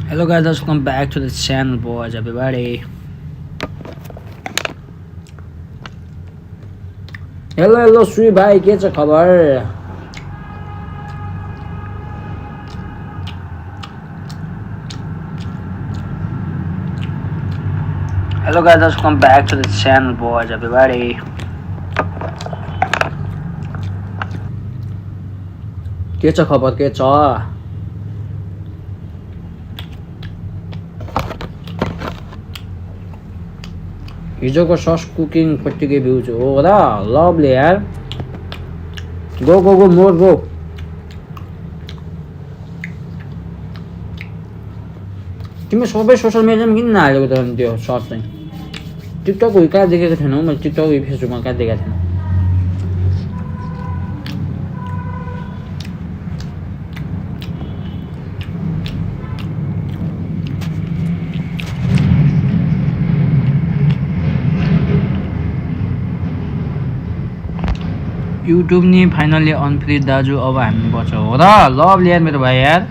Hello guys, welcome back to the channel, boys, everybody. Hello Shri भाइ, के छ खबर? Hello guys, welcome back to the channel, boys, everybody. के छ खबर, के छ? हिजोको सस कुकिङ पट्टिकै भ्यूज हो र लभली यार. गो गो गो मोर गो. तिमी सबै सोसल मिडियामा किन नहालेको त त्यो सर्ट चाहिँ? टिकटक कहाँ देखेको थिएन मैले, टिकटक फेसबुकमा कहाँ देखेको थिएन. युट्युब नि फाइनली अनफ्री दाजु, अब हामी बच्छ हो र लभली यार मेरो भाइ यार.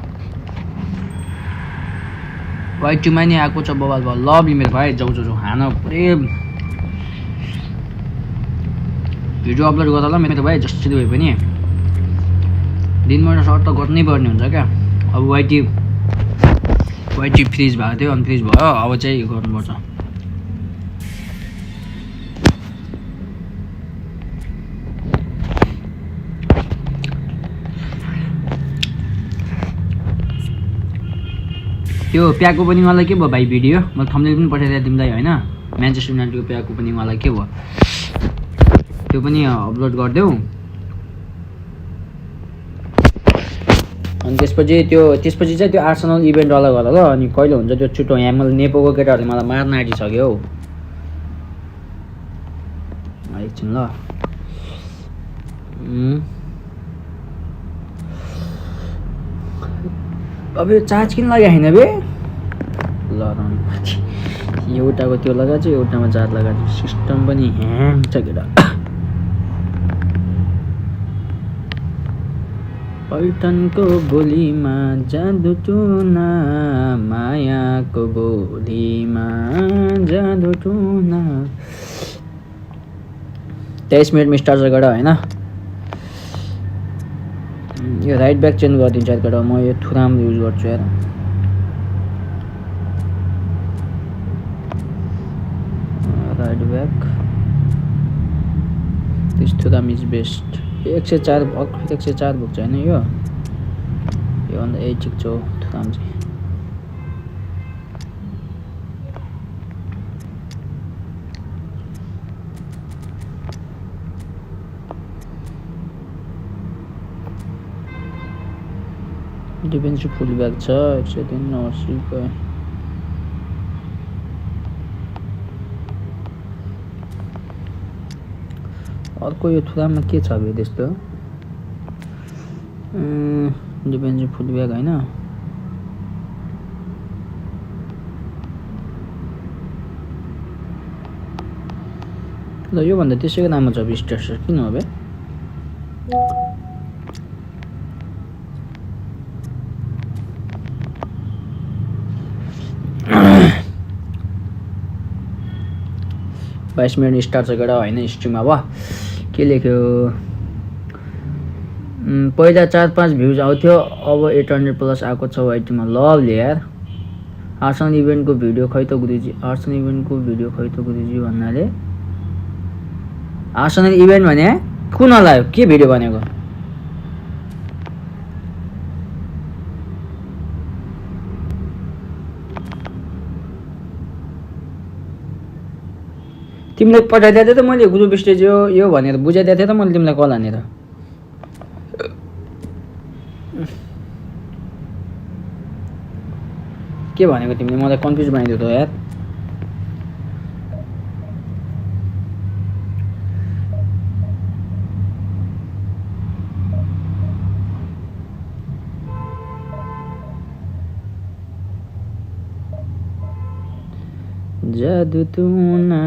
वाइटीमा नि आएको छ बबाल भयो. लभली मेरो भाइ, जाउ जाउ हान पुरै भिडियो अपलोड गर्दा ल मेरो भाइ, जसरी भए पनि दिनमा एउटा सर्ट त गर्नै पर्ने हुन्छ क्या. अब वाइटी फ्रिज भएको थियो, अनफ्रिज भयो, अब चाहिँ गर्नुपर्छ. त्यो प्याक ओपनिङवाला के भयो भाइ भिडियो? मैले थम्बनेल पनि पठाइदिएँ तिमीलाई होइन. म्यान्चेस्टर युनाइटेडको प्याक ओपनिङवाला के भयो? त्यो पनि अपलोड गरिदेऊ. अनि त्यसपछि चाहिँ त्यो आर्सेनल इभेन्टवाला गर ल. अनि कहिले हुन्छ त्यो छिटो? यहाँ मैले नेपोको केटाहरूले मलाई मार्न आँटिसक्यो हौ. एकछिन ल. अब यो चार्ज किन लगायो होइन बे? ल एउटाको त्यो लगाएको, एउटामा चार्ज लगाएको. सिस्टम पनि ह्याङ छ केटा. पल्टनको बोलीमा जादु टुना, मायाको बोलीमा जादु टुना. 23 मिनटमा स्टार्ट गरेर होइन. यो राइट ब्याक चेन्ज गरिदिन्छ यार केटा. म यो थुराम युज गर्छु यार. Right back this Thuram is best. 104 बोक्छ होइन यो. योभन्दा 8 ठिक छ थुराम चाहिँ. डिफेन्सिभ फुल ब्याक छ 103 को. अर्को यो थुराममा के छ अब त्यस्तो? डिफेन्सिभ फुल ब्याक होइन. ल योभन्दा त्यसैको नाममा छ स्टार्स. किन हो बे? बाइस मिनट स्टार्ट छ केटा होइन. स्ट्रिम अब के लेख्यो? पहिला 4-5 भ्युज आउँथ्यो, अब 800+ आएको छ वाइटीमा. लभली यार. आर्सेनल इभेन्टको भिडियो खै त गुरुजी? आर्सेनल इभेन्टको भिडियो खै त गुरुजी भन्नाले आर्सेनल इभेन्ट भने कुन होला? के भिडियो भनेको? तिमीलाई पठाइदिएको थिएँ त मैले ग्रुप स्टेज यो भनेर बुझाइदिएको थिएँ त मैले तिमीलाई कल हानेर. के भनेको तिमीले? मलाई कन्फ्युज बनाइदियो त यार. जादु टुना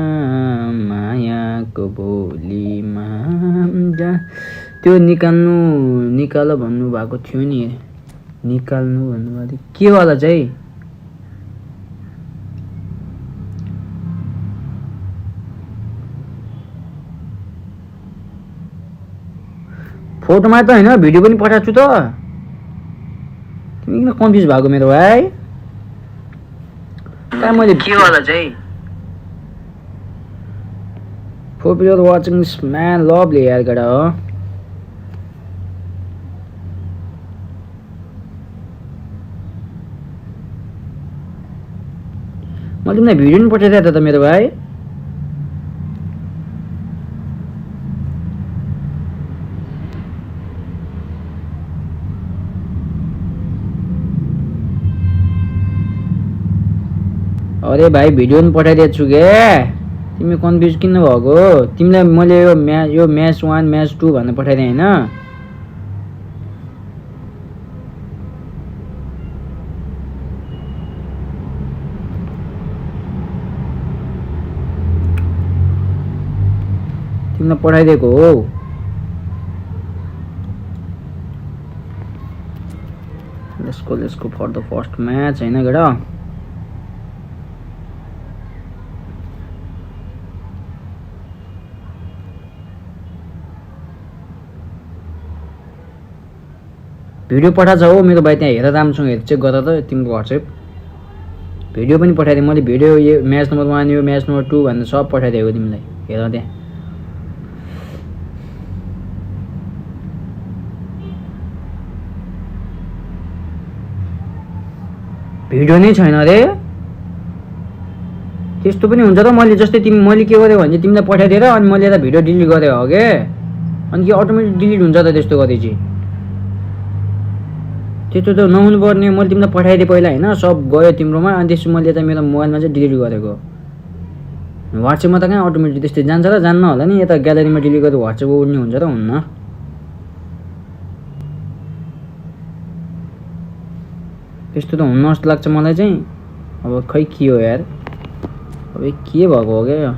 मायाको बोलीमा त्यो निकाल भन्नुभएको थियो नि. निकाल्नु भन्नुभएको थियो के वाला चाहिँ? फोटोमा त हैन भिडियो पनि पठाएको छु त तिमी किन कन्फ्युज भएको मेरो भाइ कहाँ मैले के वाला चाहिँ 4 people watching this man lovely यार गडा हो मैले तिमीलाई भिडियो पनि पठाइदिए त मेरो भाइ अरे भाइ भिडियो पनि पठाइदिएको छु के तिमी कन्फ्युज किन भएको तिमीलाई मैले यो म्याच 1 म्याच 2 भनेर पठाइदिएँ हैन तिमीलाई पठाइदिएको हो let's go for the first match हैन गडा भिडियो पठाछ हो मेरो भाइ त्यहाँ हेर राम्रोसँग हेर चेक गर त तिम्रो WhatsApp भिडियो पनि पठाइदिएँ मैले भिडियो यो म्याच नम्बर 1 यो म्याच नम्बर 2 भनेर सब पठाइदिएको तिमीलाई हेर त्यहाँ भिडियो नै छैन रे त्यस्तो पनि हुन्छ त मैले जस्तै तिमी मैले के गरे भने तिमीलाई पठाइदिएर अनि मैले त भिडियो डिलिट गरे हो के अनि के अटोमेटिक डिलिट हुन्छ त त्यस्तो गरे चाहिँ त्यस्तो त नहुनु पर्ने मैले तिमीलाई पठाइदिएँ पहिला हैन सब गयो तिम्रोमा अनि त्यसपछि मैले त मेरो मोबाइलमा चाहिँ डिलिट गरेको WhatsAppमा त कहाँ अटोमेटिक त्यस्तै जान्छ र जान्न होला नि यता ग्यालेरीमा डिलिट गरेर WhatsApp उड्ने हुन्छ र हुन्न त्यस्तो त हुन्न जस्तो लाग्छ मलाई चाहिँ अब खै के हो यार अब के भएको हो क्या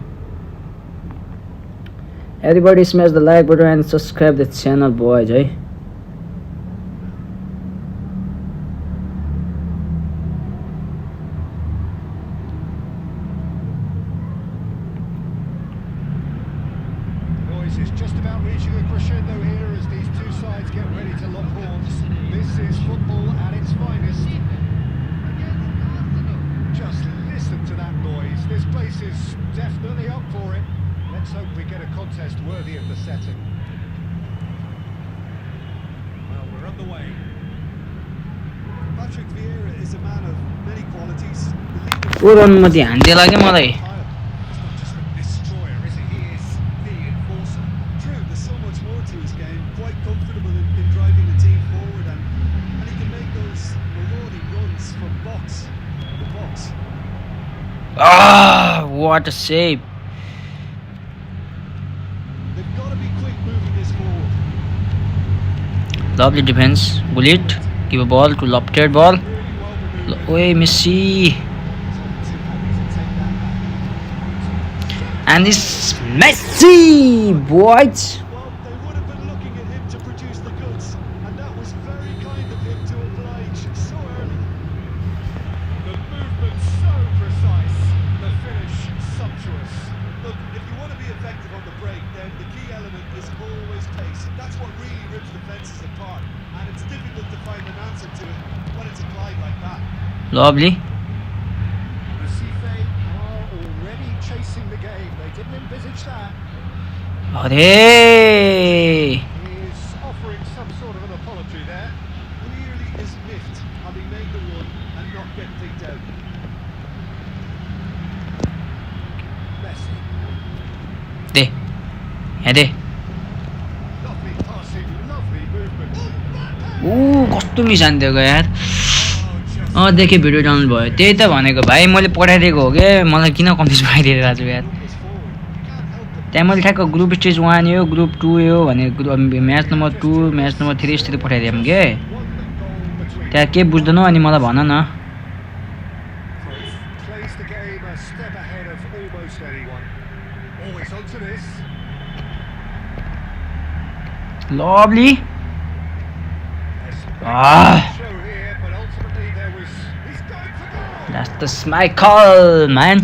everybody smash the like button and subscribe the channel boys है Is just about reaching a crescendo here as these two sides get ready to lock horns. This is football at its finest. Just listen to that noise. This place is definitely up for it. Let's hope we get a contest worthy of the setting. Well, we're underway. Patrick Vieira is a man of many qualities. ओ रनमा ध्यान दिला के मलाई Ah, what a save. They've got to be quick moving this forward. Lovely defense. Bullet. Give a ball to lofted ball. Oi, Messi. And it's Messi, boys. Well, they would have been looking at him to produce the goods, and that was very kind of him to oblige so early. The movement so precise. The finish sumptuous. Look, if you want to be effective on the break, then the key element is always pace. That's what really rips defenses apart, and it's difficult to find an answer to it when it's applied like that. Lovely. Recife are already chasing the game. They didn't envisage that. Hey. He is offering some sort of an apology there. Clearly is miffed having made the run and not get picked out. Messi. दे यहाँ दे Lovely passing, lovely movement. ऊ कस्तो निशान दिएको यार देखेँ video download भयो त्यही त भनेको भाइ मैले पठाइदिएको हो क्या मलाई किन कन्फ्युज भइदिएर आज यार त्यहाँ मैले ठ्याक्क ग्रुप स्टेज 1 यो ग्रुप 2 यो भने म्याच नम्बर 2 म्याच नम्बर 3 यस्तै पठाइदिएँ के त्यहाँ के बुझ्दैनौ अनि मलाई भन न Plays the game a step ahead of almost anyone. Always onto this. Lovely. Show here, but ultimately there was. He's going for goal. That's my call, man.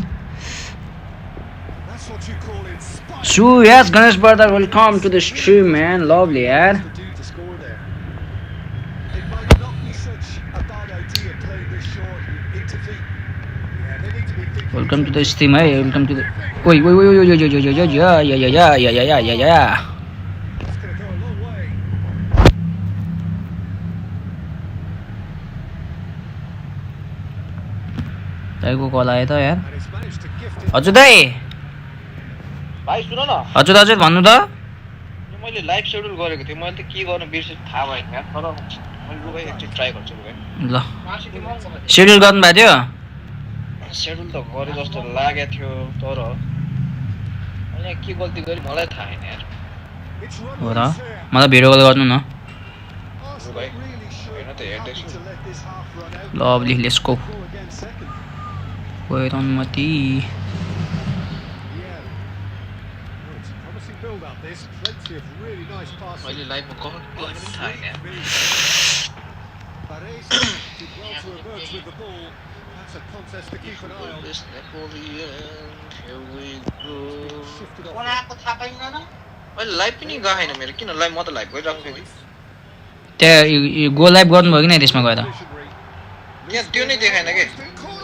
That's what you call inspired. So yes, Ganesh brother, welcome to the stream, man. Lovely, yaar. To do to idea of playing this short into feet. Yeah, they need to be thinking. Welcome to the stream, hey. Welcome to the. Oi, oi, oi, oi, oi, oi, oi, oi, oi, yeah, yeah, yeah, yeah, yeah, yeah, yeah, yeah. That's going to go a long way. दाइको कल आयो त यार. And he's managed to gift it. हजुर दाइ. भाइ सुन न हजुर हजुर भन्नु त. यो मैले लाइभ सेड्युल गरेको थिएँ मैले त के गर्नु बिर्सेँ थाहा भएन यार तर मैले लु भाइ एकचोटि ट्राई गर्छु लु भाइ ल. सेड्युल गर्नु भएको थियो. सेड्युल त गरे जस्तो लागेको थियो तर अनि के गल्ती गरेँ मलाई थाहा छैन यार It's हो र. run here. मलाई भिडियो कल गर्नु न. Arsenal Right. really should Right, not the be end, happy is to it? let this half run out. Lovely, let's go. Go again second. Wait on Mati. Yeah. Well, it's a promising build-up, this. Plenty of really nice passes. मैले लाइभमा कल गर्ने पनि थाहा छैन यार Paredes did well to emerge with the ball. That's a contest to keep an eye on. Shifted off. मैले live पनि गएको छैन मेरो किन लाइभ म त लाइभ गरिरहेको थिएँ नि त्यहाँ गो लाइभ गर्नुभयो कि नै त्यसमा गएर. Visionary. यहाँ त्यो नै देखाएन कि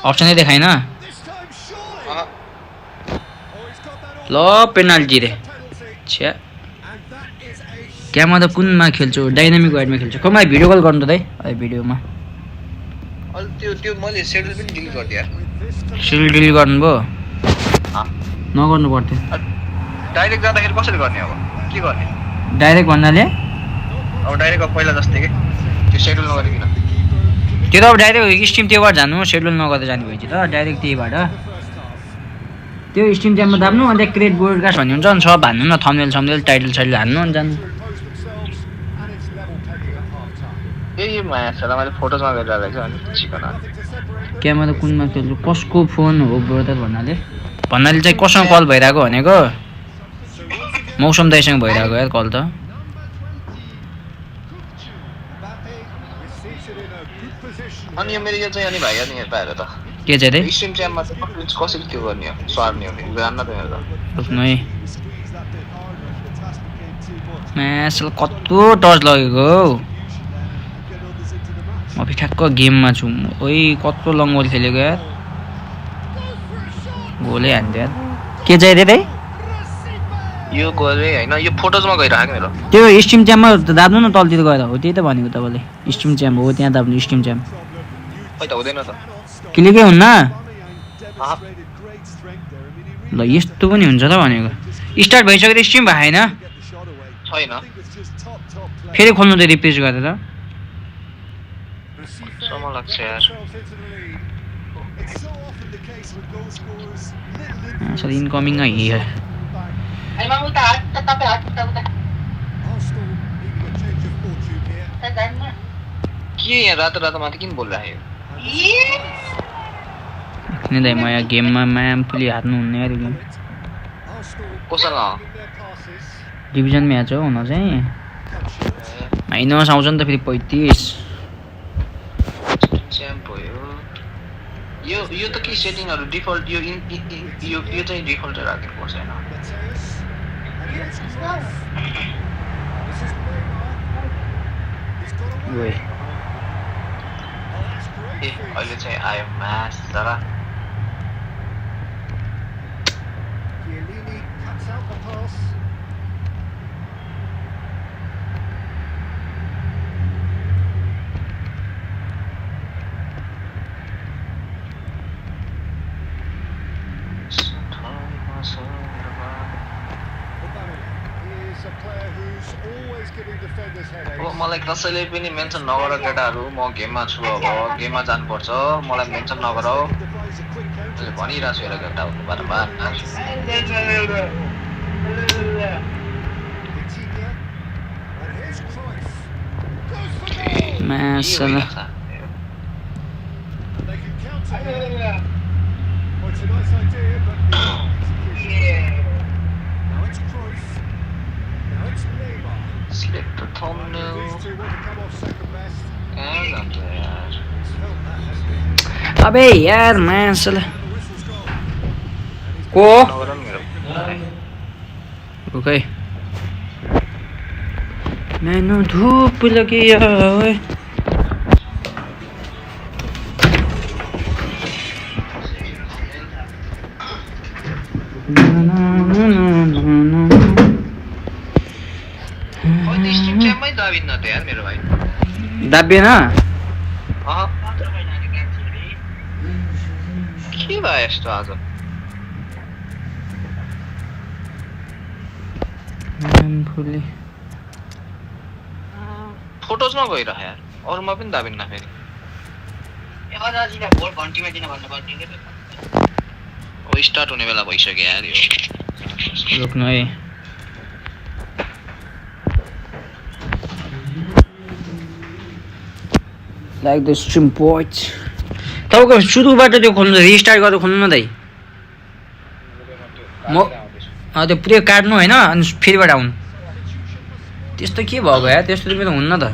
अप्सनै देखाइन. This time surely. अँ Oh, he's got that ल on. पेनाल्टी रे. Penalty. छ्या. And that is a क्या म त कुनमा खेल्छु डाइनामिक वाइडमा खेल्छु. कमा भिडियो कल गर्नु त दाइ. अहिले भिडियोमा. अहिले त्यो मैले सेड्युल पनि डिलिट गरिदिएँ यार with this to schedule delete गर्नुभयो. अँ नगर्नु पर्थ्यो. डाइरेक्ट जाँदाखेरि कसरी गर्ने अब के गर्ने डाइरेक्ट भन्नाले अब डाइरेक्ट अब पहिला जस्तै के त्यो सेड्युल नगरिकन त्यो त अब डाइरेक्ट स्ट्रिम त्योबाट जानु सेड्युल नगर्दा जानु भयो त डाइरेक्ट त्यहीबाट. first half. त्यो स्ट्रिम च्याममा दाब्नु अन्त क्रिएट ब्रोडकास्ट भन्ने हुन्छ अनि सब हान्नु न थम्बनेल समनेल टाइटल साइटल हान्नु अनि जानु. To impose themselves, and it's level pegging at half-time. यही म्याचहरूलाई मैले फोटोजमा गरिरहेको छु अनि chicken Nothing to separate them. क्यामा त कुनमा खेल्छु कसको फोन हो ब्रोदर भन्नाले चाहिँ कसँग कल भइरहेको भनेको मौसम दाइसँग भइरहेको यार कल त. Mbappe is seated in a good position. अनि यो मेरो यो चाहिँ अनि भाइ अनि हेर्दा हेर त के चाहिँ रे स्ट्रिम च्याममा चाहिँ कसरी त्यो गर्ने हो स्वार्ने हो कि जान्न त मेरो त रोक्नु है. He squeezed that bit harder and the task became too much. Match कस्तो टच लगेको हौ. Confusion there and get others into the match. म ठ्याक्क गेममा छु. ओइ कस्तो लङ गोल खेलेको यार. Goes for a shot. गोलै हान्थ्यो यार. के चाहिँ रे दाइ Recipe. यो गरे होइन यो फोटोजमा गइरहेको मेरो त्यो स्ट्रिम च्याममा दाब्नु न तलतिर गएर हो त्यही त भनेको तपाईँले स्ट्रिम च्याम हो त्यहाँ दाब्नु स्ट्रिम च्याम खै त हुँदैन त क्लिकै हुन्न. Demonstrated great strength there. I mean, he ल really यस्तो पनि हुन्छ त भनेको. स्टार्ट भइसक्यो स्ट्रिम भएको छैन. get the shot away. छैन I think it's just top play. फेरि खोल्नु त रिप्लेस गरेर. Recipe सम्म लाग्छ get यार themselves into the lead. It's so often the case with goal scorers. Little sir incoming है back. Emang udah, tetap ya, udah. Arsenal needing a change of fortune here. Tandanya. के यहाँ रातो रातो माथि किन बोलिरहेको Ih, किन दाइ म यहाँ गेममा म्याम पुलि हार्नु हुन्न यार गेम. Arsenal कोसँग in their passes. Division match हो हुन चाहिँ Cut short. माइनस आउँछ नि त फेरि 35. च्याम्प भयो यो त के सेटिङहरू डिफल्ट यो यो चाहिँ डिफल्टै राख्नु पर्छ होइन Mateus. And here's Cruyff. This is Neymar. He's got away. ओइ Oh, that's great. A feat. अहिले चाहिँ आयो म्याच जरा Chiellini cuts out the pass. Aubameyang is a player who's always giving defenders headaches. अब मलाई कसैले पनि मेन्सन नगर केटाहरू म गेममा छु अब गेममा जानुपर्छ मलाई mention Nagar Device a quick counter. मैले भनिरहेको छु हेर केटा बारम्बार Coutinho. And here's Cruyff. Goes for goal. Match के साला. भइरहेको छ? And they can counter here. Well, it's a nice idea, but execution. Now it's Cruyff. Now it's Neymar. Select the thumbnail. These two want to come off second best. कहाँ जान्छ यार He's felt that, hasn't he? अबे यार match साला. And the whistle's gone. And he's को नगर नि मेरो रुकै नैनो धूप लगी ओए खै त स्ट्रिम च्याममै दाबिन्न त यार मेरो भाइ दाबिएन के भयो यस्तो आज फोटोजमा गइरह यार अरूमा पनि दाबिन्न फेरि ओ स्टार्ट हुने बेला भइसक्यो यार यो रोक्नु है लाइक द स्ट्रिम पोइट तपाईँको सुरुबाट त्यो खोल्नु रिस्टार्ट गरेर खोल्नु न दाइ म त्यो पुरै काट्नु होइन अनि फेरिबाट आउनु त्यस्तो के भएको यार त्यस्तो त मेरो हुन्न त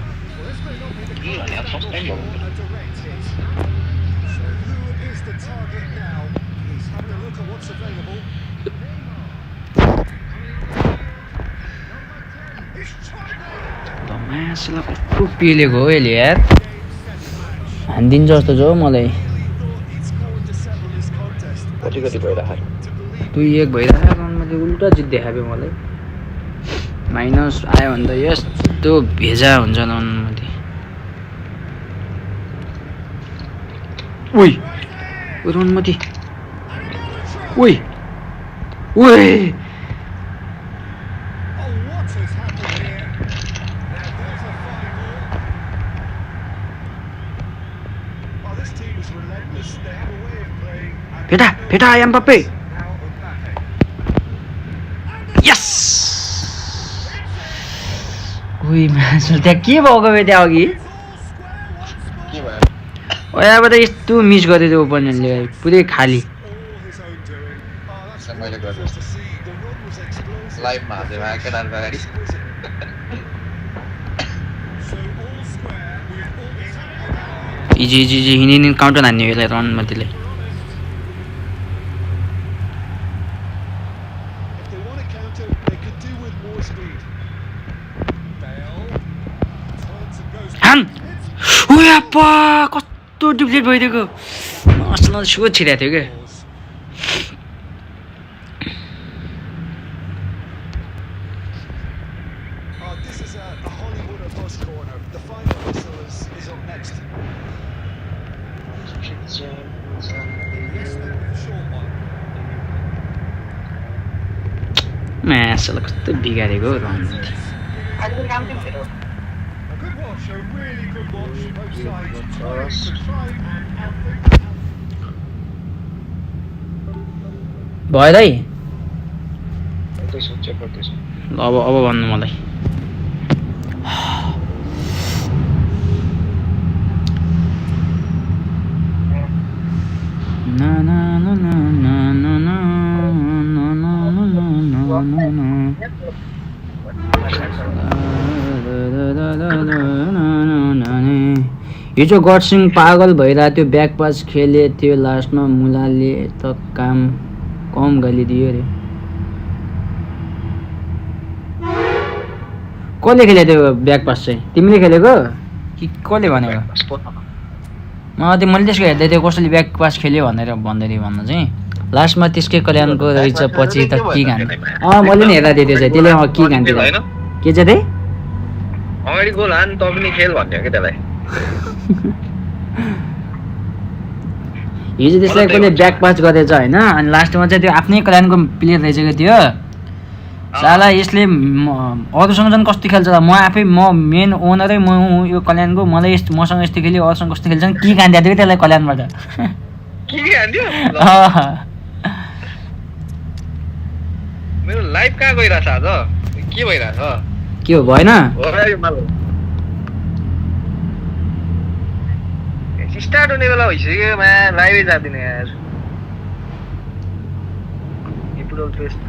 मासुलाई कस्तो पेलेको हो यसले यार हानिदिन्छ जस्तो छ हौ मलाई कति कति भइरहेको 2-1 भइरहेको मैले उल्टा जित देखायो मलाई माइनस आयो भने त यस्तो भेजा हुन्छ नमध्ये ओइ रनमती ओइ ओइ फेटा फेटा एम्बाप्पे यस ओइ मासु त्यहाँ के भएको भयो त्यहाँ अघि के भयो ओयाबाट यस्तो मिस गरेको थियो ओपोनेन्टले पुरै खाली मैले गर्नु लाइभमा हाल्दै भयो केटाहरूको अगाडि इजी इजी इजी हिँडी काउन्टर हान्ने हो यसलाई रनमा त्यसले हान ओयाप्पा कस्तो डिप्लेट भइदिएको अस्ति सुट छिराएको थियो क्या म्यासलाई कस्तो बिगारेको रनमती भयो दाइ अब भन्नु मलाई ना ना ना ना ना ना ना ना ना ना ना हिजो गडसिङ पागल भइरहेको थियो ब्याक पास खेले थियो लास्टमा मुलाले त काम कम गालिदियो अरे कसले खेलेको थियो ब्याक पास चाहिँ तिमीले खेलेको कि कसले भनेको त्यो मैले त्यसको हेर्दै थियो कसैले ब्याक पास खेल्यो भनेर भन्दै थियो भन्नु चाहिँ लास्टमा त्यसकै कल्याणको रहेछ पछि त के गान्थ्यो मैले नि हेर्दा थिएँ त्यो चाहिँ त्यसले के गान्थ्यो के चाहिँ त्यही अगाडि गोल हान त पनि खेल भन्थ्यो कि त्यसलाई हिजो त्यसलाई कसले ब्याक पास गरेछ होइन अनि लास्टमा चाहिँ त्यो आफ्नै कल्याणको प्लेयर रहेछ त्यो साला यसले अरूसँग चाहिँ कस्तो खेल्छ म आफै म मेन ओनरै म यो कल्याणको मलाई मसँग यस्तो खेल्यो अरूसँग कस्तो खेल्छ के गान्थ्यो थियो त्यसलाई कल्याणबाट मेरो लाइभ कहाँ गइरहेछ आज के भइरहेछ के हो भएन स्टार्ट हुने बेला भइसक्यो लाइभै जाँदिन यार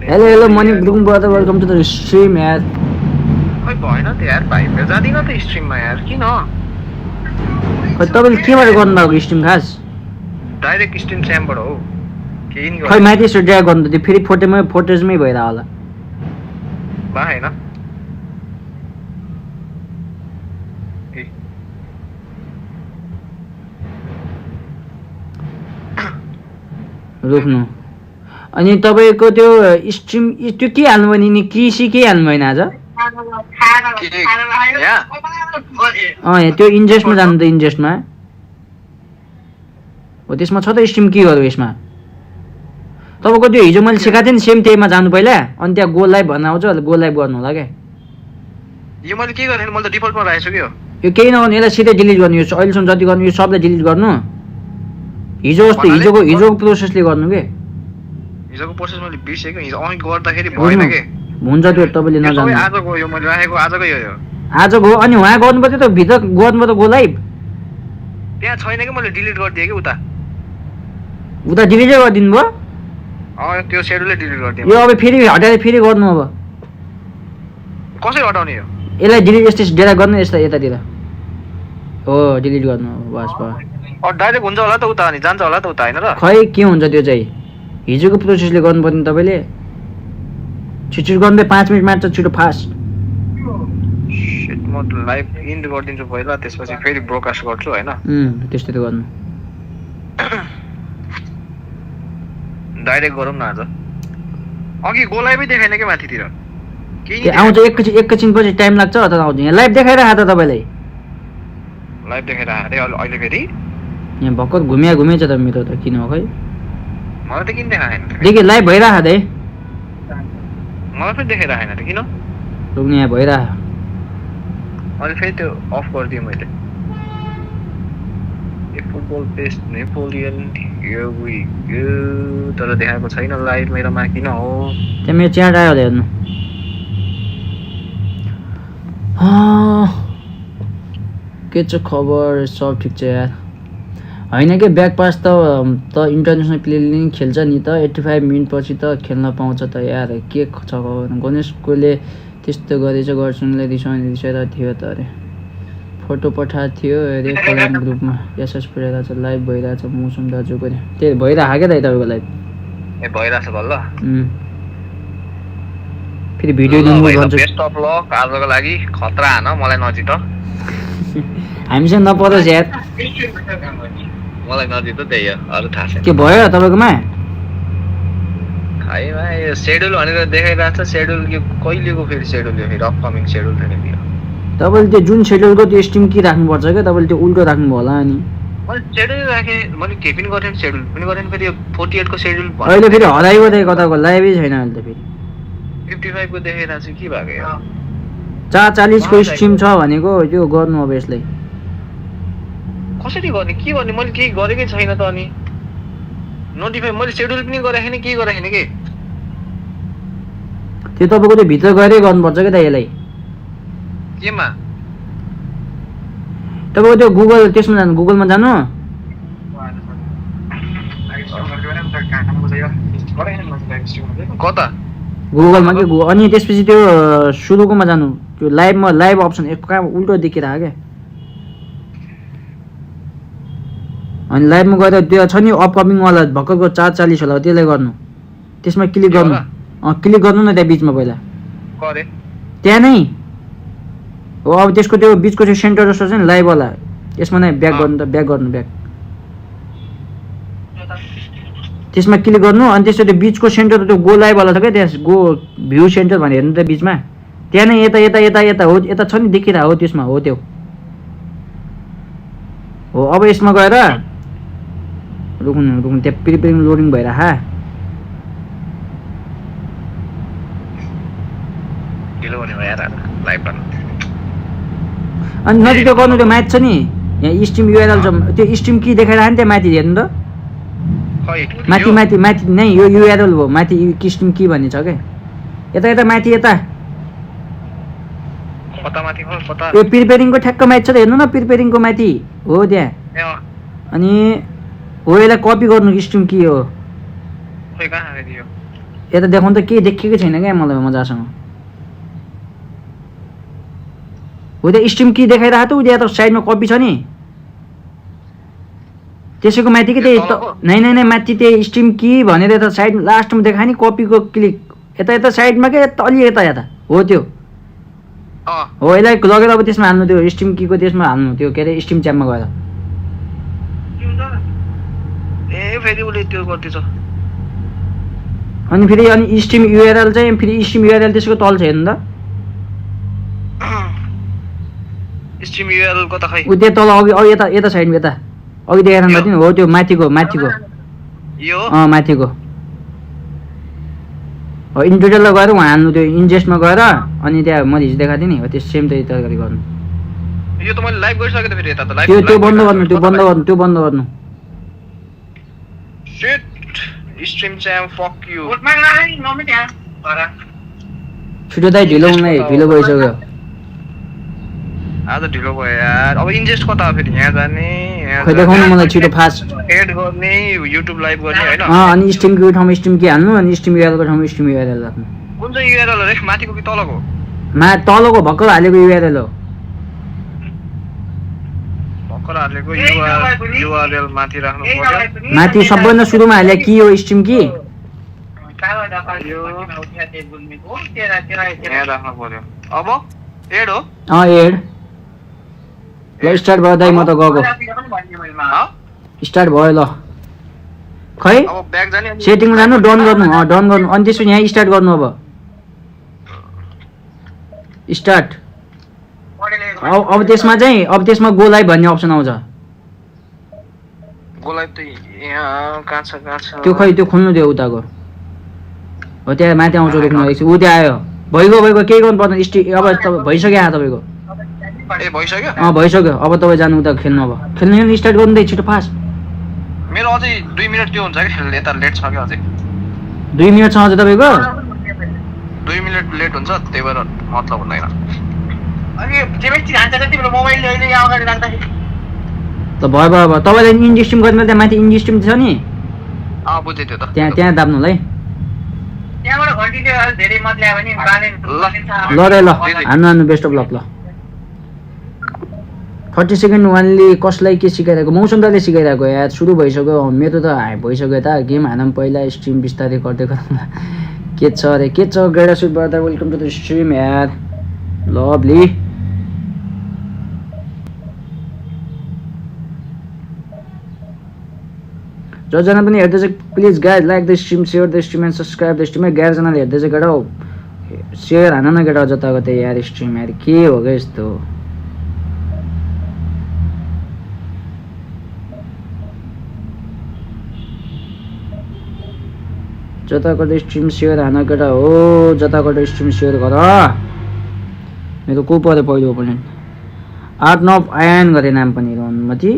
hello hello money bloom brother welcome to the stream यार खै भएन त यार भाइ जाँदिन त स्ट्रिममा यार किन खै तपाईँले केबाट गर्नुभएको स्ट्रिम खास डाइरेक्ट स्ट्रिम च्यामबाट हो केही नि खै माथि यसो ड्र्याग गर्नु त्यो फेरि फोटेजमै भइरहेको होला बा होइन रोक्नु अनि तपाईँको त्यो स्ट्रिम त्यो के हाल्नु भयो नि कृषि के हाल्नु भएन आज त्यो इन्जेस्टमा जानु त इन्जेस्टमा हो त्यसमा छ त स्ट्रिम कीहरू यसमा तपाईँको त्यो हिजो मैले सिकाएको थिएँ नि सेम त्यहीमा जानु पहिला अनि त्यहाँ गो लाइभ भन्न आउँछ गो लाइभ गर्नु होला क्या यो मैले के गरेँ मैले त डिफल्टमा राखेको छु कि यो केही नगर्नु यसलाई सिधै डिलिट गर्नु यो अहिलेसम्म जति गर्नु यो सबलाई डिलिट गर्नु हिजो जस्तो हिजोको प्रोसेसले गर्नु के हिजोको प्रोसेस मैले बिर्सेँ कि हिजो अघि गर्दाखेरि भएन के हुन्छ त्यो तपाईँले नजान्नु आजको यो मैले राखेको आजकै हो आजको अनि उहाँ गर्नुपर्थ्यो त भित्र गर्नुभयो त गो लाइभ त्यहाँ छैन कि मैले डिलिट गरिदिएँ कि उता डिलिटै गरिदिनु भयो त्यो सेड्युलै डिलिट गरिदिएँ यो अब फेरि हटाएर फेरि गर्नु अब कसरी हटाउने यो यसलाई डिलिट यस्तो डेरा गर्नु यता यतातिर हो डिलिट गर्नु बस भयो डाइरेक्ट हुन्छ होला त उता अनि जान्छ होला त उता होइन र खै के हुन्छ त्यो चाहिँ हिजोको प्रोसेसले गर्नुपर्ने तपाईँले छिटो गर्नु 5 मिनट मात्र छिटो फास्ट म लाइभ इन्ड गरिदिन्छु पहिला त्यसपछि फेरि ब्रोडकास्ट गर्छु होइन त्यस्तै त गर्नु डाइरेक्ट गरौँ न आज अघि गो लाइभै देखाएन कि माथितिर आउँछ एकैछिन पछि टाइम लाग्छ अथवा आउँछ यहाँ लाइभ देखाइरहेको त तपाईँलाई लाइभ देखाएर अहिले फेरि यहाँ भर्खर घुमेछ त मेरो त किन हो खै मलाई त किन देखाएन देखि लाइभ भइरहेको है मलाई पनि देखाइरहेन त किन रोक्ने यहाँ भइरहेको अहिले फेरि त्यो अफ गरिदिएँ मैले फुटबल पेस्ट नेपोलियन तर देखाएको छैन लाइभ मेरोमा किन हो त्यहाँ मेरो च्याट आयो होला हेर्नु के छ खबर सब ठिक छ यार होइन कि ब्याक पास त इन्टरनेसनल प्लेयरले नि खेल्छ नि त 85 मिनट पछि त खेल्न पाउँछ त यार के छ गणेशकोले त्यस्तो गरेछ गर्छुनले रिसाइरहेको थियो त अरे फोटो पठाएको थियो अरे कलाम ग्रुपमा एसएस पुऱ्याइरहेको छ लाइभ भइरहेको छ मौसम दाजुको त्यही भइरहेको क्या त तपाईँको लाइभ ए भइरहेछ बल्ल फेरि भिडियो दिनु भन्छ बेस्ट अफ लक आजको लागि खतरा हान मलाई नजित हामीसँग नपरोस् यार मलाई नजित त्यही हो अरू थाहा छैन के भयो तपाईँकोमा खैमा यो सेड्युल भनेर देखाइरहेको छ सेड्युल यो कहिलेको फेरि सेड्युल यो फेरि अपकमिङ सेड्युल छैन दियो तपाईँले त्यो जुन सेड्युलको त्यो स्ट्रिम के राख्नुपर्छ क्या तपाईँले त्यो उल्टो राख्नु भयो होला अनि मैले सेड्युल राखेँ मैले के पनि गरेँ सेड्युल पनि गरेँ फेरि यो 48 को सेड्युल अहिले फेरि हराइयो त कताको लाइभै छैन अहिले त फेरि 55 को देखाइरहेको छु के भएको यो 440 को स्ट्रिम छ भनेको त्यो गर्नु अब यसलाई कसरी गर्ने के गर्ने मैले केही गरेकै छैन त अनि नोटिफाई मैले सेड्युल पनि गरेको छैन के गरेको छैन के त्यो तपाईँको त्यो भित्र गएरै गर्नुपर्छ क्या त यसलाई केमा तपाईँको त्यो गुगल त्यसमा जानु गुगलमा जानु कता गुगलमा के अनि त्यसपछि त्यो सुरुकोमा जानु त्यो लाइभमा लाइभ अप्सन कहाँ उल्टो देखिरहेको क्या अनि लाइभमा गएर त्यो छ नि अपकमिङवाला भर्खरको 440 होला त्यसलाई गर्नु त्यसमा क्लिक गर्नु क्लिक गर्नु न त्यहाँ बिचमा पहिला गरे त्यहाँ नै हो अब त्यसको त्यो बिचको त्यो सेन्टर जस्तो छ नि लाइभवाला यसमा नै ब्याक गर्नु त ब्याक गर्नु ब्याक त्यसमा क्लिक गर्नु अनि त्यसको त्यो बिचको सेन्टर त्यो गो लाइभवाला छ क्या त्यहाँ गो भ्यू सेन्टर भनेर हेर्नु त बिचमा त्यहाँ नै यता यता यता यता हो यता छ नि देखिरहेको हो त्यसमा हो त्यो हो अब यसमा गएर रुक्नु त्यहाँ प्रिपेरिङ लोडिङ भइरह अनि नजिक त्यो गर्नु त्यो म्याच छ नि यहाँ स्ट्रिम युआरएल छ त्यो स्ट्रिम की देखाइरहेको नि त्यहाँ माथि हेर्नु त माथि माथि माथि नै यो युआरएल हो माथि स्ट्रिम की भन्ने छ क्या यता यता माथि यता यो प्रिपेरिङको ठ्याक्क म्याच छ त हेर्नु न प्रिपेरिङको माथि हो त्यहाँ अनि हो यसलाई कपी गर्नु स्ट्रिम की हो यता देखाउनु त केही देखेकै छैन क्या मलाई मजासँग हो त्यो स्ट्रिम की देखाइरहेको त उहाँ त साइडमा कपी छ नि त्यसैको माथि कि त्यही नै नै नै माथि त्यही स्ट्रिम की भनेर यता साइड लास्टमा देखा नि कपीको क्लिक यता यता साइडमा क्या यता अलि यता यता हो त्यो हो यसलाई लगेर अब त्यसमा हाल्नु त्यो स्ट्रिम कीको त्यसमा हाल्नु त्यो के अरे स्ट्रिम च्यापमा गएर ए फेरि उसले त्यो गर्दैछ अनि फेरि अनि स्ट्रिम युआरएल चाहिँ फेरि स्ट्रिम युआरएल त्यसको तल छ हेर्नु त स्ट्रिम युआरएल को त खै उ त्यो तल अघि अघि यता साइडमा यता अघि देखाएर माथि हो त्यो माथिको यो माथिको हो इन्डिभिजुअलमा गएर उहाँ हाल्नु त्यो इन्जेस्टमा गएर अनि त्यहाँ मैले हिजो देखाएको थिएँ नि हो त्यो सेम त्यही तरिकाले गर्नु यो त मैले लाइभ गरिसके त फेरि यता त लाइभ त्यो बन्द गर्नु शिट स्ट्रिम च्याम फक यु कोटमा गए नमे त्यहाँ भरा छिटो दाइ ढिलो भइसक्यो आज ढिलो भयो यार अब इन्जेस्ट कता फेरि यहाँ जाने खै देखाउनु मलाई छिटो फास्ट एड गर्ने युट्युब लाइभ गर्ने हैन अनि स्ट्रिमको ठाउँमा स्ट्रिम के हाल्नु अनि स्ट्रिम युआरएलको ठाउँमा स्ट्रिम युआरएल राख्नु कुन चाहिँ युआरएल रे माथिको कि तलको तलको भर्खर हालेको युआरएल हो भर्खर हालेको युआरएल माथि राख्नु पर्यो माथि सबभन्दा सुरुमा हाले कि हो स्ट्रिम कि कालो डकाल्यो उठ्या ते गुल्मीको तेरा यहाँ राख्नु पर्यो अब एड हो एड ल स्टार्ट भयो दाइ म त गएको स्टार्ट भयो ल खै अब ब्याक जाने सेटिङमा जानु डन गर्नु अनि त्यसपछि यहाँ स्टार्ट गर्नु अब स्टार्ट अब त्यसमा गो लाइभ भन्ने अप्सन आउँछ गो लाइभ त यहाँ कहाँ छ त्यो खै त्यो खोल्नु दियो उताको हो त्यहाँ माथि आउँछ देख्नु ऊ त्यहाँ आयो भइगयो केही गर्नु पर्दैन अब भइसक्यो तपाईँको ए भइसक्यो भइसक्यो अब तपाईँ जानु उता खेल्नु अब खेल्नु स्टार्ट गर्नु दे छिटो फास्ट मेरो अझै 2 मिनेट त्यो हुन्छ कि यता लेट छ कि अझै 2 मिनेट छ अझै तपाईँको 2 मिनेट लेट हुन्छ त्यही भएर मतलब हुँदैन अनि जेमेस्टिक हान्छ जति मेरो मोबाइल अहिले यहाँ अगाडि राख्दाखेरि त भयो तपाईँले इन्डी स्ट्रिम गर्ने त्यहाँ माथि इन्डी स्ट्रिम छ नि बुझेँ त्यो त त्यहाँ दाब्नु है त्यहाँबाट घन्टिले धेरै मत ल्यायो भने ल हान्नु बेस्ट अफ लक ल 30 सेकेन्ड वानले कसलाई के सिकाइरहेको मौसम दाले सिकाइरहेको यार सुरु भइसक्यो मेरो त भइसक्यो त गेम हानौँ पहिला स्ट्रिम बिस्तारै गर्दै गरौँ के छ ग्रेडा सुट brother welcome to the stream यार लभली जसजना पनि हेर्दैछ please guys like the stream share the stream and subscribe the stream 11जनाले हेर्दैछ केटा सेयर हान न केटा जताकतै यार स्ट्रिम यार के हो क्या यस्तो जताकतै स्ट्रिम सेयर हान केटा हो जताकतै स्ट्रिम सेयर गर मेरो को पऱ्यो पहिलो ओपोनेन्ट आर्ट नफ आयन गरे नाम पनि अनुमति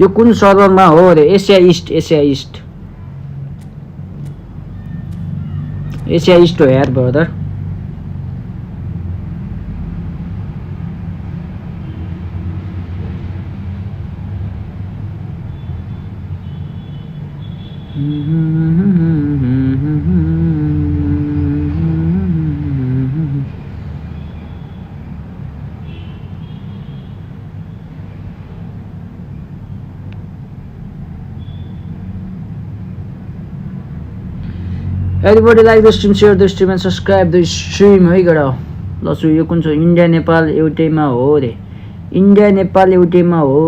यो कुन सर्भरमा हो अरे एसिया इस्ट हो यार brother Everybody like the stream, share the stream and subscribe the stream है गरा ल सु यो कुन छ इन्डिया नेपाल एउटैमा हो रे इन्डिया नेपाल एउटैमा हो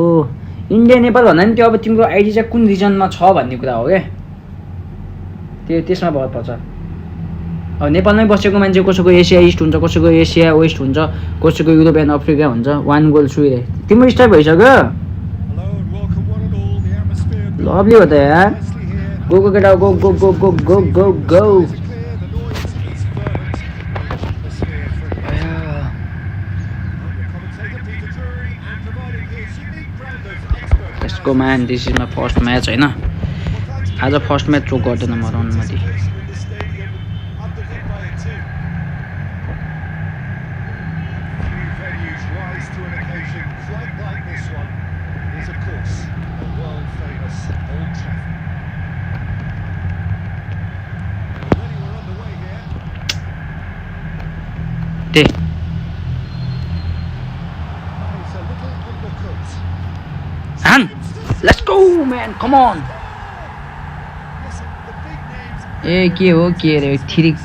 इन्डिया नेपाल भन्दा नि त्यो अब तिम्रो आइडी चाहिँ कुन रिजनमा छ भन्ने कुरा हो के त्यसमा भर पर्छ अब नेपालमै बसेको मान्छे कसैको एसिया इस्ट हुन्छ कसैको एसिया वेस्ट हुन्छ कसैको युरोप एन्ड अफ्रिका हुन्छ वान गोल सुइरे तिम्रो स्टार्ट भइसक्यो लभली हो त यार Go get out, go. Let's go man, this is my first match हैन आज फर्स्ट म्याच चोक गर्दैन म अनुमति And let's go man, come on. ए के हो के रे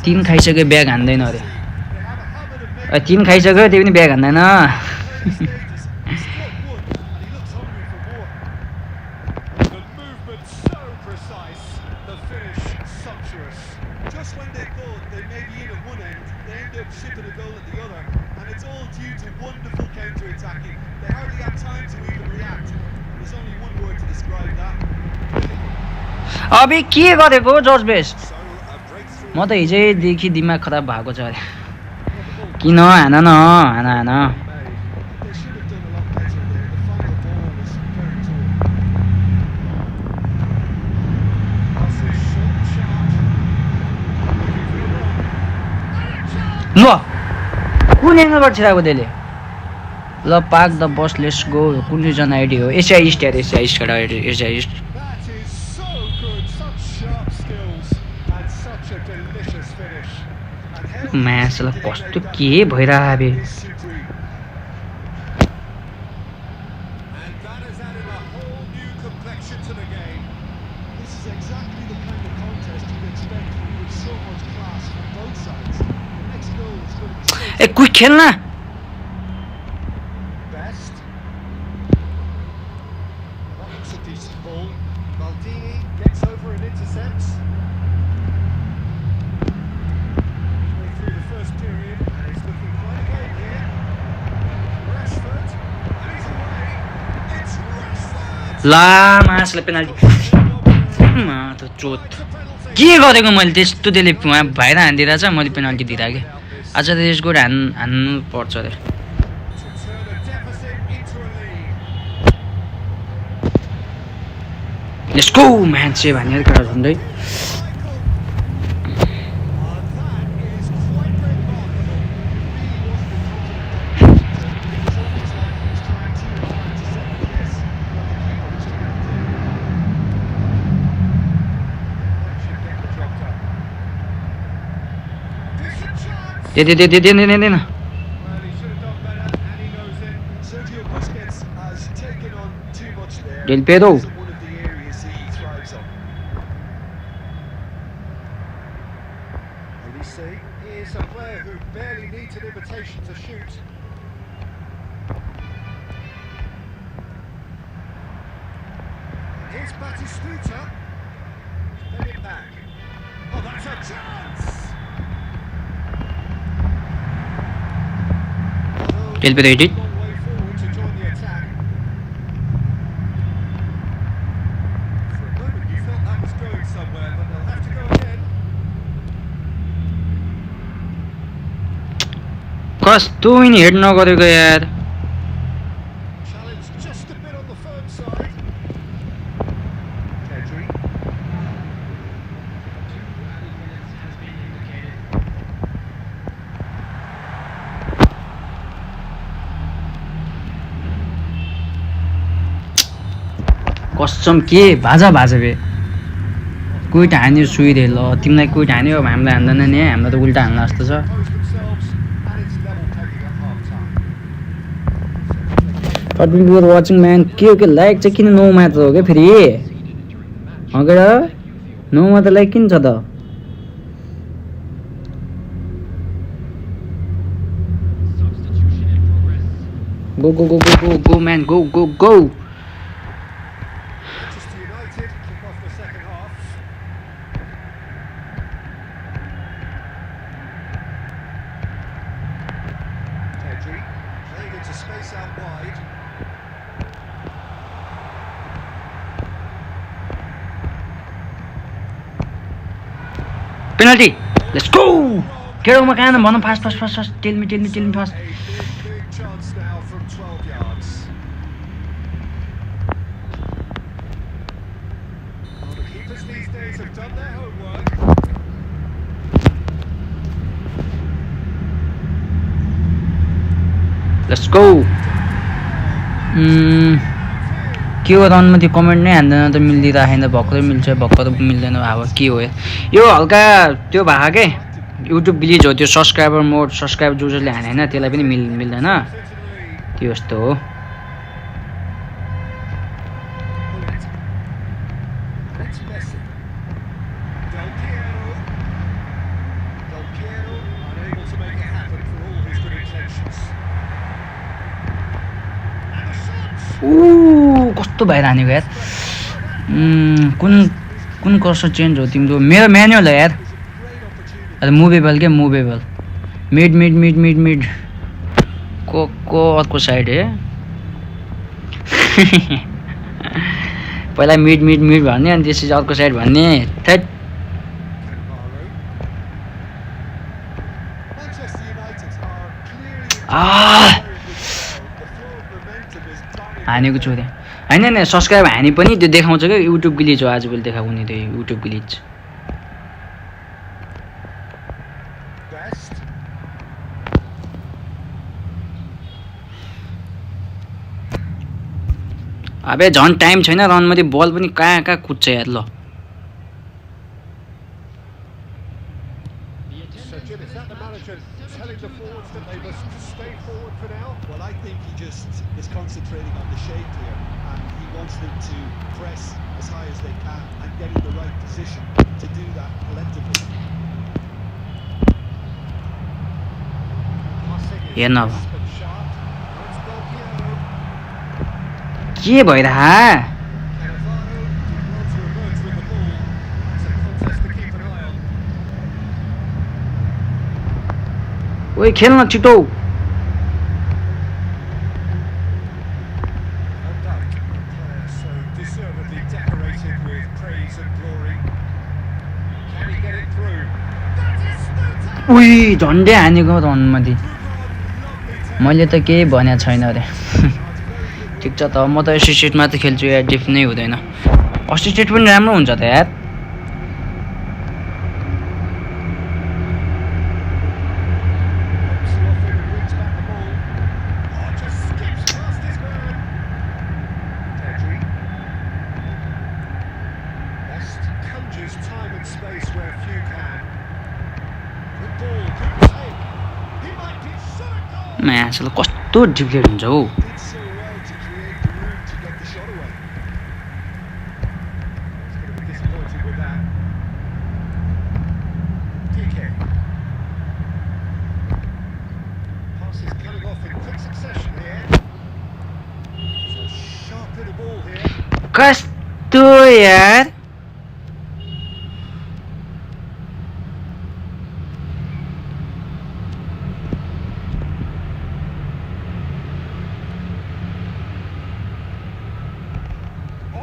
तीन खाइसक्यो ब्याग हान्दैन अरे 3 खाइसक्यो त्यो पनि bag हान्दैन they may be in at one end, they end up shipping a goal at the other, and it's all due to wonderful counter-attacking. They hardly have time to even react. There's only one word to describe that. अबे के गरेको जर्ज best So, a breakthrough. म त हिजैदेखि दिमाग खराब भएको छ अरे किन हान न हान हान They should have done a lot better there. The final ball was very tall. Passes short, sharp. Looking for a run. ल कुन एङ्गलबाट छिराएको त्यसले ल park the bus let's go कुन रिजन आइडी हो एसिया इस्ट यार एसिया इस्टबाट एसिया east That is so good. Such sharp skills and such a delicious finish. And how म्याचलाई easy कस्तो they made के that भइरहेको बे is supreme. And that has added a whole new complexion to the game. This is exactly the kind of contest you'd expect with so much class from both sides. The next goal is going to be so a quick खेल्न best. That looks a decent ball. Maldini gets over and intercepts. Way through the first period, and he's looking quite a game here. Rashford, and he's away. It's Rashford. ला मासले penalty त चोट के गरेको मैले त्यस्तो त्यसले उहाँ भाइर हानिदिरहेछ मैले पेनाल्टी दिइरहेको कि आज त त्यसको हान्नु पर्छ अरे To turn a deficit into a lead. Let's go मान्छे भनेर कुरा सुन्दै That is quite remarkable. He really wasn't the confident that he was almost like he was trying too hard to second guess. But the keeper was trying to do it. They Well, he should have done better, and he knows it. Sergio Busquets has taken on too much there. Del Piero. This is one of the areas he thrives on. Elise is a player who barely needs an invitation to shoot. Here's Batistuta. Let it back. Oh, that's a chance! Del Piero did. Long way forward to join the attack. For a moment you felt that was going somewhere, but they'll have to go again. कस्तो पनि head नगरेको यार Challenge just a bit on the firm side. Pedri. कसम के भाजा भाजा बे quit हान्यो सुइदे ल तिमीलाई quit हान्यो अब हामीलाई हान्दैन नि हामीलाई त उल्टा हान्ला जस्तो छ Pose themselves, and it's level pegging at half-time. But we were watching man के हो कि लाइक चाहिँ किन नौमा त हो क्या फेरि अगाडि नौमा त लाइक किन छ त गो गो गो गो गो गो म्यान गो गो गो Manchester United kick off the second half. Pedri played into space out wide. Penalty let's go केडोमा कहाँ भनौँ fast fast fast fast tell me fast A big chance now from 12 yards. Well, the keepers these days have done their homework. Let's go के हो रनमा त्यो comment नै हान्दैन त मिलिदिरहेन भर्खरै मिल्छ भर्खर मिल्दैन अब के हो यो हल्का त्यो भएको के युट्युब भिलेज हो त्यो सब्सक्राइबर मोड सब्सक्राइब जो जसले हाने होइन त्यसलाई पनि मिल्दैन त्यो यस्तो हो It's Messi. Del Piero. Del Piero unable to make it happen for all his good intentions. And the shot! कस्तो भएर हानेको यार कुन कसो चेन्ज हो तिम्रो मेरो म्यानुअल हो यार Great opportunity. अरे मुभेबल क्या movable mid mid mid mid mid को अर्को साइड है पहिला मिड मिड मिड भन्ने अनि त्यसपछि अर्को साइड भन्ने that Manchester United are clearly Ah! very good now. The flow of momentum is dominating. हानेको छु त्यहाँ होइन होइन सब्सक्राइब हाने पनि त्यो देखाउँछ क्या युट्युब ग्लिच हो आजकल देखाउने त्यो युट्युब ग्लिच Best. अबे झन् टाइम छैन रनमा त्यो बल पनि कहाँ कहाँ कुद्छ यार ल So, Jim, is that the manager telling the forwards that they must stay forward for now? Well, I think he just is concentrating on the shape here, and he wants them to press as high as they can and get in the right position to do that collectively. हेर्न अब But sharp. Let's go, Piero. के भइरह Cannavaro did well to emerge with the ball. That's a contest to keep an eye on. ओइ खेल्न छिटो Van Dijk, a player so deservedly decorated with praise and glory. Can he get it through? That is Sturridge! उही झन्डै हानेको रनमध्ये Lovely मैले त केही भनेको छैन अरे ठिक छ त म त एसिस्टेन्ट मात्र खेल्छु यार डिफ नै हुँदैन असिस्टेन्ट पनि राम्रो हुन्छ त यार म्याचले कस्तो डिप्लेट हुन्छ हौ कस्तो यार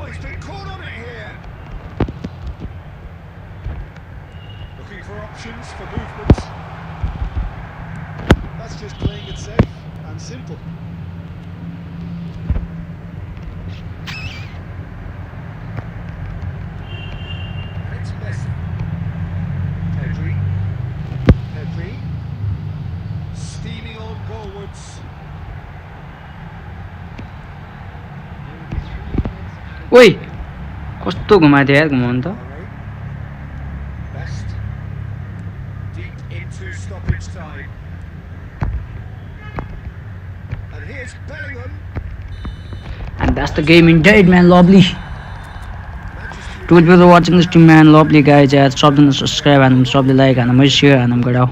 He's been caught on it here. Looking for options for movement. That's just playing it safe and simple. It's Messi. Pedri. Steaming on goalwards. ओइ कस्तो घुमाइदियो यार घुमाउनु त Best. Deep into stoppage time. And here's Bellingham. And that's the game indeed man lovely to people who are watching this stream man lovely guys यार सबैले subscribe हान्नु सबैले like हान्नु मैले सेयर हान्नु गराऊ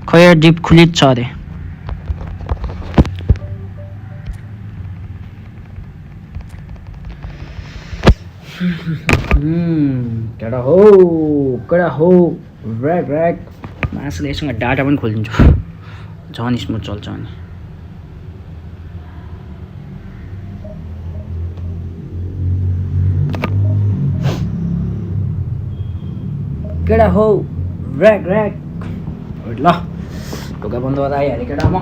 खै डिप खुलित छ अरे कडा हो ऱ्याक ऱ्याक मासुले यससँग डाटा पनि खोलिदिन्छु झन् स्मुथ चल्छ अनि कडा हो ऱ्याक ऱ्याक ल ढोका बन्द गर्दा आइहालेँ केटा म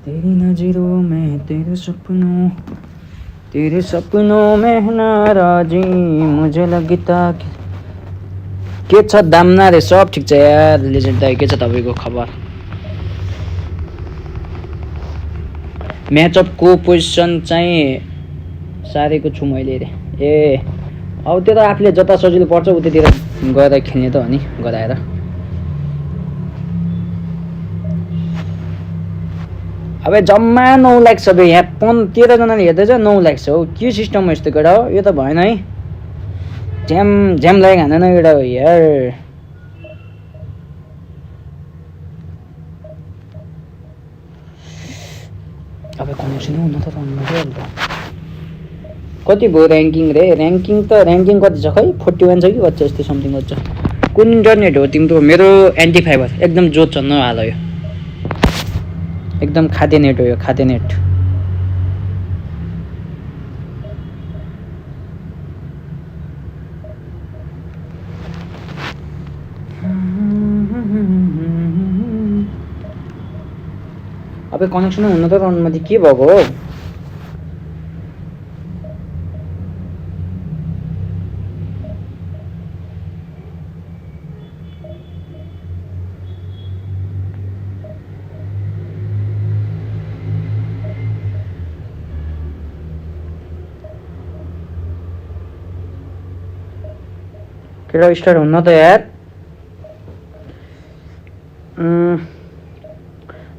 तेरी नजरों में तेरे सपनों में नाराजी मुझे लगता के छ दामना रे सब ठिक छ यार लेजेन्ड दाइ के छ तपाईको खबर म्याचअपको पोजिसन चाहिँ सारेको छु मैले रे ए अब त्यो त आफूले जता सजिलो पर्छ उतैतिर गएर खेल्ने त हो नि गराएर अबे जम्मा 9 लाख छ बे यहाँ 13 जनाले हेर्दैछ 9 लाख छ हो के सिस्टम हो यस्तो गरा हो यो त भएन है झ्याम लागेको हान्दैन एउटा हो यार अब कनेक्सन हुन त रनमा के अन्त कति भयो ऱ्याङ्किङ रे ऱ्याङ्किङ कति छ खै 41 छ कि कति यस्तै समथिङ कति छ कुन इन्टरनेट हो तिम्रो मेरो एन्टी फाइबर एकदम जोत छ नहाल यो एकदम खाद्य नेट हो यो खाद्य नेट अब कनेक्सन हुन त रनमा के भएको हो केटा स्टार्ट हुन्न त यार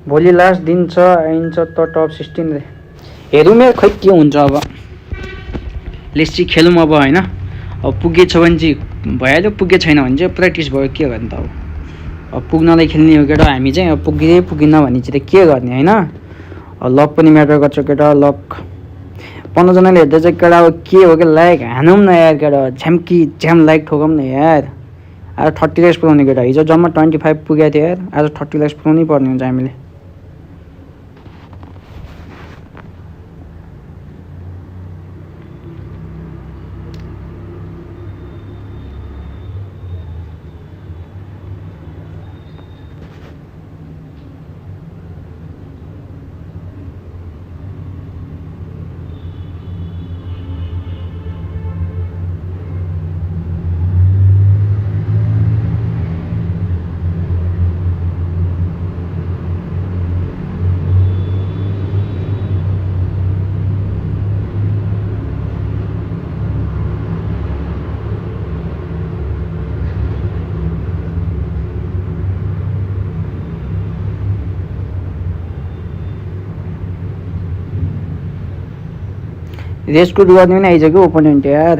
भोलि लास्ट दिन छ आइन्छ त टप 16 रे हेरौँ यार खै के हुन्छ अब लेट्स खेलौँ अब होइन अब पुगेछ भने चाहिँ भइहाल्यो पुगे छैन भने चाहिँ प्र्याक्टिस भयो के गर्ने त अब पुग्नलाई खेल्ने हो केटा हामी चाहिँ अब पुगिन्न भने चाहिँ के गर्ने होइन लक पनि म्याटर गर्छ केटा लक 15 जनाले हेर्दा चाहिँ केटा अब के हो कि लाइक हानौँ न यार केटा झ्याम लाइक ठोकौँ न यार आज 30 लाइक्स पुऱ्याउने केटा हिजो जम्मा 25 पुगेको थियो यार आज 30 लाइक्स पुऱ्याउनै पर्ने हुन्छ हामीले रेस्क्यु गर्ने पनि आइसक्यो ओपोनेन्ट यार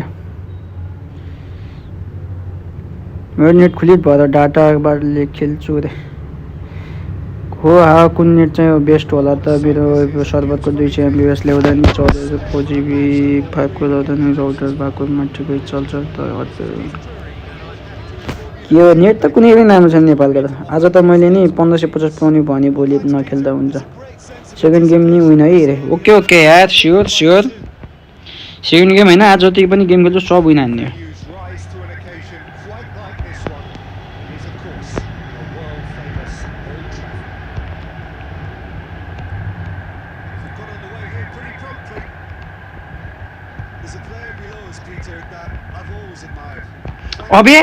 मेरो नेट खुलित भएर डाटाबाटले खेल्छु रे हो कुन नेट चाहिँ बेस्ट होला त मेरो सर्भरको 200 MB ल्याउँदा नि 14 GB 5 को ल्याउँदा नि राउटर भएको ठिकै चल्छ त के हो नेट त कुनै पनि राम्रो छैन नेपालको त आज त मैले नि 1550 पाउने भने भोलि नखेल्दा हुन्छ सेकेन्ड गेम नि विन है रे ओके यार स्योर सेकेन्ड गेम होइन आज जति पनि गेम खेल्छु सब विन हान्ने हो अबे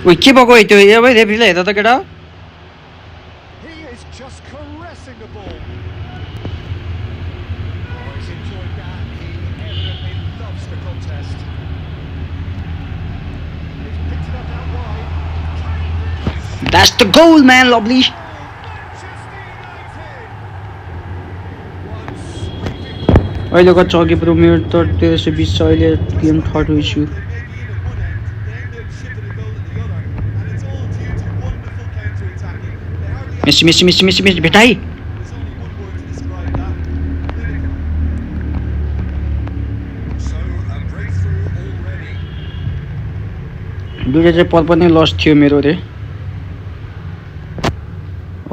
ओइ के भएको त्यो ए भाइ रेफ्रीले हेर त केटा That's the goal man lovely अहिलेको चौकी प्रो मेरो त 1320 छ अहिले गेम थर्ड इस्यु मेसी भेटाई दुईटा चाहिँ पर पनि लस थियो मेरो रे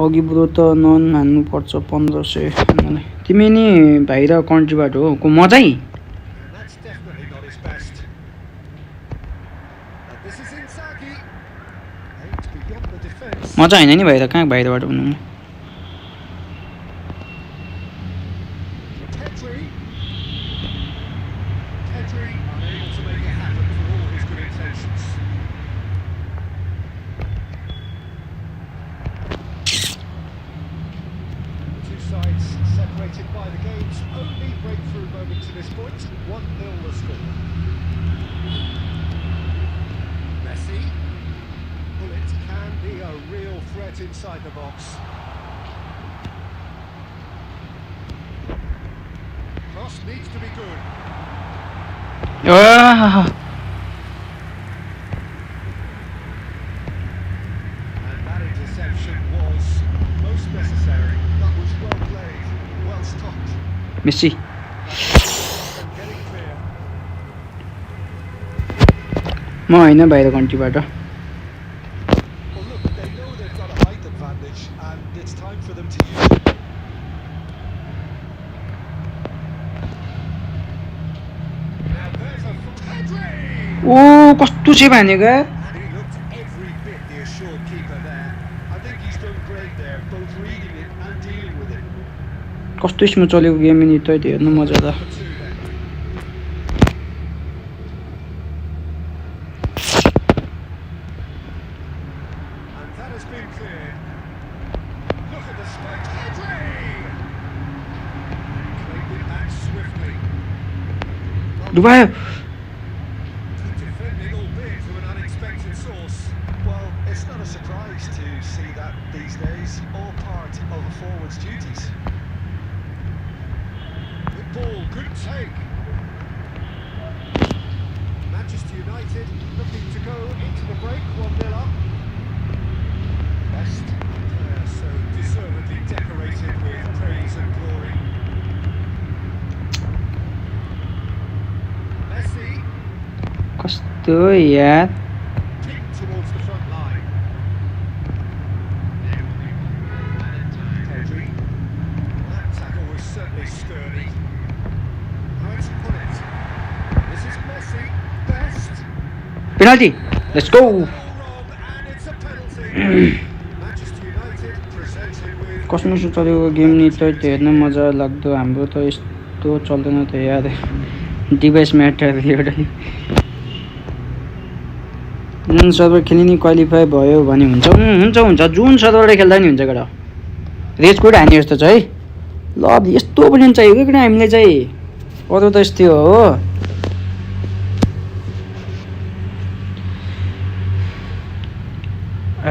अघि बुढो त नन हान्नु पर्छ 1500 तिमी नि बाहिर कन्ट्रीबाट हो को म चाहिँ म चाहिँ हैन नि बाहिर कहाँ बाहिरबाट हुनु dominated by the game's only breakthrough moment to this point. 1-0 the score. Messi. Well, it can be a real threat inside the box. Cross needs to be good. And that interception was most necessary. That was well played, well stopped. Messi. And getting clear. म होइन बाहिर कन्ट्रीबाट Well, look, they know they've got a height advantage, and it's time for them to use it. Now there's a Pedri! ओ कस्तो चाहिँ भनेको यार And he looked every bit the assured keeper there. I think he's done great there, both reading it and dealing with it. कस्तो smooth चलेको game नि त हेर्नु मजा त For two then. And that has been clear. Look at the space. Pedri! Claimed it back swiftly. डुबायो Good defending, albeit from an unexpected source. Well, it's not a surprise to see that these days, all part of a forward's duties. Good ball, good take. Manchester United looking to go into the break, 1-0 up. Best player so deservedly decorated with praise and glory. Messi. कस्तो यार Kick towards the front line. Pedri. That tackle was certainly sturdy. How to put it? This is Messi. Best. Penalty let's go All wrong, and it's a penalty. Manchester United presented with. कस्तो चलेको game नि त हेर्न मजा लाग्दो हाम्रो त यस्तो चल्दैन त यार डिभाइस म्याटर एउटा जुन सर्भर खेल्ने नि क्वालिफाई भयो भने हुन्छ हुन्छ जुन सर्भरले खेल्दा नि हुन्छ केटा रेज कोड हाने जस्तो छ है ल यस्तो पनि चाहिएको किन हामीलाई चाहिँ अरू त यस्तै हो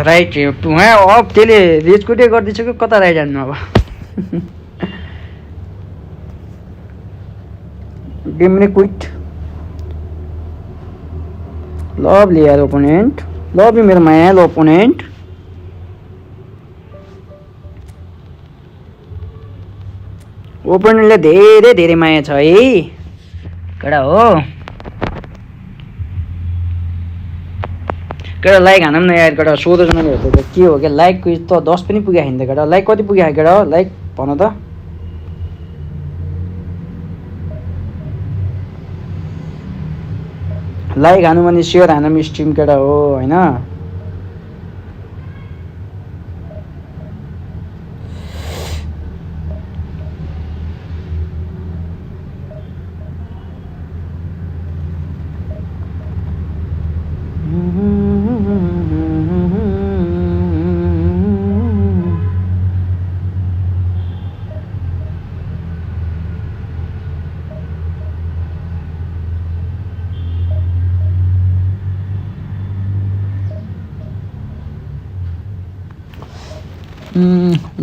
राइट उहाँ अब त्यसले रेज कोडै गरिदिइसक्यो कता राइट हान्नु अब गेम नै क्विट लभली यार ओपोनेन्ट लभली मेरो मायालो ओपोनेन्ट ओपोनेन्टले धेरै धेरै माया छ है केटा हो केटा लाइक हानौँ न यार केटा 16 जनाले हेर्दै त के हो क्या लाइक त 10 पनि पुग्यो होइन त केटा लाइक कति पुग्यो केटा लाइक भन त लाइक हानु भने सेयर हानौँ स्ट्रिम केटा हो होइन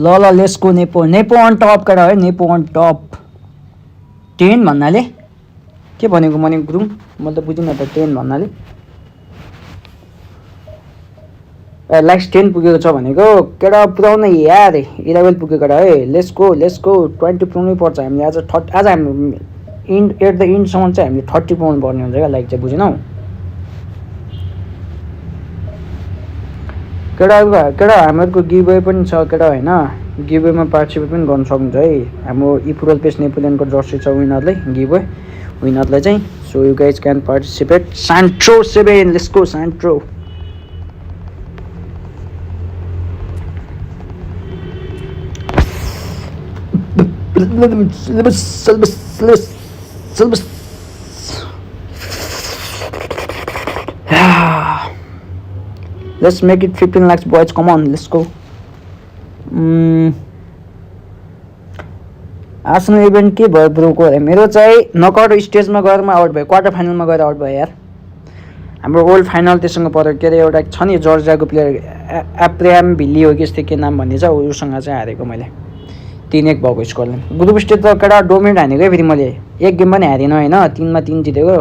ल लेट्स गो नेपो नेपो अन टप केटा है नेपो अन टप 10 भन्नाले के भनेको मनिक गुरुङ मैले त बुझिनँ त 10 भन्नाले लाइक्स 10 पुगेको छ भनेको केटा पुऱ्याउन यार 11 पुगेको केटा है लेट्स गो 20 पुग्नै पर्छ हामीले आज आज हाम्रो इन्ड एट द इन्डसम्म चाहिँ हामीले 30 पुग्नु पर्ने हुन्छ क्या लाइक चाहिँ बुझेनौ केटा हामीहरूको गिभवे पनि छ केटा होइन गिभवेमा पार्टिसिपेट पनि गर्न सक्नुहुन्छ है हाम्रो इफुटबल पेज नेपोलियनको जर्सी छ विनरलाई चाहिँ so you guys can participate Santro 7 let's go Santro Let's make it 15 lakhs, boys. Come on, let's go. आफ्नो इभेन्ट के भयो ब्रोको अरे मेरो चाहिँ नकआउट स्टेजमा गएर म आउट भयो क्वार्टर फाइनलमा गएर आउट भयो यार हाम्रो ओल्ड फाइनल त्योसँग पऱ्यो के अरे एउटा छ नि जर्जियाको प्लेयर एप्रियाम भिल्ली हो कि यस्तै के नाम भन्ने छ उसँग चाहिँ हारेको मैले 3-1 भएको स्कोरले ग्रुप स्टेज त केटा डोमिनेट हानेको फेरि मैले एक गेम पनि हारिनँ होइन 3मा 3 जितेको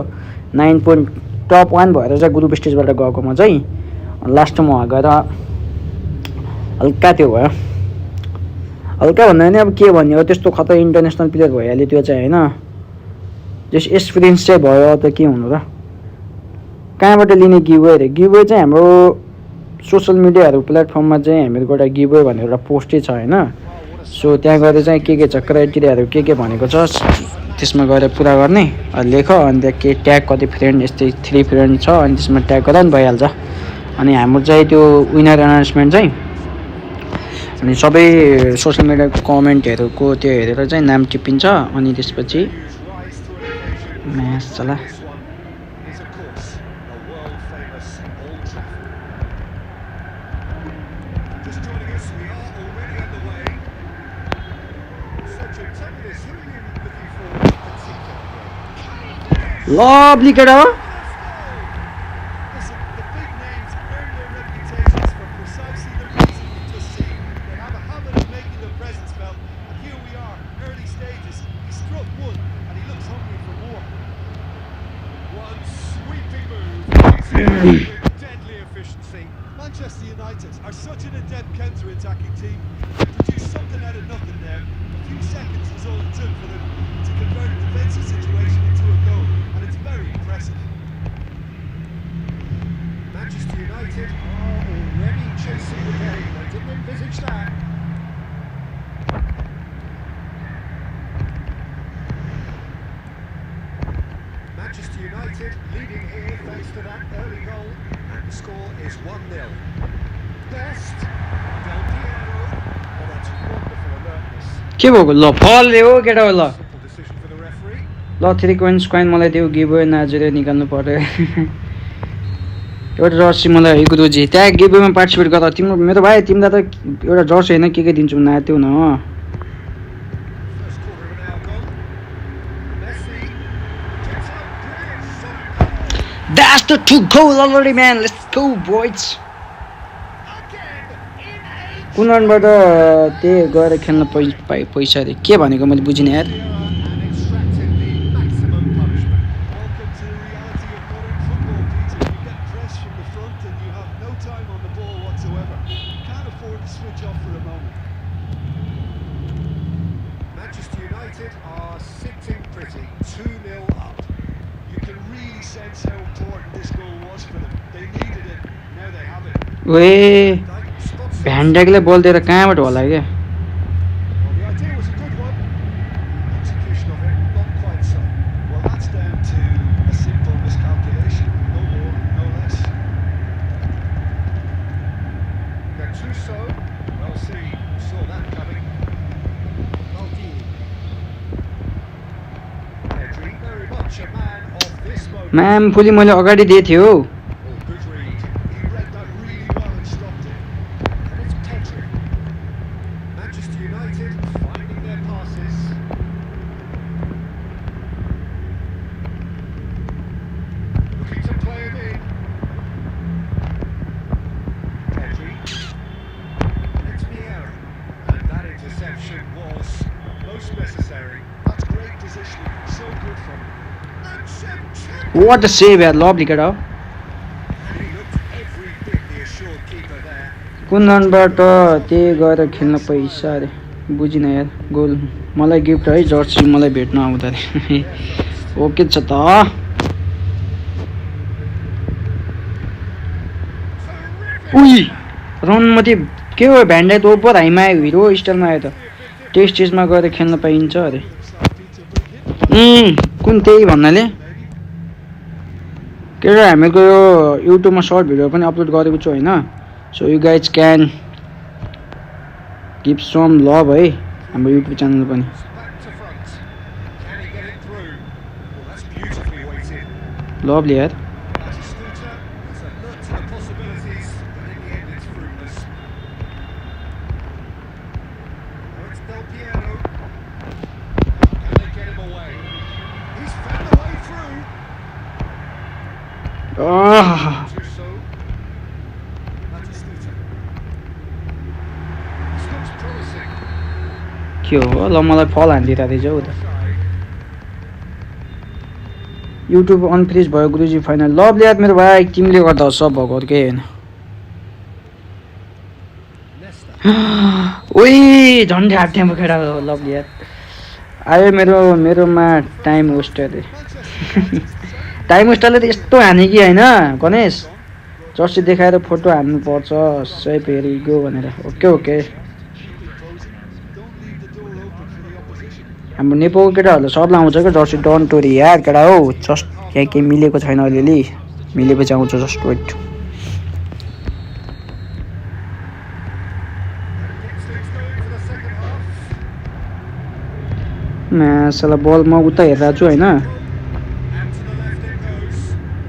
9 पोइन्ट टप 1 भएर चाहिँ ग्रुप स्टेजबाट गएको म चाहिँ लास्टमा गएर हल्का त्यो भयो हल्का भन्दा पनि अब के भन्ने हो त्यस्तो खतरा इन्टरनेसनल प्लेयर भइहाल्यो त्यो चाहिँ होइन जस एक्सपिरियन्स चाहिँ भयो त के हुनु र कहाँबाट लिने गिभवे अरे गिभवे चाहिँ हाम्रो सोसियल मिडियाहरू प्लेटफर्ममा चाहिँ हामीहरूको एउटा गिभवे भनेर एउटा पोस्टै छ होइन सो त्यहाँ गएर चाहिँ के छ क्राइटेरियाहरू के भनेको छ त्यसमा गएर पुरा गर्ने लेख अनि त्यहाँ के ट्याग कति फ्रेन्ड यस्तै 3 फ्रेन्ड छ अनि त्यसमा ट्याग गर्दा पनि भइहाल्छ अनि हाम्रो चाहिँ त्यो विनर एनाउन्समेन्ट चाहिँ अनि सबै सोसियल मिडियाको कमेन्टहरूको त्यो हेरेर चाहिँ नाम टिपिन्छ अनि त्यसपछि म्याच चला lovely केटा हो Deadly efficiency. Manchester United are such an adept counter-attacking team. They produced something out of nothing there. A few seconds was all it took for them to convert a defensive situation into a goal, and it's very impressive. Manchester United are already chasing the game. I didn't envisage that. Manchester United leading here thanks to that early goal, and the score is 1-0. Best Del Piero. Oh, that's wonderful alertness. के भएको ल फलले हो केटा हो ल Simple decision for the referee. ल 3 coin मलाई त्यो गिभवे नाजेर निकाल्नु पर्यो एउटा जर्सी मलाई गुरुजी त्यहाँ गिभवेमा पार्टिसिपेट गर्दा तिम्रो मेरो भाइ तिमीलाई त एउटा जर्सी होइन के दिन्छु नात्यौ न First quarter of an hour gone. Messi gets out. Brilliant shot. That's the 2 goal already man let's go boys Again in a कुनबाट त्यही गएर खेल्न पैसा अरे के भनेको मैले बुझिनँ यार and extracting the maximum punishment. Welcome to the reality of modern football, Peter. You get pressed from the front and you have no time on the ball whatsoever. You can't afford to switch off for a moment. Manchester United are sitting pretty, 2-0 up. You can really sense how important this goal was for them. They needed it, now they have it. ओए Spot भ्यान्डेकले बल दिएर कहाँबाट होला क्या Well, the idea was a good one. Execution of it, not quite so. Well, that's down to a simple miscalculation. No more, no less. Gattuso, well, saw that coming. Maldini. Pedri, very much a man of this moment. Ma'am fully मैले अगाडि दिएको थियो Oh, good read. He read that really well and stopped it. And it's Pedri. Manchester United finding their passes. Looking to play him in. Pedri. And it's Vieira. And that interception was most necessary. That's great positioning. So good from him. And Shevchenko. What the save यार lovely केटा हो And he looked every bit the assured keeper there. कुनबाट त्यही गएर खेल्न पैसा अरे बुझिनँ यार गोल मलाई गिफ्ट है जर्सी मलाई भेट्न आउँदा अरे ओके छ त उही रन मात्रै के हो भ्यान्डा त ओभर हाइमा आयो हिरो स्टाइलमा आयो त टेस्ट स्टेजमा गएर खेल्न पाइन्छ अरे कुन त्यही भन्नाले के अरे हामीहरूको यो युट्युबमा सर्ट भिडियो पनि अपलोड गरेको छु होइन सो यु गाइज क्यान गिभ सम लभ है हाम्रो युट्युब च्यानल पनि Back to front. Can he get it through? Well, that's beautifully weighted. Lovely यार That's a scooter. It's alert to the possibilities, but in the end it's fruitless. Now it's Del Piero. आहा Tuso. Batistuta. This looks promising. के हो ल मलाई फल हान्दिरा रहेछ हौ त YouTube unfreeze भयो गुरुजी फाइनल लभली यार मेरो भाइ तिमीले गर्दा सब भएको के हैन Leicester. ओइ झन्डै हाफ टाइमको खेडा हो लभली यार आयो मेरोमा टाइम वेस्टरले टाइम वेस्टरले त यस्तो हाने कि हैन गणेश जर्सी देखाएर फोटो हान्नु पर्छ सही फेरि गयो भनेर ओके ओके हाम्रो नेपालको केटाहरूले सबलाई आउँछ क्या जर्सी डन्ट टोरी यार केटा हौ जस्ट यहाँ केही मिलेको छैन अलिअलि मिलेपछि आउँछ जस्ट वेट साला बल म उता हेरिरहेको छु होइन And to the left it goes.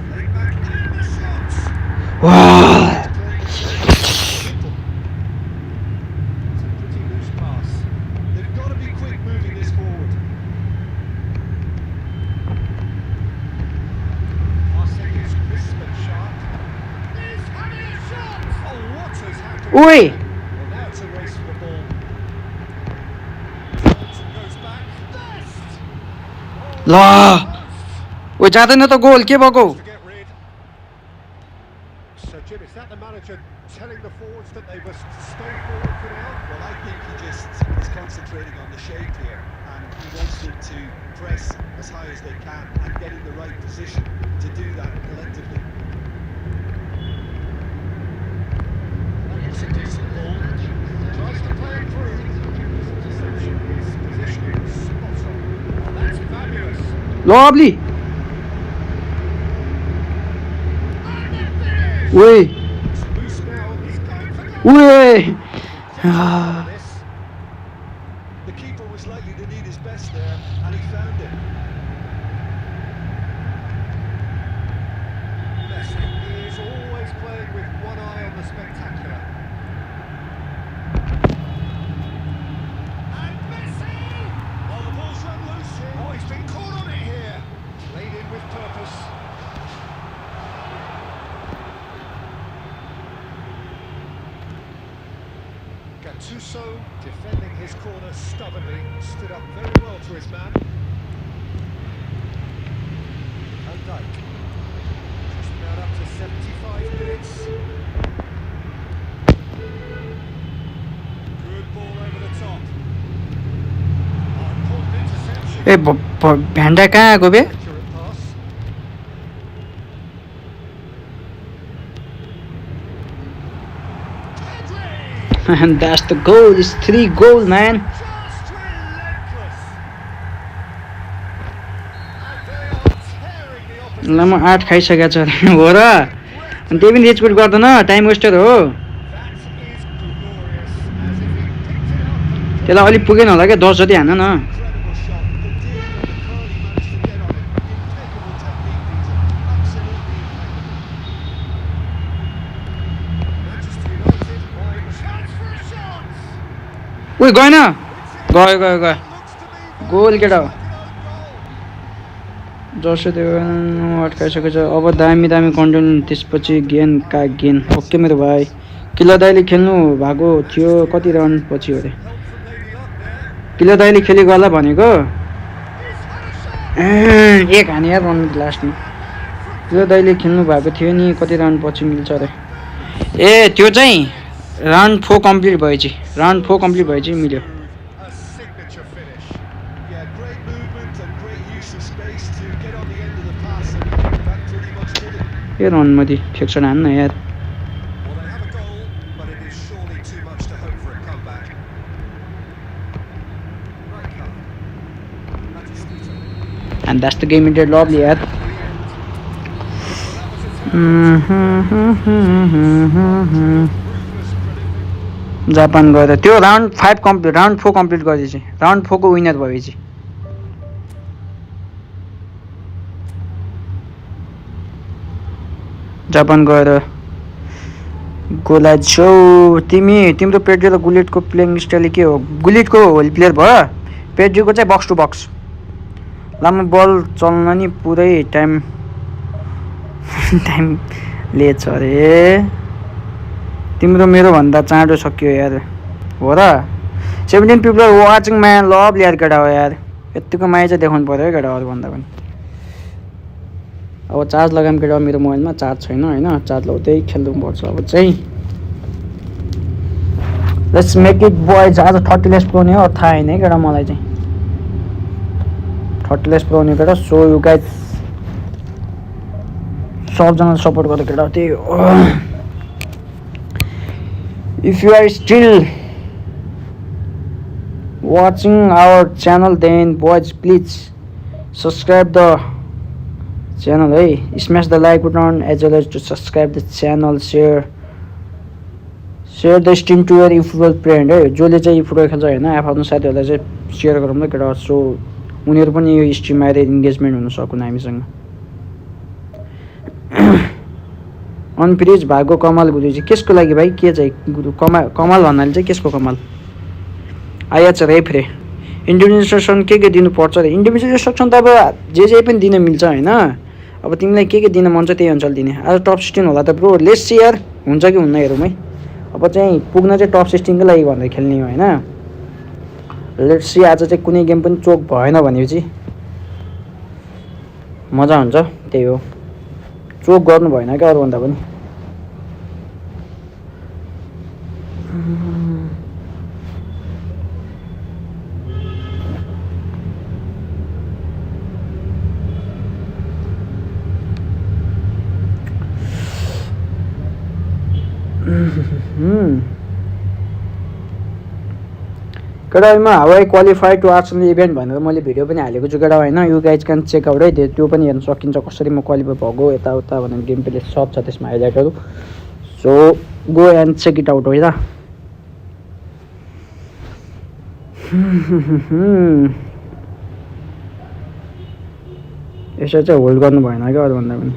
Playing back in the shot. वाह It's a pretty loose pass. They've got to be quick moving this forward. Passing is crisp and sharp. He's having a shot. Oh, what has happened? ओइ Well, now it's a race for the ball. Johnson goes back. Best. ल ओ जाँदैन त गोल के भएको To get rid. So, Jim, is that the manager telling the forwards that they must stay forward for now? Well, I think he just is concentrating on the shape here, and he wants them to press as high as they can and get in the right position to do that collectively. It's a decent ball. Tries to play it through. His interception, his positioning was spot on. Oh, that's fabulous. Lovely ओइ It's loose now. He's going for goal. ओइ This. The keeper was likely to need his best there, and he found it. Messi is always playing with one eye on the spectacular. And Messi! Oh, the ball's run loose here. Oh, he's been caught on it here. Played in with purpose. Gattuso defending his corner stubbornly, stood up very well to his man. Van Dijk. Just about up to 75 minutes. Good ball over the top. Oh, important interception. ए भ्यान्डा कहाँ आएको बे Accurate pass. Pedri! And that's the goal. It's 3 goal, man. Just relentless. And they are tearing the opposition. ल म 8 खाइसकेको छ हो र अनि त्यही पनि रेजपुट गर्दैन टाइम वेस्टर हो That is glorious. As if he picked it up and त्यसलाई अलिक पुगेन होला क्या 10 जति हान न Incredible shot. The dig and the curl he managed to get on it. Impeccable technique, Peter. Absolutely impeccable. Manchester United by chance for a shot. ओइ गएन It's in. गयो गयो गयो Looks to be गोल केटा हो like an own goal. जसो त्यो अट्काइसकेको छ अब दामी दामी कन्टेन्ट त्यसपछि गेन का गेन ओके मेरो भाइ किल्ला दाइले खेल्नु भएको थियो कति रन पछि हो रे Help from Lady Luck there. किल्ला दाइले खेलेको होला भनेको He's had a shot. एक हाने यार रन लास्टमा किल्ला दाइले खेल्नु भएको थियो नि कति रन पछि मिल्छ अरे ए त्यो चाहिँ राउन्ड 4 कम्प्लिट भएपछि राउन्ड 4 कम्प्लिट भएपछि मिल्यो A signature finish. Yeah, great movement and great use of space to get on the end of the pass, and that pretty much did it. A run मध्ये फेक्सन हान्न यार Well, they have a goal, but it is surely too much to hope for a comeback. Right card. Batistuta. and that's the game ended lovely यार Japan गएर त्यो round 5 complete round 4 complete गरेपछि round 4 को winner भएपछि Japan गएर गोला छौ तिम्रो पेड्रो र गुलेटको प्लेइङ स्टाइल के हो गुलेटको होल प्लेयर भयो पेड्रोको चाहिँ बक्स टु बक्स लामो बल चल्न नि पुरै टाइम टाइम लेट छ अरे तिम्रो मेरो भन्दा चाँडो सक्यो यार हो र 17 पिपल आर वाचिङ म्यान लभ यार केटा हो यार यतिको माया चाहिँ देखाउनु पर्यो है केटा भन्दा पनि अब चार्ज लगाम केटा मेरो मोबाइलमा चार्ज छैन होइन चार्ज लगाउँदै खेल्नुपर्छ अब चाहिँ लेट्स मेक इट बोइज आज 30 लेस पुऱ्याउने हो थाहा होइन है केटा मलाई चाहिँ 30 लेस पुऱ्याउने केटा सो यु गाइज सबजना सपोर्ट गर्दै केटा त्यही हो if you are still watching our channel then boys please subscribe the channel hey smash the like button as well as to subscribe the channel share the stream to your eFootball friend है जसले चाहिँ eFootball खेल्छ हैन आफ्नो साथीहरुलाई चाहिँ share गरौँ ल केटा सो उनीहरु पनि यो स्ट्रिममा आएर इन्गेजमेन्ट हुन सकुन् हामीसँग अनफ्रिज भएको कमाल गुरु चाहिँ केसको लागि भाइ के चाहिँ गुरु कमाल भन्नाले चाहिँ केसको कमाल आइएच रेफ रे इन्डिभिजुअल के दिनु पर्छ रे इन्डिभिजुअल सेक्सन त अब जे पनि दिन मिल्छ हैन अब तिमीलाई के दिन मन छ त्यही अनुसार दिने आज टप 16 होला त ब्रो लेट्स सी यार हुन्छ कि हुन्न हेरौँ है अब चाहिँ पुग्न चाहिँ टप 16 को लागि भनेर खेल्ने हो हैन लेट्स सी आज चाहिँ कुनै गेम पनि चोक भएन भनेपछि मजा हुन्छ त्यही हो चोक गर्नु भएन क्या अरु भन्दा पनि केटामा हाउ क्वालिफाई टु आर्चनल इभेन्ट भनेर मैले भिडियो पनि हालेको छु केटा हैन you guys can check out है त्यो पनि हेर्न सकिन्छ कसरी म क्वालिफाई भएको यताउता भनेर गेम प्ले सब छ त्यसमा हाइलाइटहरु so go and check it out है त यसो चाहिँ होल्ड गर्नु भएन क्या अरु भन्दा पनि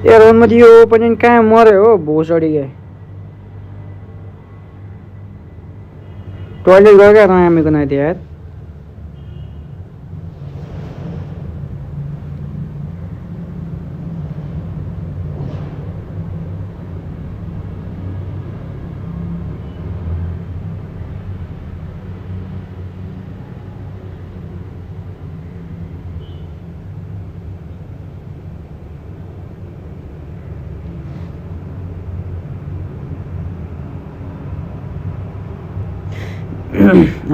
यार अनुमति यो ओपनिङ कहाँ मर्यो हो भोसडी के टोइलेट गयो क्या रामीको नाति यार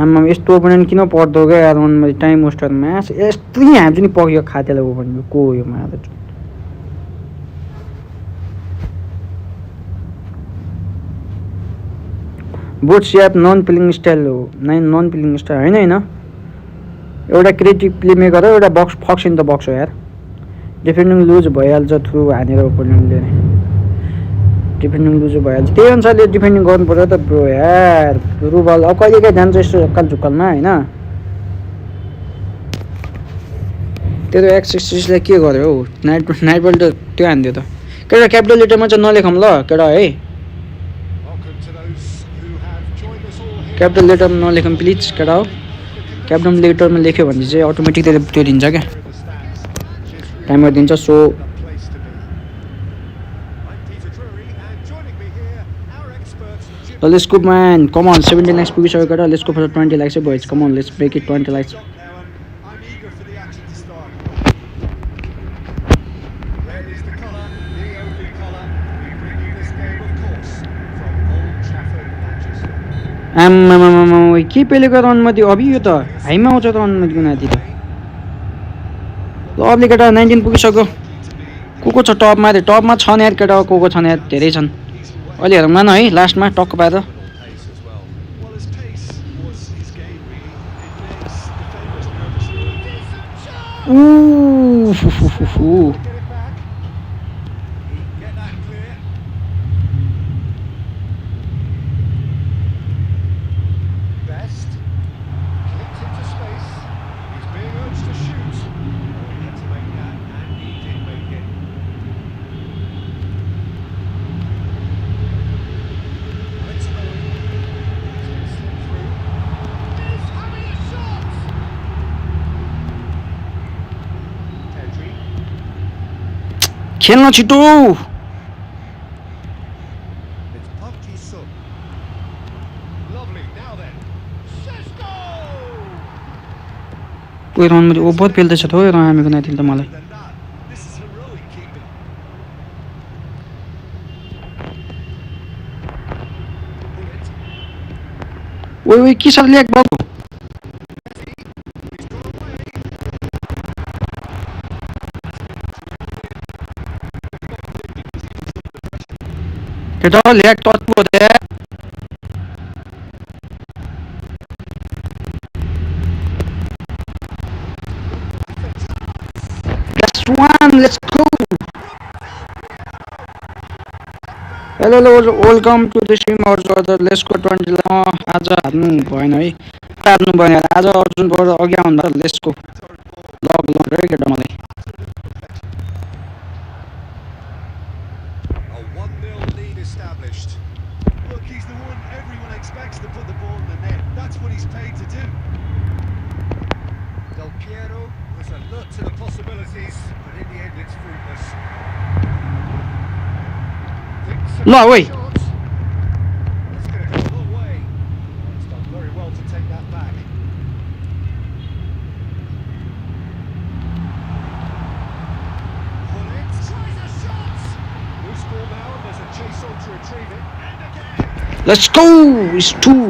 आम्मा यस्तो ओपनिङ किन पर्दो क्या यार मैले टाइम वेस्टरमा यस्तै हान्छु नि पक्यो खातेलाई ओपनिङ को यो मात्र बोथ स्याप नन प्लेइङ स्टाइल हो नन प्लेइङ स्टाइल हैन एउटा क्रिएटिभ प्ले मेकर हो एउटा बक्स फक्स इन द बक्स हो यार डिफेन्डिङ लुज भइहाल्छ थ्रु हानेर ओपनिङले डिफेन्डिङ लुज भइहाल्छ त्यही अनुसारले डिफेन्डिङ गर्नु पर्यो त ब्रो यार रुबल अब कहिले काहीँ जान्छ यस्तो झुक्काल झुक्कालमा हैन त्यो एक्सिसलाई के गर्यो हौ नाइटबल त त्यो हान्दियो त केटा क्यापिटल लेटरमा चाहिँ नलेखौँ ल केटा है क्यापिटल लेटरमा नलेखौँ प्लिज केटा हो क्यापिटल लेटरमा लेख्यो भने चाहिँ अटोमेटिक त्यो दिन्छ क्या टाइमर दिन्छ सो let's go man come on 17 lakhs पुगिसक्यो केटा let's go for 20 lakhs boys come on let's make it 20 lakhs I'm eager for the action to start. Red is the colour, the only colour. We bring you this game, of course, from Old Trafford, Manchester. आम्मामामामा के पेलेको अनुमति अभि यो त हाइमा आउँछ त अनुमतिको नाति त ल अबले केटा 19 पुगिसक्यो को छ टपमा छन् यार केटा को छन् यार धेरै छन् अहिले हेरौँ न है लास्टमा टक्क पाएर Well, his pace was his game, really. It makes defenders nervous. Ooh. Get it back. खेल्न छिटो It's Park Ji-sung. Lovely. Now then, Sesko! ओइ रन ओ बहुत पेल्दैछ त हो र हामीको नातिले त मलाई Than that, this is heroic keeping. Bullet. ओइ ओइ के साले ल्याक बाबु He's got away. केटा ल्याक तत्व होते That's one, let's go. Hello, welcome to the stream हजुर लेट्स गो 20 आज हार्नु भएन है हार्नु भएन आज अर्जुन बाट अघि आउनु भयो लेट्स गो लग लग रे केटा मलाई A 1-0 lead established. Look, he's the one everyone expects to put the ball in the net. That's what he's paid to do. Del Piero was alert to the possibilities, but in the end it's fruitless. ल ओइ Shots. It's going to go a long way. It's done very well to take that back. Bullet tries a shot. Loose ball now, and there's a chase on to retrieve it. And again. Let's go it's 2 A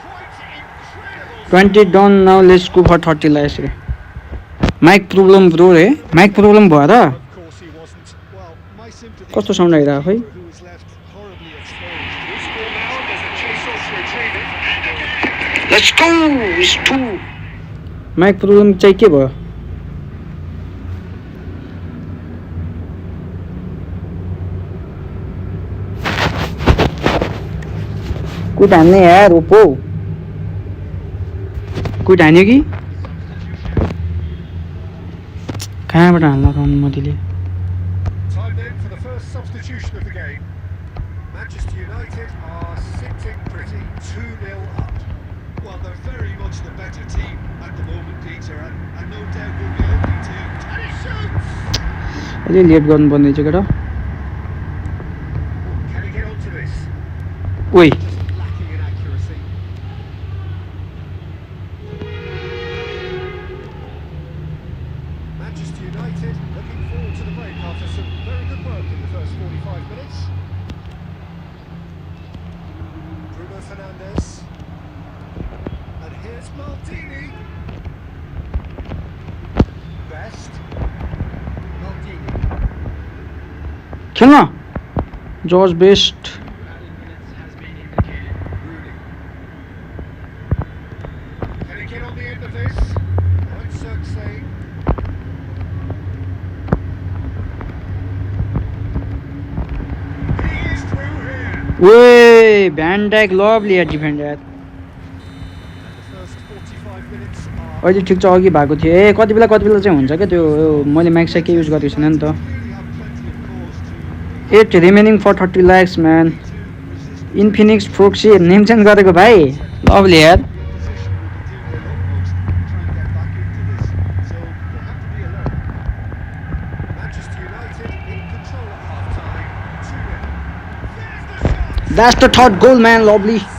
quite incredible 20 done now let's go for 30 ला यसरी mic problem bro रे mic problem भयो र Of course he wasn't. Well, my sympathy कस्तो sound आइरहेको खै who was left horribly exposed. Loose ball now, and there's a chase on to retrieve it. And again. Let's go it's 2 mic problem चाहिँ के भयो कुट हान्ने यार Oppo कुट हान्यो कि कहाँबाट हाल्न run मतिले Time then for the first substitution of the game. Manchester United are sitting pretty, 2-0 up. Well, they're very much the better team at the moment, Peter, and no doubt will be looking to. And he shoots! अलि late गर्नुपर्ने रहेछ केटा Can he get onto this? ओइ Just lacking in accuracy. Manchester United looking forward to the break after some very good work in the first 45 minutes. Bruno Fernandes. And here's Maldini. Best. Maldini. खेल्न जर्ज best Rooney. Can he get on the end of this? Right, Cirque. He is through here. ओए van Dyke lovely यार defend यार And the first 45 minutes are अहिले ठिक छ अघि भएको थियो ए कति बेला चाहिँ हुन्छ क्या त्यो मैले म्याक्स के युज गरेको छैन नि त Really have plenty of cause to 8 remaining फर 30 लाख्स म्यान resist इन्फिनिक्स फ्रोक्सी नेम चेन्ज गरेको भाइ लभली यार the opposition will be doing their utmost to try and get back into this. So they have to be alert. Manchester United in control at half-time. 2-0. There's the shot! That's the third goal man lovely And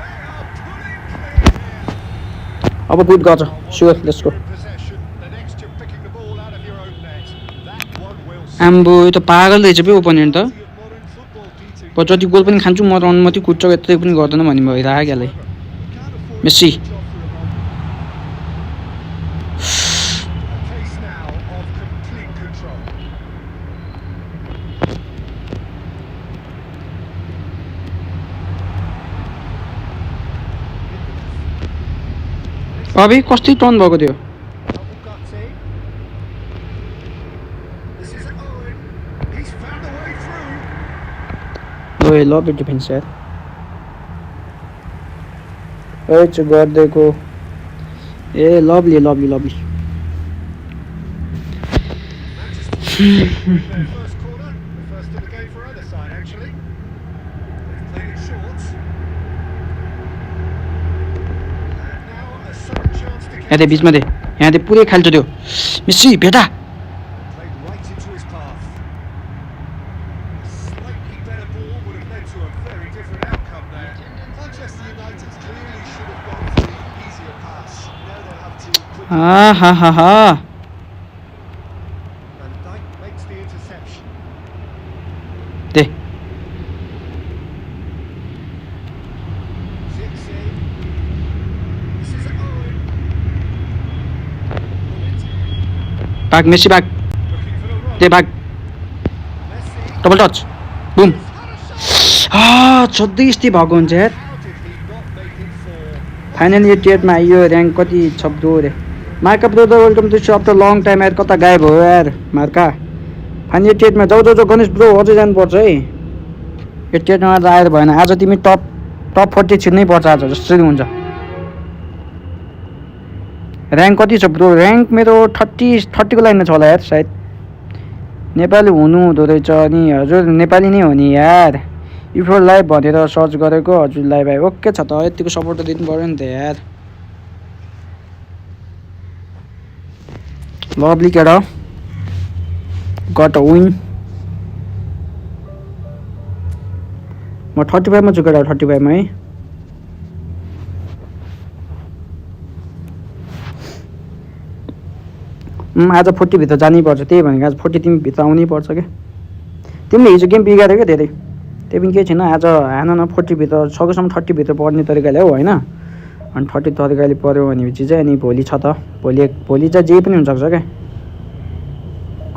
they are pulling clear here. अब कुद गर्छ sure let's go In possession, the next you're picking the ball out of your own net. That one will आम्बो यो त पागल रहेछ बे opponent त Of modern football, Peter. पर जति गोल पनि खान्छु म रन मात्रै कुद्छ यत्रै पनि गर्दैन भन्ने भइरहेको क्या however. You can't afford Messi. to switch off for a moment. A case now of complete control. अबे कस्तै टर्न भएको थियो Bugatti. This is Owen. He's found a way through. ओए लभ इट डिफेन्स यार ए चाहिँ गरिदिएको ए lovely lovely lovely Manchester United win their first corner, the first of the game for either side actually. They've played it short. And now a sudden chance to A counter. बिचमा दे यहाँ त्यो पुरै खाल्छ त्यो मिस्सी भेटा Played right into his path. A slightly better ball would have led to a very different outcome there. Manchester United clearly should have gone for the easier pass. Now they'll have to quickly. आहा Van Dijk makes the interception. दे Zirkzee. This is Owen. भाग Messi भाग Looking for the run. दे भाग Messi. Double touch boom Had a shot. छद्दैस्ती भएको हुन्छ यार How did he not make it fall? Final 88 मा आइयो ऱ्याङ्क कति छब्दो रे मार्का brother welcome to after long time यार कता गायब हो यार मार्का फाइनल 88 मा जाऊ जाऊ जाऊ गणेश ब्रो अझै जानुपर्छ है 88 मा त आएर भएन आज तिमी टप 40 छिर्नै पर्छ आज जसरी हुन्छ ऱ्याङ्क कति छ ब्रो ऱ्याङ्क मेरो 30 को लाइनमा छ होला यार सायद नेपाली हुनु हुँदो रहेछ अनि हजुर नेपाली नै हो नि यार इफोर लाइभ भनेर सर्च गरेको हजुरलाई भाइ ओके छ त यतिको सपोर्ट त दिनु पऱ्यो नि त यार लभली केटा गट अ विन म 35 मा छु केटा 35 मा है आज 40 भित्र जानै पर्छ त्यही भनेको आज 40 तिमी भित्र आउनै पर्छ क्या तिमीले हिजो गेम बिगाऱ्यो क्या धेरै त्यही पनि केही छैन आज हान न 40 भित्र सकेसम्म 30 भित्र पढ्ने तरिकाले हो होइन अनि 30 तरिकाले पऱ्यो भनेपछि चाहिँ अनि भोलि छ त भोलि चाहिँ जे पनि हुनसक्छ क्या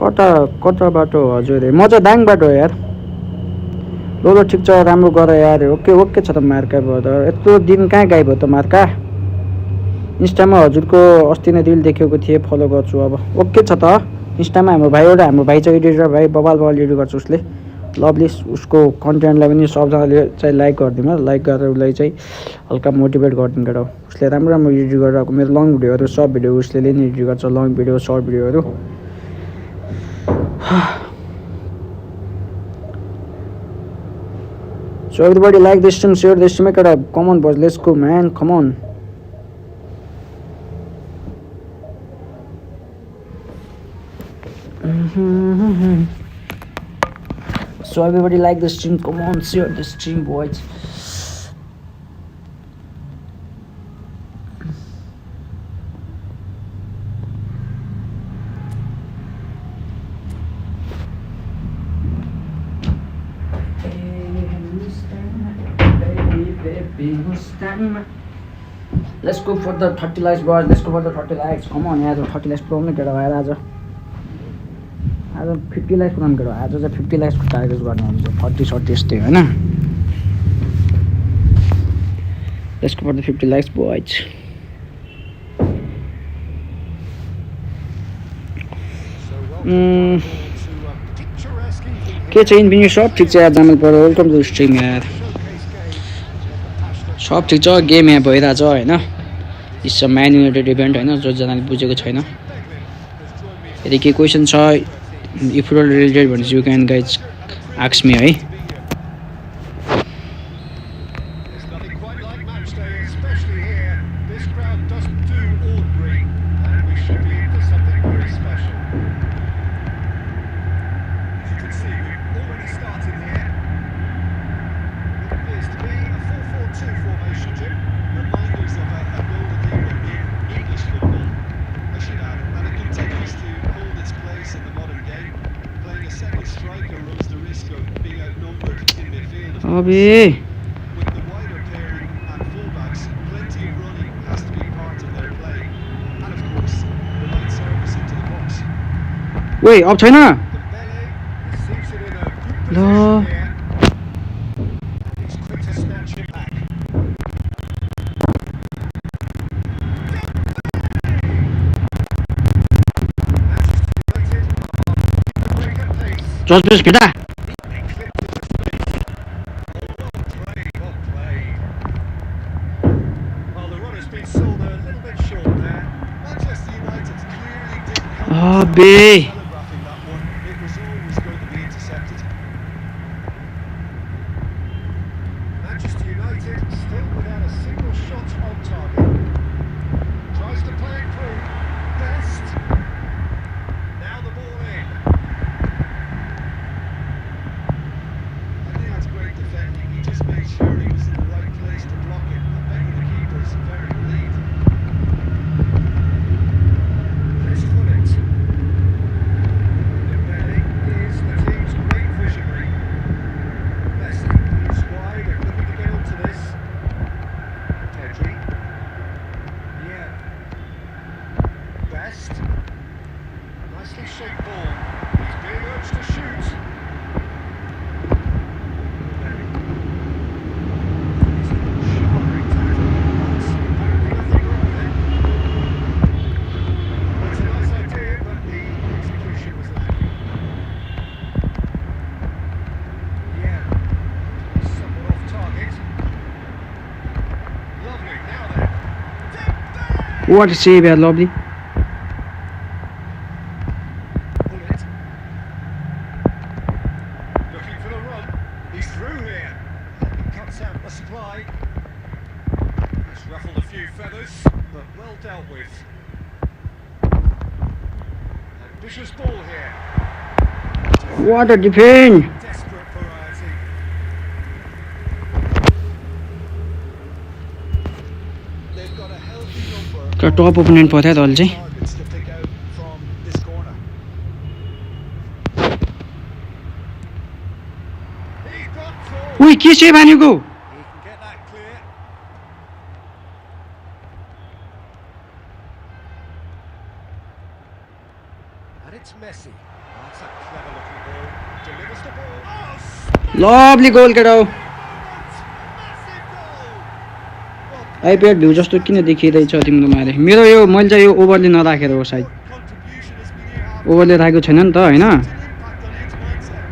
कता बाटो हजुर म चाहिँ दाङ बाटो हो यार ल ठिक छ राम्रो गर यार ओके छ त मार्का भयो यत्रो दिन कहाँ गायब भयो त मार्का इन्स्टामा हजुरको अस्ति नै रिल देखेको थिएँ फलो गर्छु अब ओके छ त इन्स्टामा हाम्रो भाइ छ एडिटर भाइ बबाल एडिट गर्छु उसले लभली उसको कन्टेन्टलाई पनि सबजनाले चाहिँ लाइक गरिदिनु लाइक गरेर उसलाई चाहिँ हल्का मोटिभेट गरिदिनु केटा उसले राम्रो राम्रो एडिट गरेर मेरो लङ भिडियोहरू सर्ट भिडियो उसले नै एडिट गर्छ लङ भिडियो सर्ट भिडियोहरू So everybody like this stream, share this stream, make it up. Come on boys, let's go man, come on. So everybody like the stream, come on, share the stream boys. Let's go for the 30 likes boys, let's go for the 30 likes. Come on यार 30 likes पुऱ्याउनु केटा भएर आज 50 likes पुऱ्याउनु केटा आज चाहिँ 50 likes को टार्गेट गर्ने हुन्छ 30 40 यस्तै हैन Let's go for the 50 likes boys. के छ इन पनि सब ठिक छ यार जामल पर्यो वेलकम टु स्ट्रिम यार सब ठिक छ गेम यहाँ भइरहेछ होइन इट्स अ म्यान युनाइटेड इभेन्ट होइन जसजनाले बुझेको छैन यदि केही क्वेसन छ फुटबल रिलेटेड भने यु क्यान गाइज आस्क मी है अबे ओइ अब छैन ल जस भेटा अबे Manchester United still without a single shot on target. Tries to play it through. shaped ball. He's being urged to shoot. Showering tackle. Apparently nothing wrong there. That's a nice idea, but the execution was lacking. Yeah, he's somewhat off target. Lovely, now then. What a save, yeah, lovely. Bullet. Looking for the run. He's through here. He cuts out the supply. He's ruffled a few feathers, but well dealt with. Ambitious ball here. What a defend. Desperate variety. They've got a healthy number क्या top opponent पो थियो दल चाहिँ targets to pick out from this corner. He's got four. उही के save हानेको He can get that clear. And it's Messi. That's a clever looking ball. Delivers the ball. Oh, lovely goal केटा हो massive goal. IPad view जस्तो किन देखिँदैछ तिम्रो मारे मेरो यो मैले चाहिँ यो ओभरले नराखेर हो सायद Contribution has been here. ओभरले राखेको छैन नि त होइन An impact on each mindset.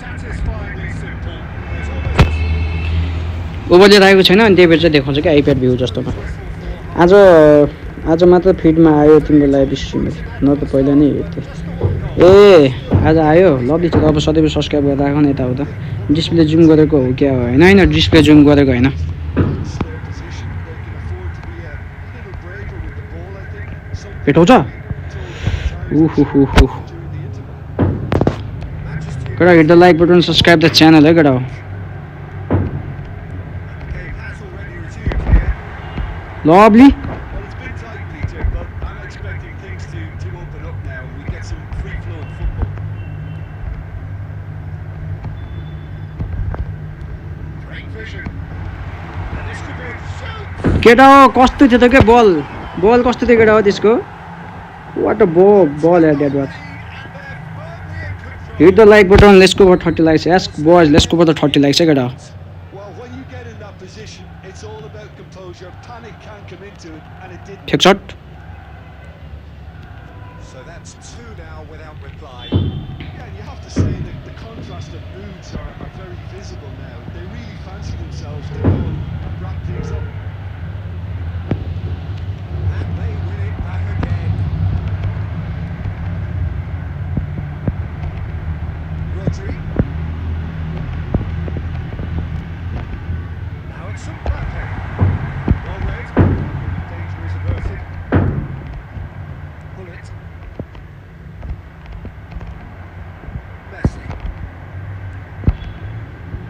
Satisfyingly simple. There's almost ओभरले राखेको छैन अनि त्यही भएर चाहिँ देखाउँछ क्या आइप्याड भ्यू जस्तोमा आज आज मात्र फिडमा आयो तिम्रो लाइभ स्ट्रिम न त पहिला नै हेर्थेँ ए आज आयो लभली छ अब सधैँ सब्सक्राइब गरेर राख न यताउता डिस्प्ले जुम गरेको हो क्या होइन होइन डिस्प्ले जुम गरेको होइन It's their position. They can afford to be a little braver with the ball, I think. Something भेटाउँछ told उहुहुहु during the interval. Manchester केटा hit the like button subscribe the channel है केटा game has already resumed here. Lovely Well, it's been tight, Peter, but I'm expecting things to open up now. We get some free-flowing football. Great vision. And this could be a shoot. केटा हो कस्तो थियो त क्या बल बल कस्तो थियो केटा हो त्यसको what a ball at that was And they're firmly in control. Hit the like button let's go for 30 likes ask boys let's go for the 30 likes है केटा Well, when you get in that position, it's all about composure. Panic can come into it, and it didn't. ठिक shut So that's two now without reply. Yeah, and you have to say that the contrast of moods are very visible now. They really fancy themselves to go and wrap things up. And they win it back again. Rodri. Now it's Mbappe. Well read. Danger is averted. Bullet. Messi.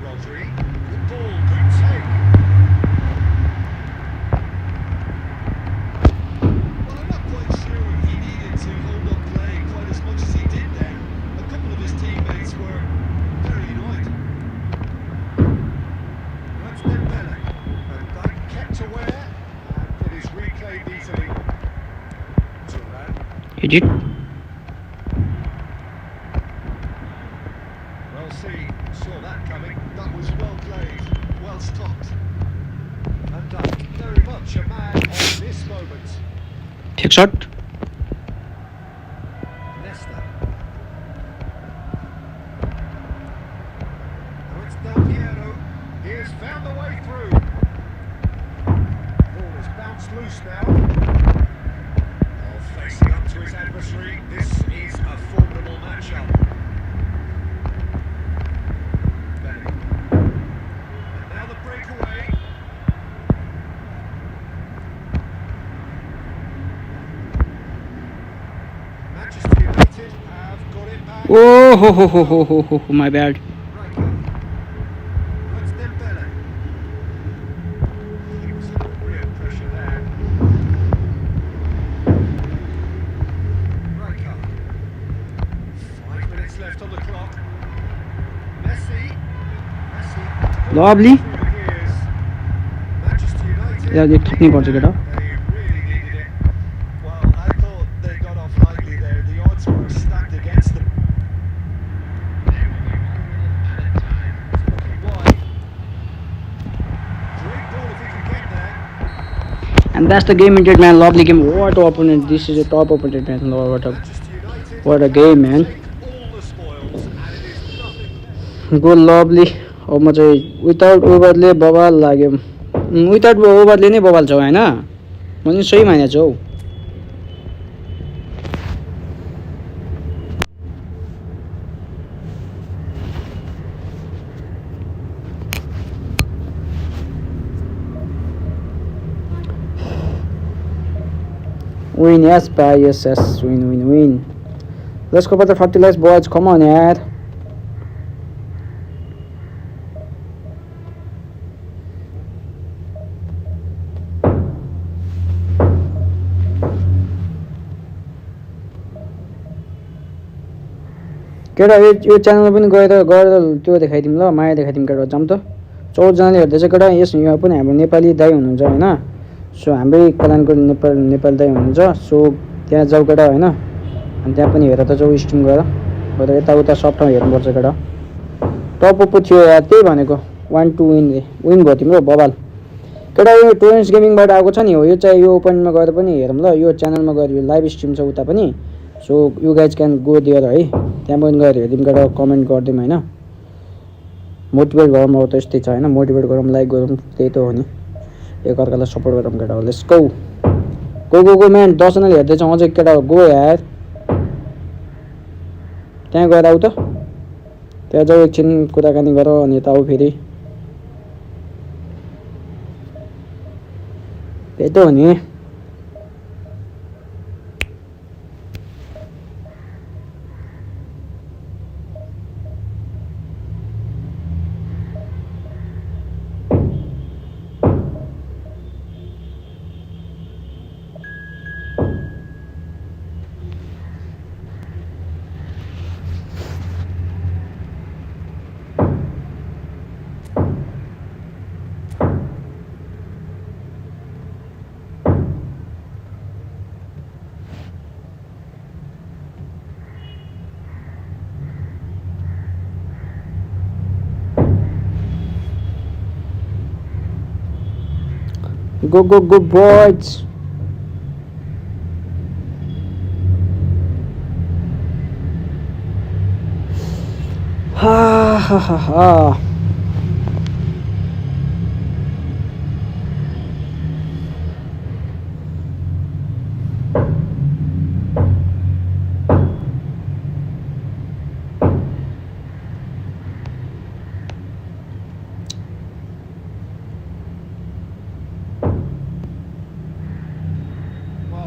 Rodri. Good ball, good take. Well, I'm not quite sure he needed to hold up play quite as much as he did there. A couple of his teammates were very annoyed. That's Dembele. And they kept aware, and it is reclaimed easily. Turan. Hit it Well seen, saw that coming. That was well played, well stopped. Van Dijk, very much a man on this moment. ठिक shut Nesta. Now it's Del Piero. He has found the way through. Ball is bounced loose now. Oh, facing up to his adversary. This is a formidable matchup. Benny. And now the breakaway. Manchester United have got it back. ओ हो माई bad Riker. That's Dembele. He was under real pressure there. Riker. 5 minutes left on the clock. Messi. Messi. Lovely. Through the gears. Manchester United. यार थप्नै पर्छ केटा They really needed it. Well, I thought they got off lightly there. The And that's the game ended, man. Lovely game. What opponent? This is a top opponent, man. Lord, Manchester United what a game, man. take all the spoils, and it is nothing less. Go lovely. अब म चाहिँ without ओभरले बवाल लाग्यो without ओभरले नै बवाल छ होइन मैले सही मानेको छु हौ Win, yes, pa, yes, win. Let's go for the 40 less boys. Come on, यार. केटा यो च्यानलमा पनि गएर त्यो देखाइदिउँ ल माया देखाइदिउँ केटा जाउँ त 14 जनाले हेर्दैछ केटा यस यहाँ पनि हाम्रो नेपाली दाइ हुनुहुन्छ हैन सो हाम्रै कल्याणको नेपाली दाइ हुनुहुन्छ सो त्यहाँ जाऊ केटा हैन अनि त्यहाँ पनि हेर त जाऊ स्ट्रिम गरेर गएर यताउता सब ठाउँ हेर्नुपर्छ केटा टप अप थियो यार त्यही भनेको 1-2 विन भयो तिम्रो बबाल केटा यो टोरेन्स गेमिङबाट आएको छ नि हो यो चाहिँ यो ओपनमा गएर पनि हेरौँ ल यो च्यानलमा गएर यो लाइभ स्ट्रिम छ उता पनि सो you guys can go there है त्यहाँ पनि गएर हेरिदिउँ केटा कमेन्ट गरिदिउँ हैन मोटिभेट गरौँ अब त यस्तै छ हैन मोटिभेट गरौँ लाइक गरौँ त्यही त हो नि एकअर्कालाई सपोर्ट गरौँ केटा लेट्स गो म्यान 10 जनाले हेर्दैछ अझै केटा गो यार त्यहाँ गएर आऊ त त्यहाँ जाऊ एकछिन कुराकानी गर अनि यता आऊ फेरि त्यही त हो नि Go boys ha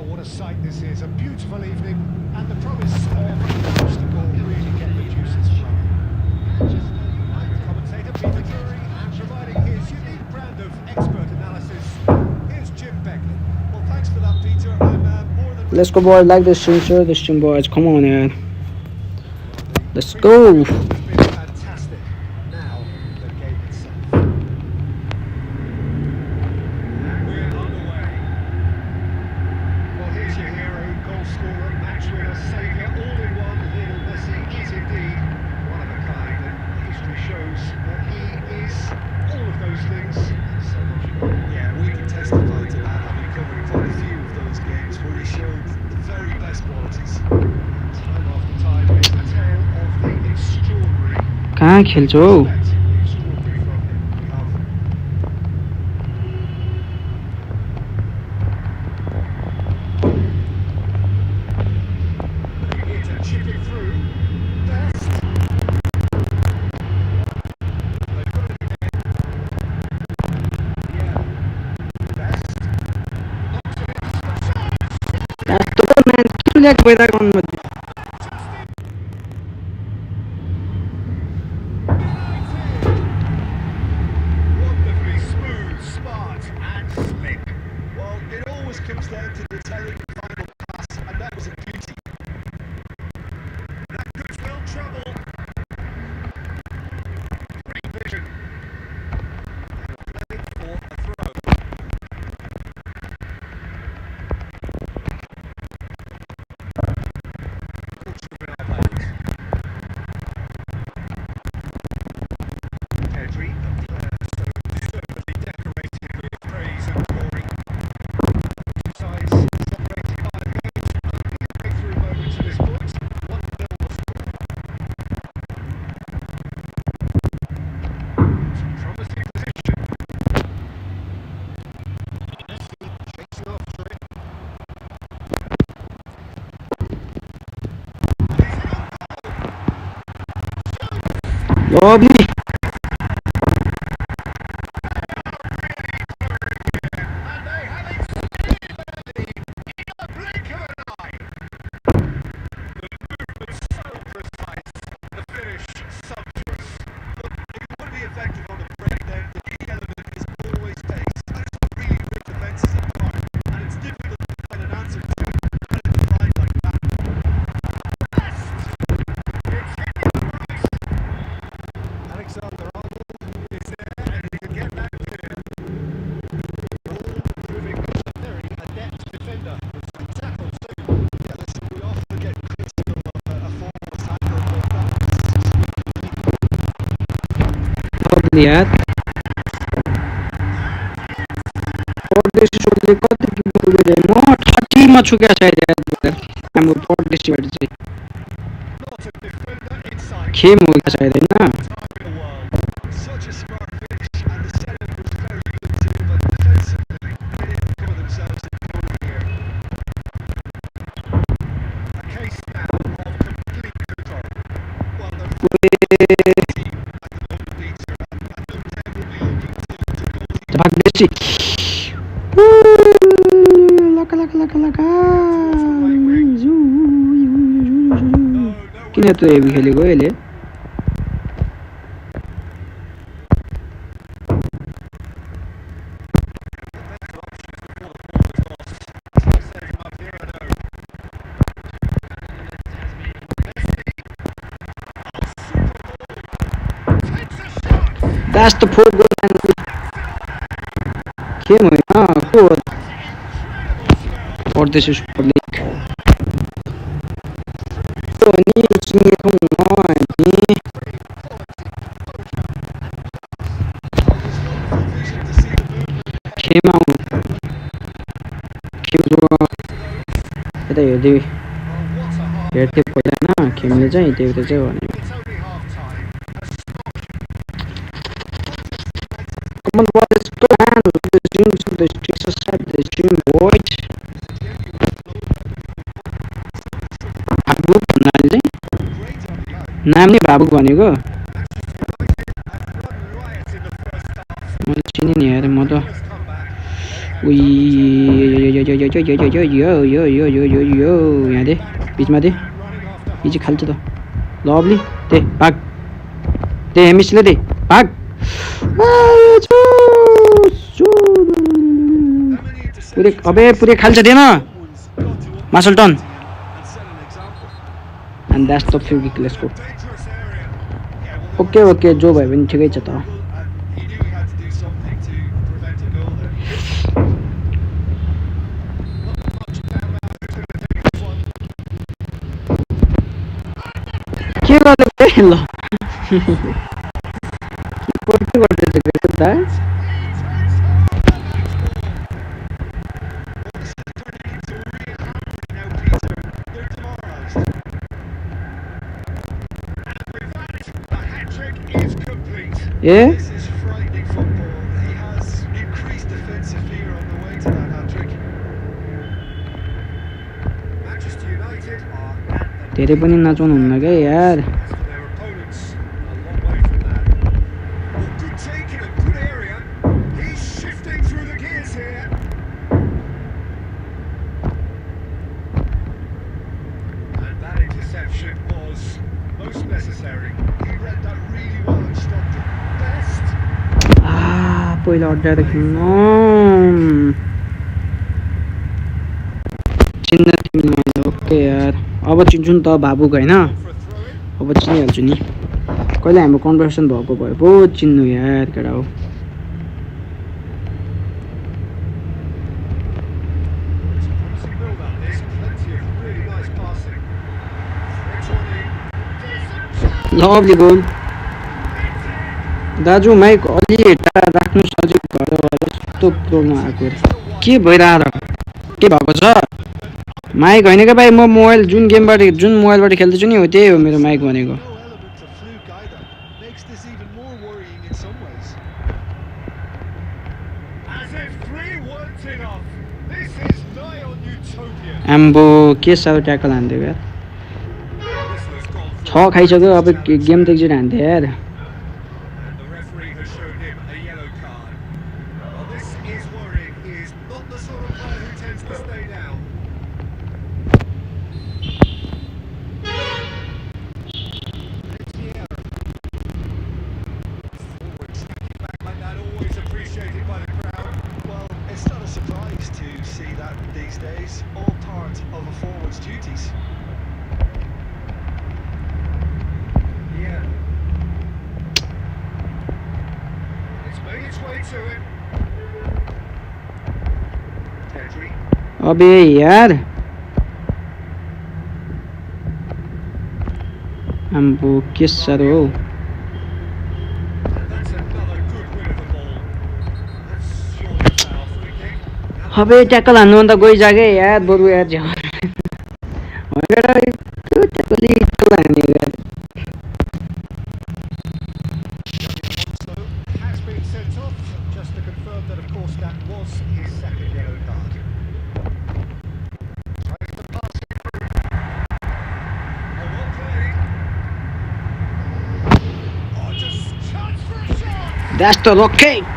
What a sight this is, a beautiful evening, and the promise of football really get the juices flowing. I'm the commentator, Peter Drury, and providing his unique brand of expert analysis, here's Jim Beckley. Well, thanks for that, Peter. I'm more than... Let's go boys like this stream share the stream boys come on man let's go It's been fantastic. Now, the game itself. And we're underway. Well, here's your hero, goal scorer, match winner, saviour, all in one. Lionel Messi is indeed one of a kind, and history shows that he is all of those things and so much more. Yeah, we can testify to that, having covered quite a few of those games where he showed the very best qualities. Time after time, it's a tale of the extraordinary. कहाँ खेल्छौ हौ Expect the extraordinary from him. We have here to chip it through. Best. They've got it again. Yeah. Best. यस्तो पो म्यान के lack भइरहेको अनुमति Wonderfully smooth, smart, and slick. Well, it always comes down to the telling final pass, and that was a beauty. That could spell trouble. Great vision. Played for a throw. Pedri, a player so deservedly decorated with praise and glory. Lovely. And they have it in a blink of an eye. The movement so precise, the finish sumptuous. Look, if you want to be effective on the break, then the key element is always pace. That's what really good defences apart, and it's difficult to find an answer to it when it's defined like that. Alexander Arnold is there and he can get that clear. All proving a very adept defender with some tackle too. Yeah, listen, we often get critical of a forward tackle, but that Lovely यार परदेशीले कति kilo गए म 30 मा छु क्या सायद यार हाम्रो परदेशीबाट चाहिँ Not a defender inside. Khem हो क्या सायद हैन Time in the world. such a smart finish, and the setup was very good too, but defensively, they didn't cover themselves in the corner here. A case now of complete control. Well, they're team at the moment, Peter, and no doubt will be looking to goal. परदेशी लका लका लका लका किन त heavy खेलेको यसले That's the poor goal and Khem होइन को परदेशी सुपर लिग त्यो नि चिनेको नि खेम आउनु खेम जो यता हेर्दै पहिला न खेमले चाहिँ त्यो चाहिँ भने Come on, what is going on? The streams of the streets of the stream void. Babu भन्नाले नाम नै बाबु भनेको मैले चिने नि यार म त यो यहाँ दे बीचमा दे इजी खाल्छ त लभली दे भाग दे हेमिसले दे भाग पुरै अबे पुरै खाल्छ दिएन मासल turn and that's the free kick. Let's go. Okay, okay, जो भयो भने ठिकै छ त He knew he had to do something to prevent a goal there. के गर्नु पर्यो ल के गर्दै छ त ए This is frightening football. He has increased defensive fear on the way to that hat-trick. Manchester United are at the धेरै पनि नचाउनु हुन्न के यार best of their opponents. A long way from that. Oh, good take in a good area. He's shifting through the gears here. And that interception was most necessary. He read that really well and stopped it. Best. पहिला अड्डाएर खेल्नु चिन्न तिमीले मैले okay यार अब चिन्छु नि त बाबुको होइन अब चिनिहाल्छु नि कहिले हाम्रो कन्भर्सेसन भएको भए पो चिन्नु यार केटा हो Promising build-up. There's plenty of really nice passing. Lovely goal दाजु माइक अलि टाढा राख्नुहोस् अझै घर यस्तो प्रोब्लम आएको के भइरहेको के भएको छ माइक होइन क्या भाइ म मोबाइल जुन मोबाइलबाट खेल्दैछु नि हो त्यही हो मेरो माइक भनेको No element of fluke either. Makes this even more worrying in some ways. As if 3 weren't enough. This is nigh on utopia. आम्बो के साह्रो ट्याकल हान्थ्यो यार This has gone 6 खाइसक्यो अब गेम त एकचोटि हान्थ्यो यार the sort of player who tends to stay down. Forward tracking back like that, always appreciated by the crowd. Well, it's not a surprise to see that these days. All part of a forward's duties. Yeah. It's made its way to it. Pedri. अबे यार आम्बो के साह्रो हौ And that's another good win of the ball. That's surely a foul free kick. अबे tackle हान्नु अन्त गइजागे यार बरु यार झ्याउ त्यो ट्याकल हान्यो यार Alonso has been sent off, just to confirm that, of course, that was his second yellow card. Tries to pass it through. Oh, well played. Oh, just chance for a shot. That's the rocket.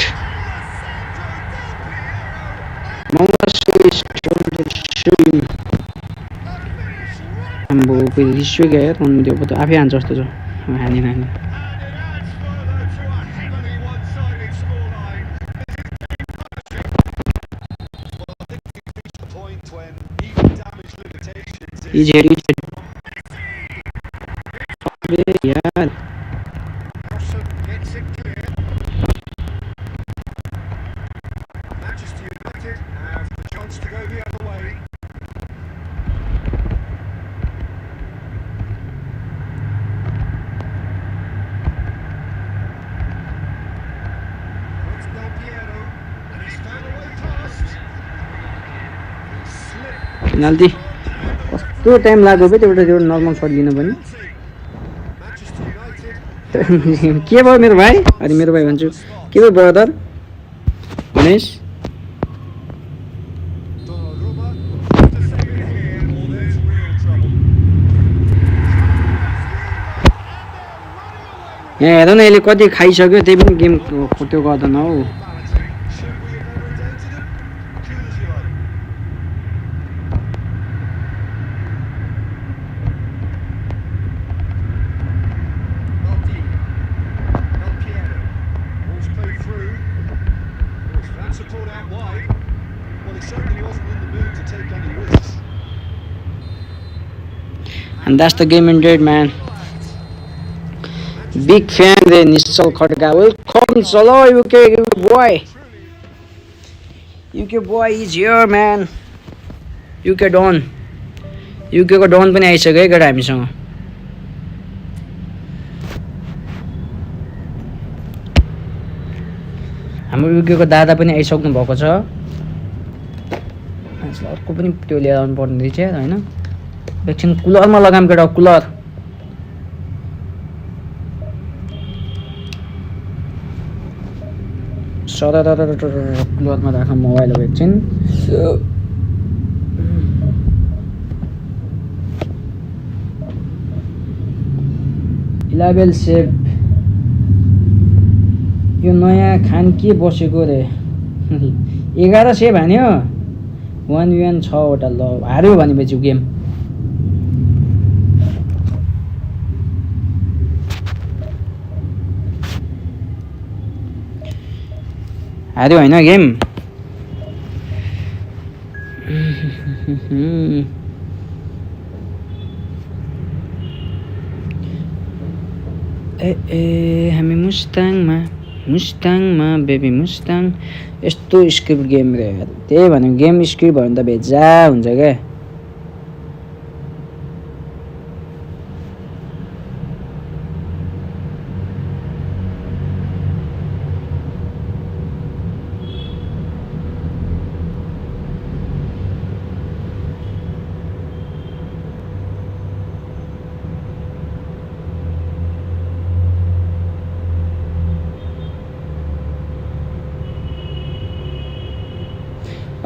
आम्बो फेरि रिस्यो क्या यार अन्नु त्यो आफै हान्छ जस्तो छ हानी नानी इजी यार Manchester United have the chance to go the other way. It's Del Piero, and he's found a way past. Slip. Penalty कस्तो टाइम लाग्यो बे त्यो नर्मल सर्ट लिनु पनि Manchester United. के भयो मेरो भाइ अनि मेरो भाइ भन्छु के भयो brother Ganesh Donnarumma to save it here, or there's real trouble. यहाँ हेर न यसले कति खाइसक्यो त्यही पनि गेम त्यो गर्दैन हौ Should we have ever doubted him? Cool as you like. Maldini. Del Piero. Ball's played through. Oh, it's found support out wide. Well, he certainly wasn't in the mood to take any risks. and that's the game ended man big fan रे निश्चल Khadka welcome चलो UK boy UK boy is here man UK Don UK को done पनि आइसक्यो है केटा हामीसँग हाम्रो UK को दादा पनि आइसक्नु भएको छ मान्छेलाई अर्को पनि त्यो लिएर आउनु पर्ने रहेछ हैन एकछिन कुलरमा लगाम केटा कुलर कुलरमा राख मोबाइल अब एकछिन इलेभेल सेभ यो नयाँ खान के बसेको रे 11 सेभ हान्यो 1v1 6 वटा ल हार्यो भनेपछि गेम हार्यो हैन गेम ए हामी मुस्ताङमा बेबी मुस्ताङ यस्तो स्क्रिप्ट गेम रे त्यही भनेको गेम स्क्रिप्ट भयो भने त भेजा हुन्छ क्या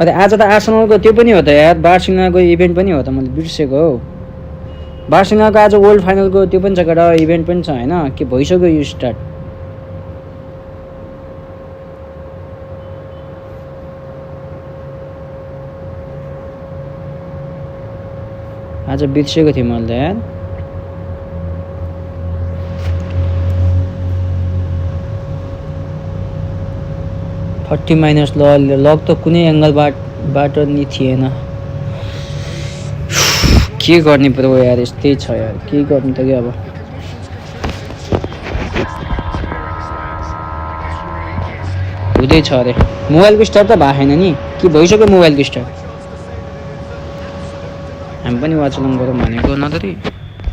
अरे आज त आर्सेनलको त्यो पनि हो त यार बार्सिलोनाको इभेन्ट पनि हो त मैले बिर्सेको हौ बार्सिलोनाको आज वर्ल्ड फाइनलको त्यो पनि छ केटा इभेन्ट पनि छ हैन के भइसक्यो यो स्टार्ट आज बिर्सेको थिएँ मैले यार। -30 लग त कुनै एङ्गलबाट नि थिएन। के गर्ने ब्रो यार, यस्तै छ यार, के गर्नु त के अब। The conditions contributed to a fantastic atmosphere in the stands. This really is हुँदैछ अरे। मोबाइलको स्टार्ट त भएको छैन नि, के भइसक्यो मोबाइलको start? my chance to say that it is an absolute delight. हामी पनि वाचलङ गरौँ भनेको नदरी।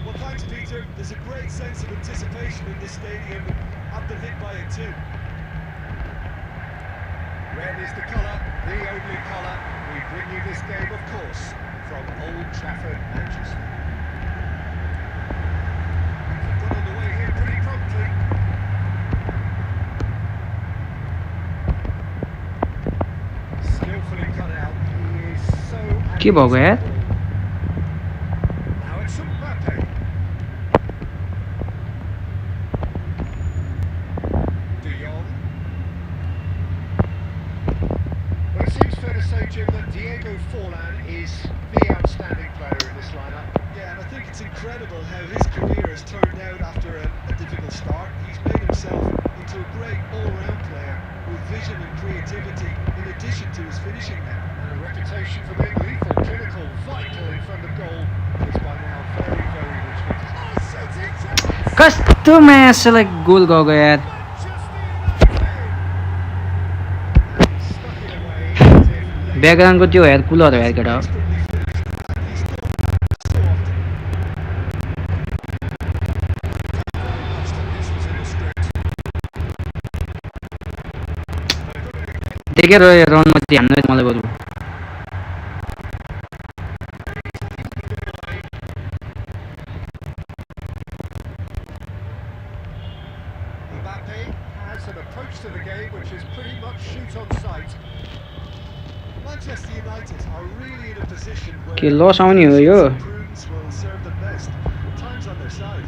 Well, thanks, Peter. There's a great sense of anticipation in this stadium. I've been hit by it too. Red is the colour, the only colour. We bring you this game, of course, from Old Trafford, Manchester. Got on the way here pretty promptly. Skillfully cut out. He is so. के भएको यार? Now it's Mbappe. De Jong. Well, it seems fair to say, Jim, that Diego Forlan is the outstanding player in this lineup. Yeah, and I think it's incredible how his career has turned out after a difficult start. He's made himself into a great all-round player with vision and creativity in addition to his finishing now. And a reputation for being lethal, clinical, vital in front of goal is by now very, very restricted. Oh, shooting chance! कस्तो म्याचलाई गोल गएको यार। And he stuck it away as if ब्याकग्राउन्डको त्यो hair cooler हो यार केटा हो। देखेर राउन्डमा ध्यान दिनु मलाई बरु। Mbappe has an approach to the game which is pretty much shoot on sight. Manchester United are really in a position where के लस आउने हो यो? prudence will serve them best. Time's on their side.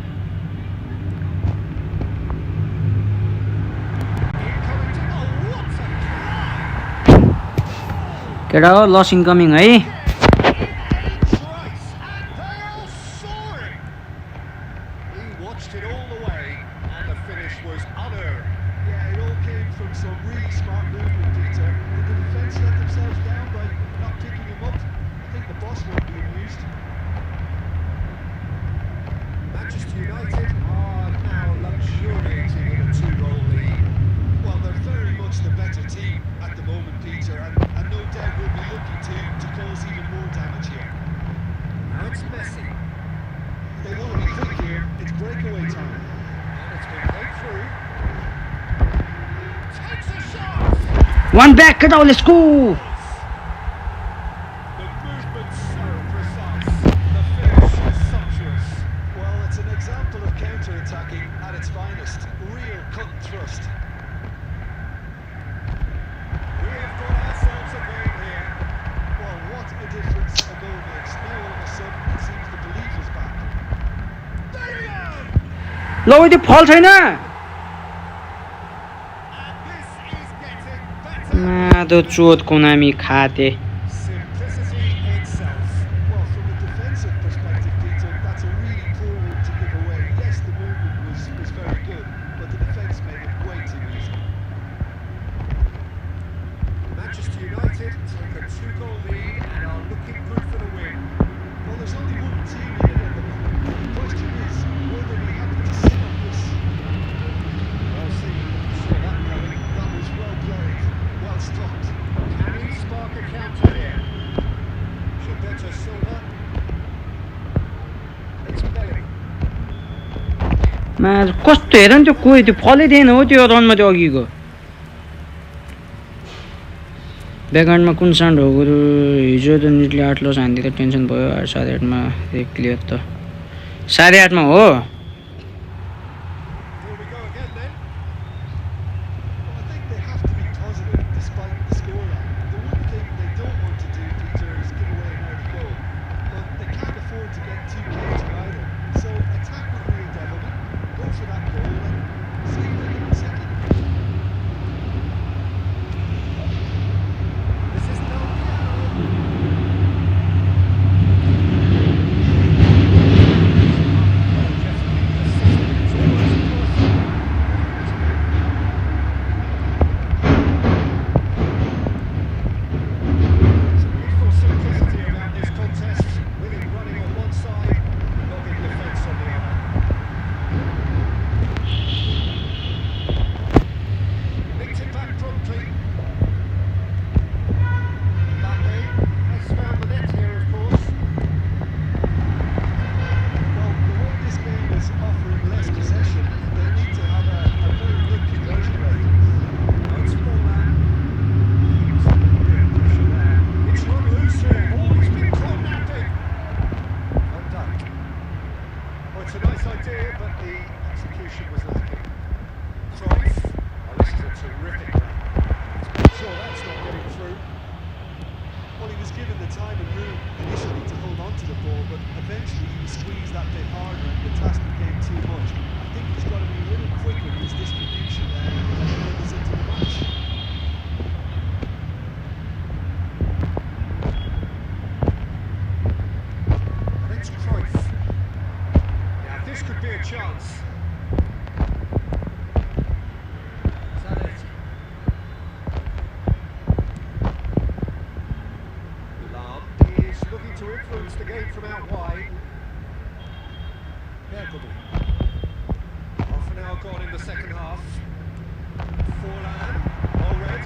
Incoming to goal, what a try! केटा हो लस incoming है। Trice, and they are soaring! He watched it all the way, and the finish was unearned. Yeah, it all came from some really smart movement, Peter. Did the defence let themselves down by not picking him up? I think the boss won't be amused. Manchester United are now luxuriating in a two-goal lead. Well, they're very much the better team at the moment, Peter, and no doubt will be looking to cause even more damage here. Now it's Messi, They want to be quick here. It's breakaway time. and it's been played through. Takes a shot! One back केटा हो, let's go. The movement so precise, the finish sumptuous. Well, it's an example of counter-attacking at its finest. Real cut and thrust. We have got ourselves a game here. Well, what a difference a goal makes. Now all of a sudden it seems the belief is back. There we go! ल त्यो फल छैन। And this is getting better. मादो चोत Konami खाते। Simplicity itself. Well, from a defensive perspective, Peter, that's a really poor one to give away. Yes, the movement was very good, but the defence made it way too easy. Manchester United take a two-goal lead and are looking good for the win. Well, there's only one team in it at the moment. The question is, will they be happy to sit on this? Well seen, saw that coming. That was well played, well stopped. Can he spark a counter here? Gilberto Silva. It's Bellingham. मा कस्तो हेर नि त्यो कोही त्यो फलै दिएन हो त्यो रनमा त्यो अघिको। ब्याकग्राउन्डमा कुन साउन्ड हो गुरु? हिजो त निटले 8 लस हान्दिँदा टेन्सन भयो। 8:30 क्लियर त 8:30 हो। Here we go again then. Well, I think they have to be positive despite the scoreline. The one thing they don't want to do, Peter, is give away an early goal. But they can't afford to get too cagey either. So attack with real devilment, go for that goal, and see if they can win second. This is Del Piero. was given the time and room initially to hold on to the ball, but eventually he was squeezed that bit harder and the task became too much. I think he's got to be a little quicker in his distribution there as he goes into the match. And it's Cruyff. Now this could be a chance. Looking to influence the game from out wide. Bergamo. Half an hour gone in the second half. Forlan, all red.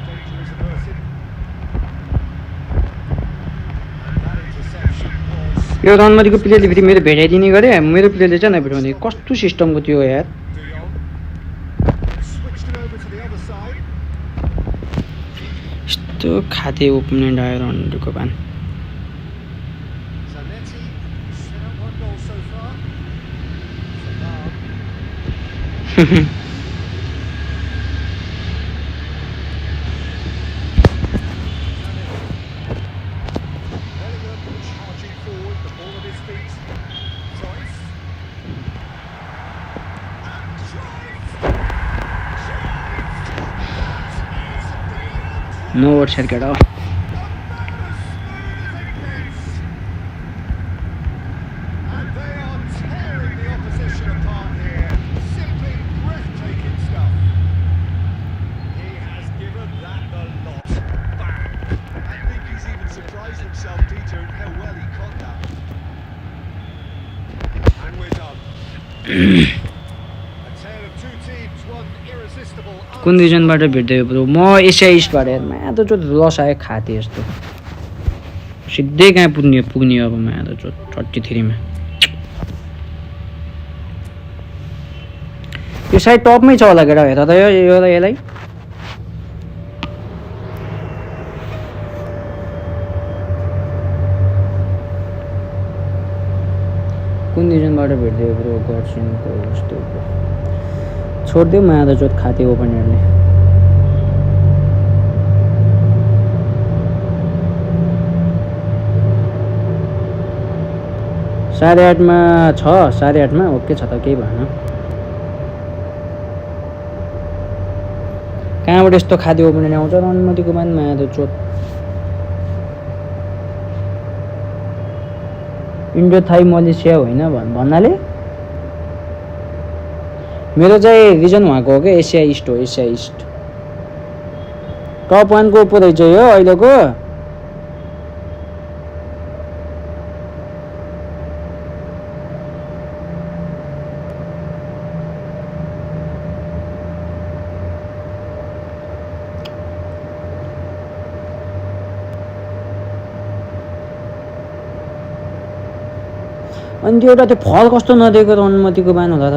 Danger is averted. And that interception was यो रनमतीको प्लेयरले फेरि मेरो भेटाइदिने गरे मेरो प्लेयरले चाहिँ नभेटाउने कस्तो सिस्टमको थियो यार De Jong. Switched it over to the other side. यस्तो खाते ओपोनेन्ट आयो रनहरूको बान Zanetti, set up one goal so far. Salah. Bellingham charging forward, the ball at his feet. Cruyff. And Cruyff! No word set केटा And they are tearing the opposition apart here. Simply breathtaking stuff. He has given that the lot back. I think he's even surprised himself, Peter, in how well he caught that. And we're done. A tale of two teams, one irresistible. कुन रिजनबाट भेट्दै bro म एसिया इस्टबाट माया त चोट लस आयो खाते यस्तो सिधै कहाँ पुग्ने अब माया त चोट 33 यो साइड टपमै छ होला केटा हेर त यो यसलाई कुन रिजनबाट भेट्दै ब्रो गर्छिनको यस्तो छोडिदेऊ माया त चोट खाते ओपनरले 8:30 मा छ 8:30 मा ओके छ त केही भएन कहाँबाट यस्तो खाते ओपनर आउँछ रनमतीको मान माया त चोट इन्डो थाई मलेसिया होइन भन्नाले मेरो चाहिँ रिजन उहाँको हो क्या एसिया इस्ट हो एसिया इस्ट टप 1 को पो रहेछ यो अहिलेको अनि त्यो एउटा त्यो फल कस्तो नदिएको रनमतीको बान होला त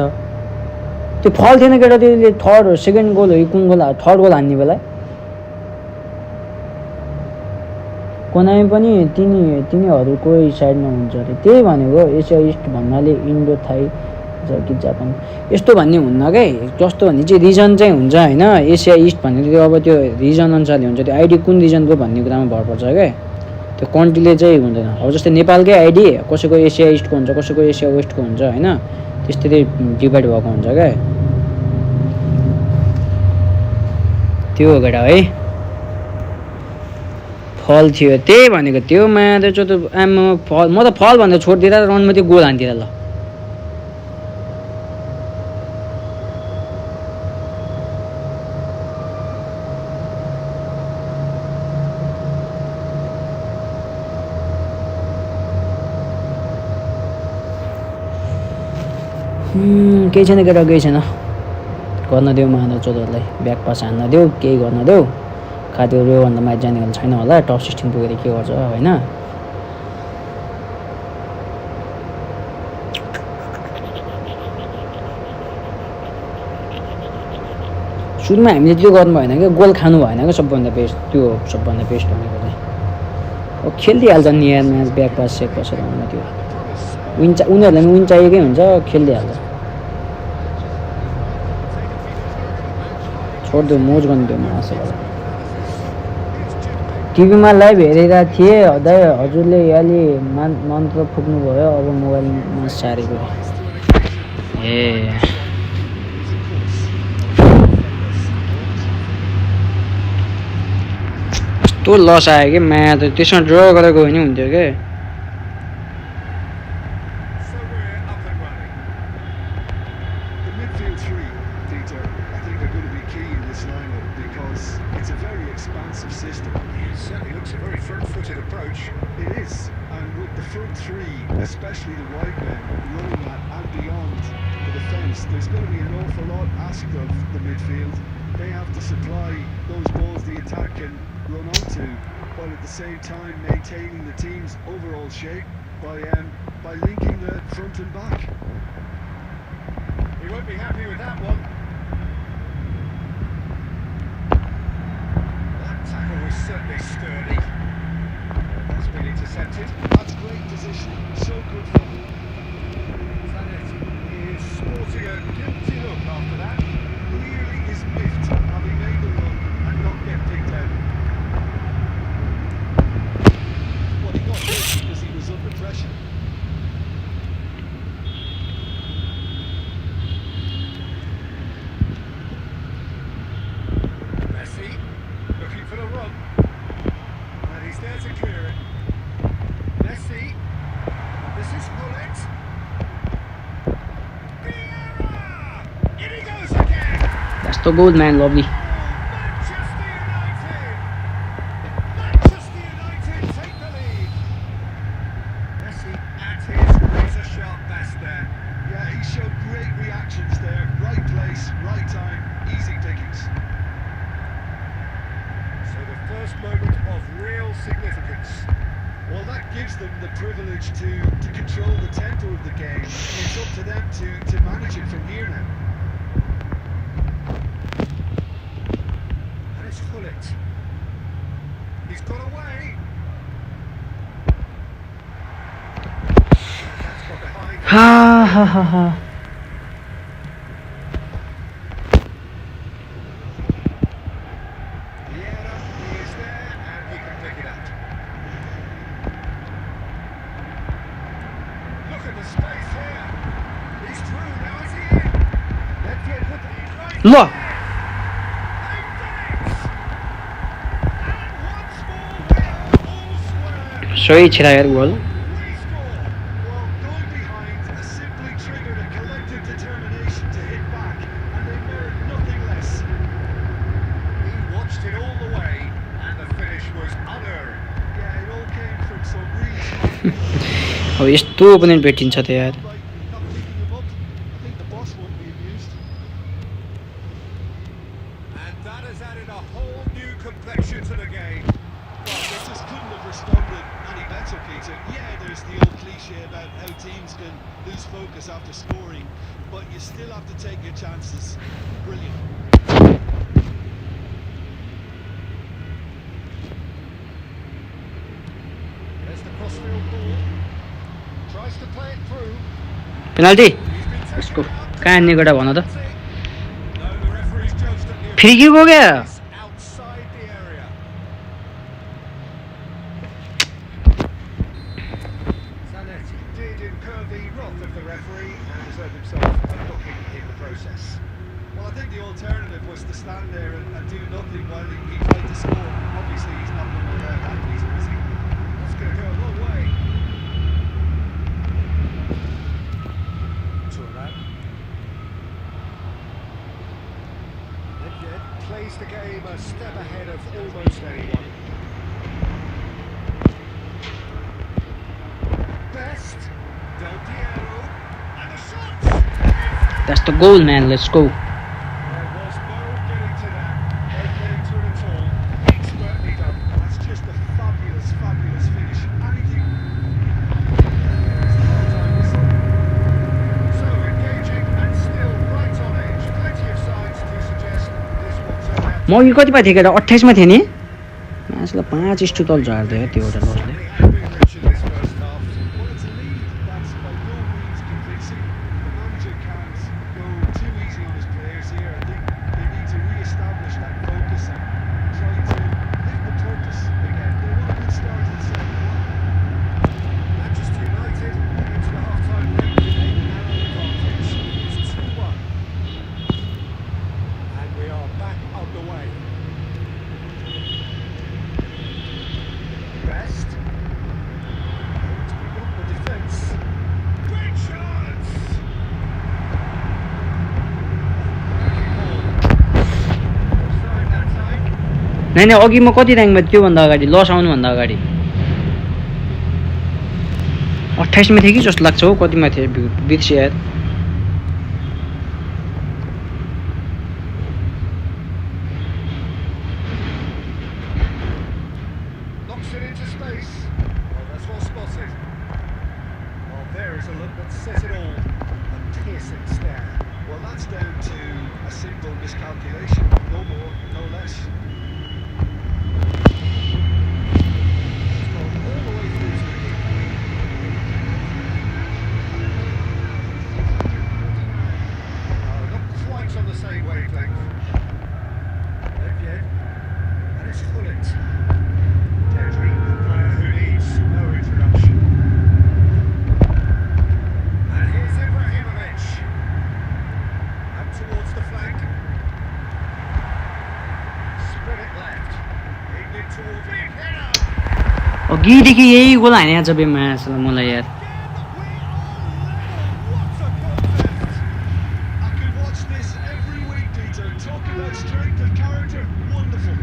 त्यो फल थिएन केटा त्यसले थर्ड सेकेन्ड गोल हो कुन गोल थर्ड गोल हान्ने बेला कोनामी पनि तिनीहरूको साइडमा हुन्छ अरे त्यही भनेको एसिया इस्ट भन्नाले इन्डो थाई कि जापान यस्तो भन्ने हुन्न के जस्तो भन्ने चाहिँ रिजन चाहिँ हुन्छ होइन एसिया इस्ट भनेको त्यो अब त्यो रिजन अनुसारले हुन्छ त्यो आइडी कुन रिजनको भन्ने कुरामा भर पर्छ क्या त्यो कन्ट्रीले चाहिँ हुँदैन अब जस्तै नेपालकै आइडी कसैको एसिया इस्टको हुन्छ कसैको एसिया वेस्टको हुन्छ होइन त्यस्तै डिभाइड भएको हुन्छ क्या त्यो हो केटा है फल थियो त्यही भनेको त्यो माया त आमा फल म त फल भनेर छोडिदिएर रनमा त्यो गोल हान्दिएर ल केही छैन केटा केही छैन गर्न देऊ माना चोदहरूलाई ब्याक पास हान्न देऊ केही गर्न देऊ खाद्य योभन्दा म्याच जाने छैन होला टप 16 पुगेर के गर्छ होइन सुरुमा हामीले त्यो गर्नु भएन क्या गोल खानु भएन क्या सबभन्दा बेस्ट त्यो सबभन्दा बेस्ट भनेको चाहिँ अब खेलिदिइहाल्छ नि यार म्याच ब्याक पास सेक पास भन्नु त्यो उनीहरूलाई पनि विन चाहिएकै हुन्छ खेलिदिइहाल्छ छोडिदियो मोज गर्नु दियो मासुलाई टिभीमा लाइभ हेरेका थिएँ हजुरले अलि मन्त्र फुक्नुभयो अब मोबाइलमा सारेको ए कस्तो लस आयो कि माया त त्यसमा ड्र गरेर गयो भने हुन्थ्यो क्या So we're up and running. The midfield three, Peter, I think are going to be key in this lineup because it's a very expansive system. It certainly looks a very front-footed approach. It is, and with the front three, especially the wide men, running that and beyond the defence, there's going to be an awful lot asked of the midfield. They have to supply those balls the attack can run onto, while at the same time maintaining the team's overall shape by linking the front and back. He won't be happy with that one. That tackle was certainly sturdy. That's been intercepted. That's great positioning, so good from him. Zanetti is sporting a guilty look after that. Clearly is miffed having made the run and not get picked out. Well, he got hit because he was under pressure. Messi looking for the run. And he's there to clear it. Messi. This is Hullet. Vieira! In he goes again! That's the goal, man, lovely. Manchester United! Manchester United take the lead. Messi at his razor-sharp best there. Yeah, he showed great reactions there. Right place, right time, easy pickings. So the first moment of real significance. Well, that gives them the privilege to control the tempo of the game. It's up to them to manage it from here now. And it's Hullet. He's got away. That's got behind. Ha ha ha ha. Vieira, he is there and he can pick it up. Look at the space here. He's through, now is he in? Let's get with the right. Lo They've done it! And once more we're all square. सही छिरा यार गोल We score. Well, going behind has simply triggered a collective determination to hit back, and they merit nothing less. He watched it all the way and the finish was unerring. Yeah, it all came from some really smart अब यस्तो opponent भेटिन्छ त यार right, not picking him up. I think the boss won't be amused. And that has added a whole new complexion to the game. Well, they just couldn't have responded any better, Peter. Yeah, there's the old cliche about how teams can lose focus after scoring, but you still have to take your chances. Brilliant. There's the crossfield ball. Tries to play it through. Penalty He's been यसको taken out. कहाँ निकट भन त No, the referee's judged that the free kick हो गया is outside the area. Zanetti did incur the wrath of the referee and deserved himself a booking in the process. Well, I think the alternative was to stand there and do nothing while he tried to score. Obviously, he's not going to allow that, Peter, is he? That's going to go a long way. Turan. Nedved plays the game a step ahead of almost anyone. Best. Del Piero. And the shot! That's the goal, man. Let's go. There was no getting to that. No getting to it at all. Expertly done. That's just a fabulous, fabulous finish. Anything. There's the half-time whistle. So engaging and still right on edge. Plenty of signs to suggest this will turn out. म यो कतिमा थिएँ केटा 28 मा थिएँ नि म्याचलाई 5 stew तल झार्दै त्यो एउटा लसले Certainly have been rich in this first half. Well, it's a lead that's by no means convincing. The manager can't go too easy on his players here. I think they need to re-establish that focus and try to live the purpose again. नाइ नाइ अघि म कति ऱ्याङ्कमा त्योभन्दा अगाडि लस आउनुभन्दा अगाडि 28 मा थिएँ कि जस्तो लाग्छ हौ कतिमा थिएँ बिर्सेँ यार Knocks it into space. Well, that's well spotted. Well, there is a look that says it all. A piercing stare. Well, that's down to a simple miscalculation. No more, no less. It's gone all the way through to the keeper. Not quite on the same wavelength. Again. And it's Hullet. Pedri, a player who needs no introduction. And here's Ibrahimovic. Up towards the flank. Spread it left. Aimed it towards big header. अघिदेखि यही गोल हाने आज बे match मलाई यार Again, we are level. What a contest. I could watch this every week, Peter. Talk about strength of character. Wonderful.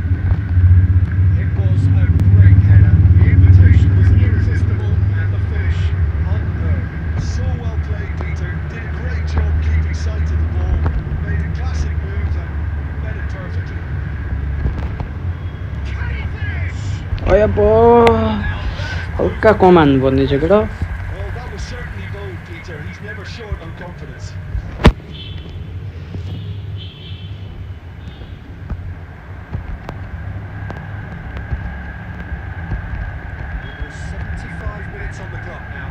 It was a great header. The invitation was irresistible and the finish unearned. So well played, Peter. Did a great job keeping sight of the ball. Made a classic move and met it perfectly. Can he finish? अय अब हल्का कम हान्नुपर्ने छ केटा Well, that was certainly bold, Peter. He's never short on confidence. Almost 75 minutes on the clock now.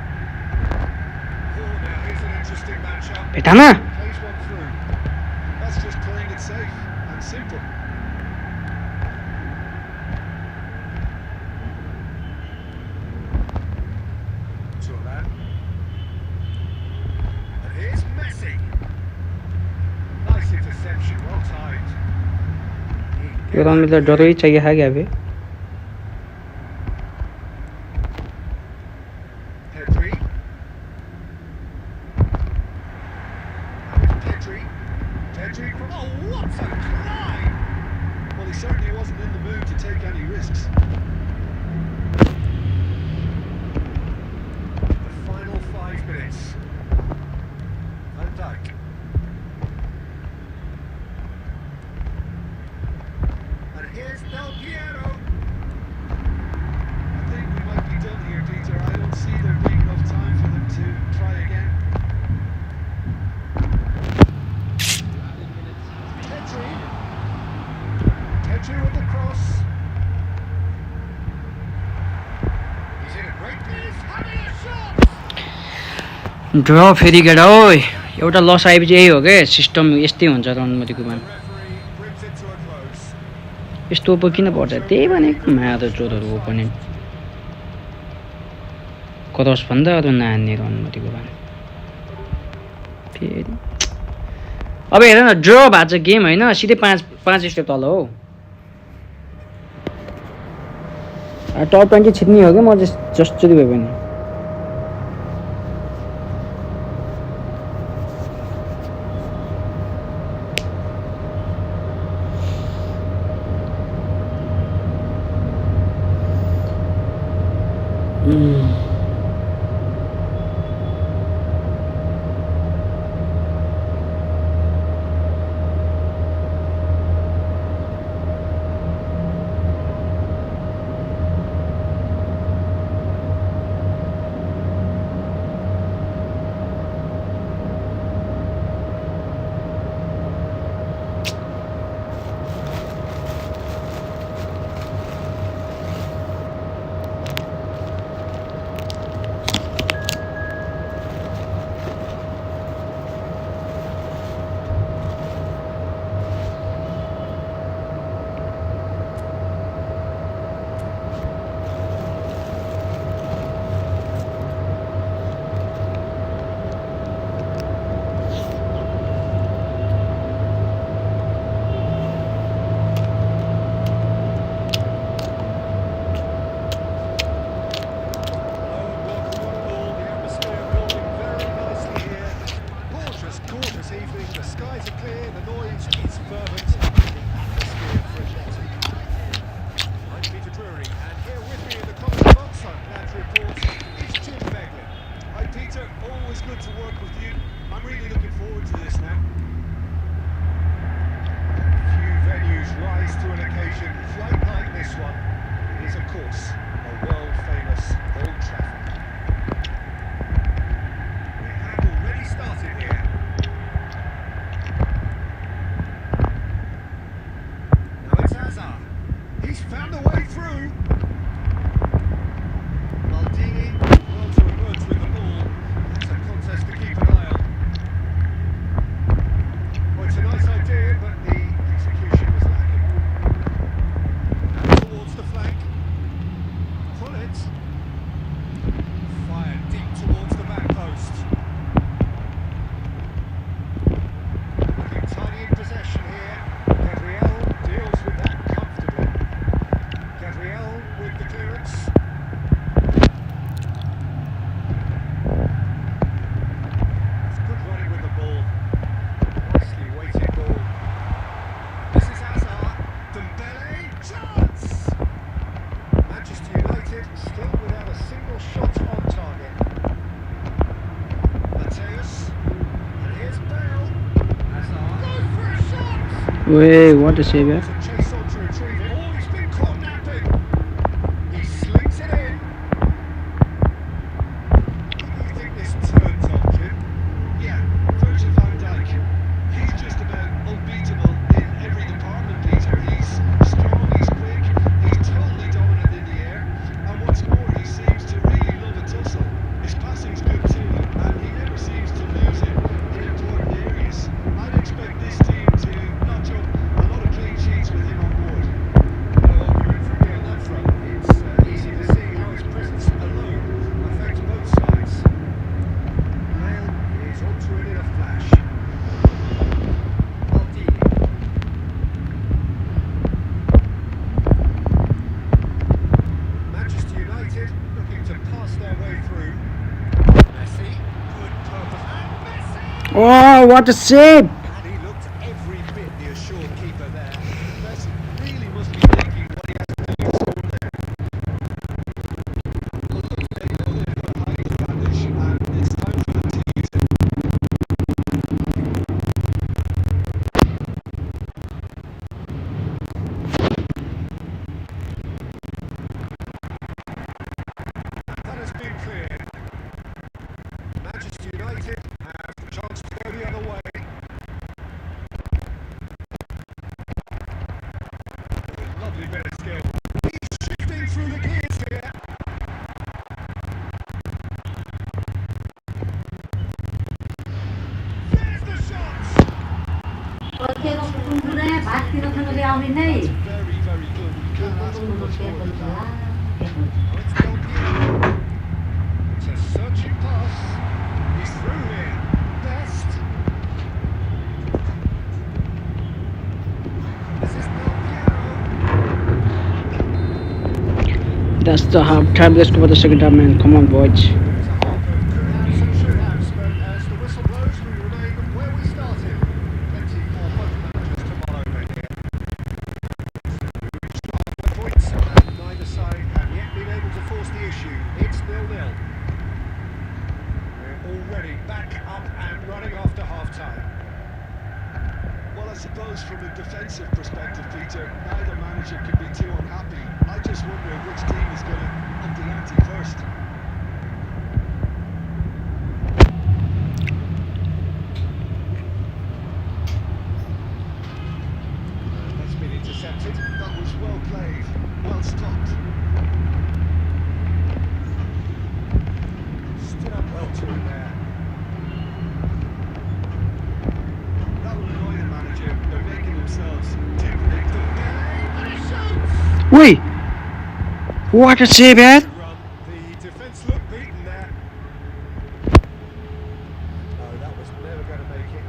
Oh, now here's an interesting matchup. भेटाना Plays one through. That's just playing it safe and simple. To a man. And here's Messi. Nice interception, well timed. Yo run में तो डर ही चाहिए है क्या बे Pedri. And with Pedri. Pedri. Oh, what a climb! Well, he certainly wasn't in the mood to take any risks. The final 5 minutes. Van Dijk. And here's Del Piero. I think we might be done here, Peter. I don't see there being enough time for them to try again. Pedri. Pedri with the cross. He's in a great place. Having a shot. ड्र फेरि केटा ओइ एउटा लस आएपछि यही हो के सिस्टम यस्तै हुन्छ रणमतिकोमा The referee brings it to a close. यस्तो पो किन पर्छ त्यही भनेको मादो चोरहरू ओपोनेन्ट क्रस भन्दा अरू नान्ने रणमतिको भने फेरि अब हेर न ड्र भएको छ गेम होइन सिधै पाँच स्टेप तल हो टप 20 छिट्ने हो कि म जसरी भए पनि it. Fired deep towards the back post. Looking tiny in possession here. Gabriel deals with that comfortably. Gabriel with the clearance. It's good running with the ball. Nicely weighted ball. This is Hazard. Dembele. Chance! Manchester United still without a single shot on target. Mateus. And here's Bale. Hazard. Go for a shot! Wait, what a save, yeah. To chase on to retrieve it. Oh, he's been caught napping. He slings it in. Who do you think this turns on, Jim? Yeah, Virgil van Dijk. He's just about unbeatable in every department, Peter. He's strong, he's quick, he's totally dominant in the air, and what's more, he seems to really love a tussle. His passing's good too, and he never seems to lose it in important areas. I'd expect this team to notch up a lot of clean sheets with him on board. No argument from me on that front. It's easy to see how his presence alone affects both sides. Bale is onto it in a flash. Maldini. Manchester United looking to pass their way through. Messi, good purpose. And Messi! Oh, what a save! And he looked every bit the assured keeper there. Messi really must be thinking what he has to do to score there. Well, look, they've got a height advantage, and it's time for them to use it. That has been cleared. Manchester United have the chance to go the other way. Lovely bit of skill. He's shifting through the gears here. There's the shot! कतिको कुकुरे भाततिर खानु आउने नै That's very, very good. You can't ask for much more than that. Oh, it's Del Piero. It's a searching pass. He's through here. Best. This is Del Piero. That's the half time. Let's go for the second half, man. Come on, boys. It's a half of could haves and should haves, but as the whistle blows, we remain where we started. Plenty for both managers to mull over here. Reached halfway points, and neither side have yet been able to force the issue. It's 0-0. We're already back up and running after half-time. Well, I suppose from a defensive perspective, Peter, neither manager can be too unhappy. I just wonder which team is going to up the ante first. That's been intercepted. That was well played, well stopped. Stood up well to him there. That will annoy the manager. They're making themselves too predictable. And he shoots! Wait, what a save, yeah. Run. The defence looked beaten there. No, that was never going to make it.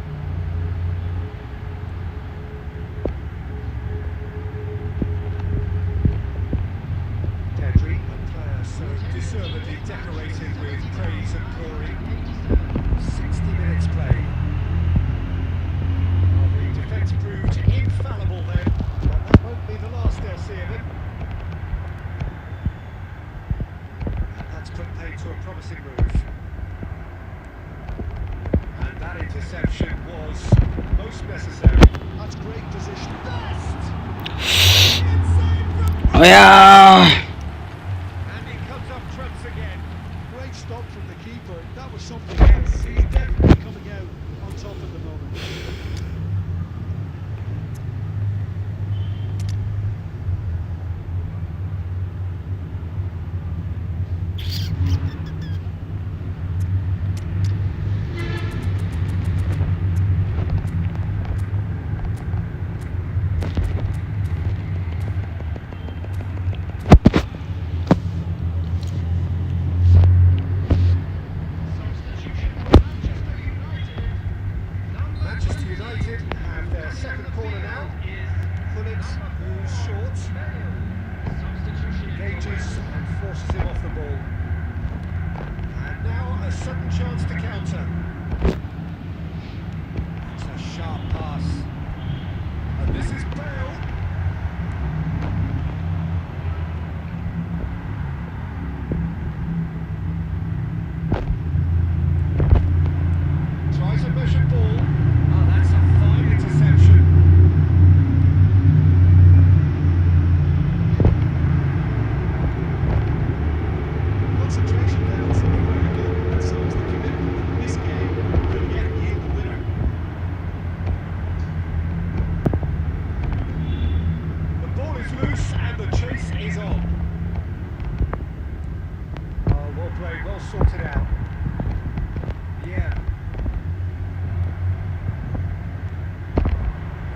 Pedri, a player so deservedly decorated with praise and glory. 60 minutes played. Well, the defence proved infallible then, but that won't be the last they'll see of him. And that's put paid to a promising move. And that interception was most necessary. That's great position. Best! Oh yeah. And he comes up trumps again. Great stop from the keeper. That was something else. He's definitely coming out on top at the moment. play, well sorted out. Yeah.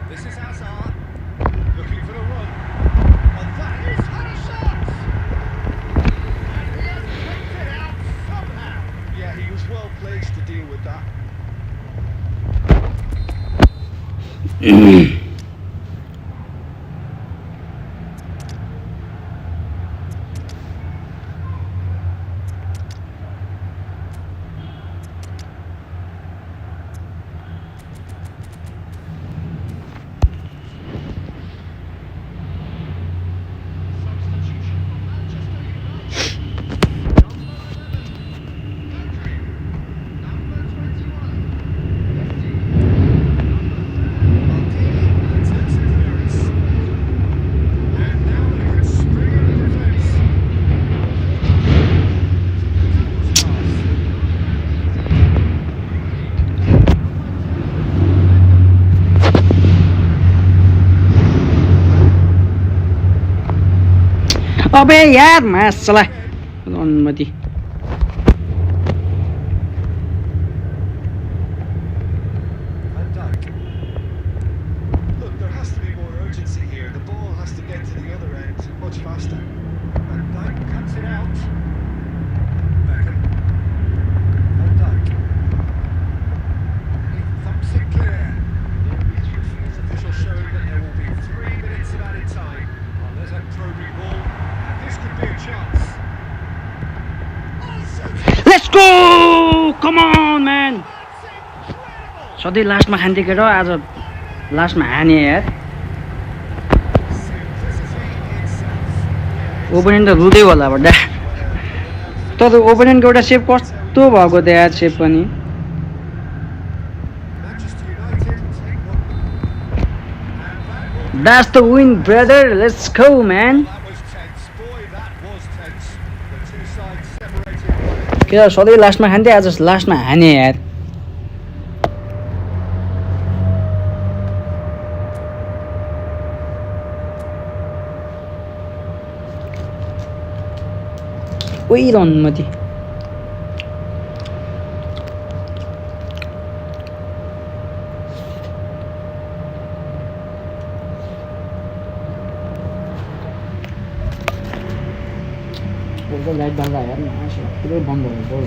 This is Hazard. Looking for the run. And that is had a shot! And he has picked it out somehow. Yeah, he was well placed to deal with that. Substitution for Manchester United. Number 11, Pedri. Number 21, Messi. Maldini returns to clearance. And now they can spring in the defence. That was pass. अबे यार मासला अनुमति Van Dijk. Look, there has to be more urgency here. The ball has to get to the other end much faster. Van Dijk cuts it out. Beckham. Van Dijk. He thumps it clear. His official showing that there will be 3 minutes of added time. Oh, there's a probing ball. And this could be a chance. Oh, shooting! Let's go come on man That's incredible! सधैँ लास्टमा खान्थ्यो केटा आज लास्टमा हाने यार Simplicity itself. Opponent त रुँदै होला बड्डा तर ओपोनेन्टको एउटा सेप कस्तो भएको थियो यार सेप पनि Manchester United take one. And that will that's the win brother let's go म्यान That was tense. Boy, that was tense. The two sides separated. केटा सधैँ लास्टमा खान्थ्यो आज लास्टमा हाने यार ओइ र अनुमति लाइट बाल्दा हेर न पुरै बन्द भएको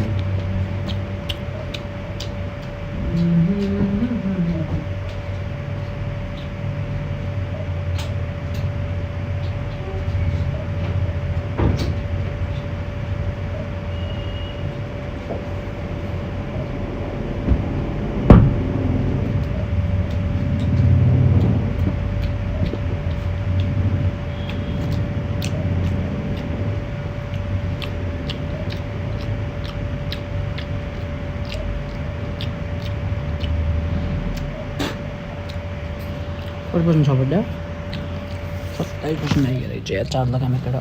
पर्सन छ बड्डा 27% आइगयो चाहिँ चार लगामे केटा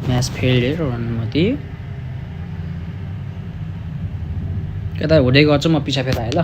म्याच फेल्ड अनुमति कता हुँदै गर्छु म पिछा फेर आएँ ल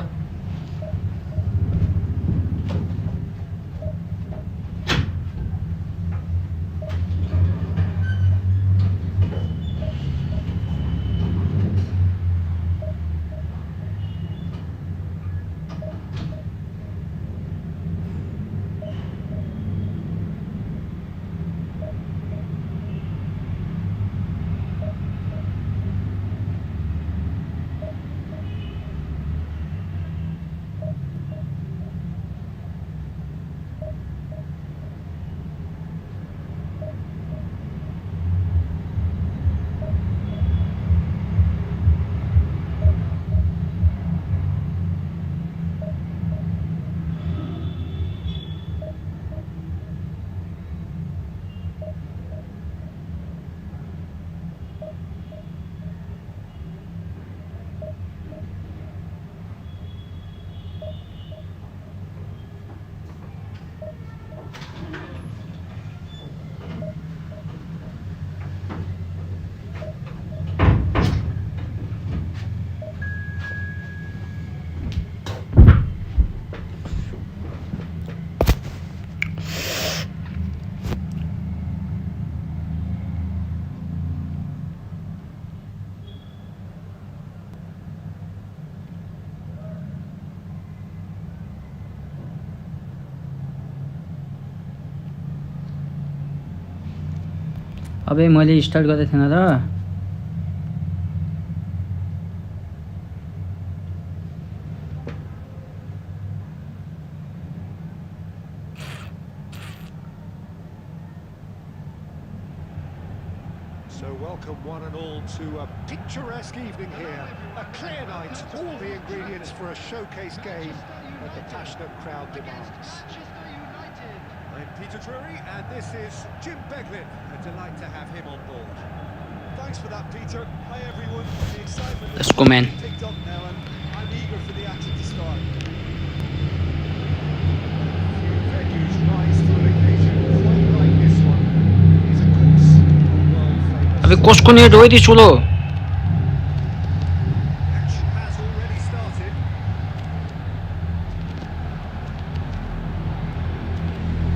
अबे मैले स्टार्ट गर्दै थिएन र So welcome one and all to a picturesque evening here. A clear night, all the ingredients for a showcase game that the passionate crowd demands. I'm Peter Drury and this is Jim Beglin. A delight to have him on board. Thanks for that, Peter. Hi, everyone. The excitement Let's go, man. has picked up now, and I'm eager for the action to start. Few venues rise to an occasion quite like this one. Is of course world famous. अबे कसको net हो यति ठुलो Action has already started.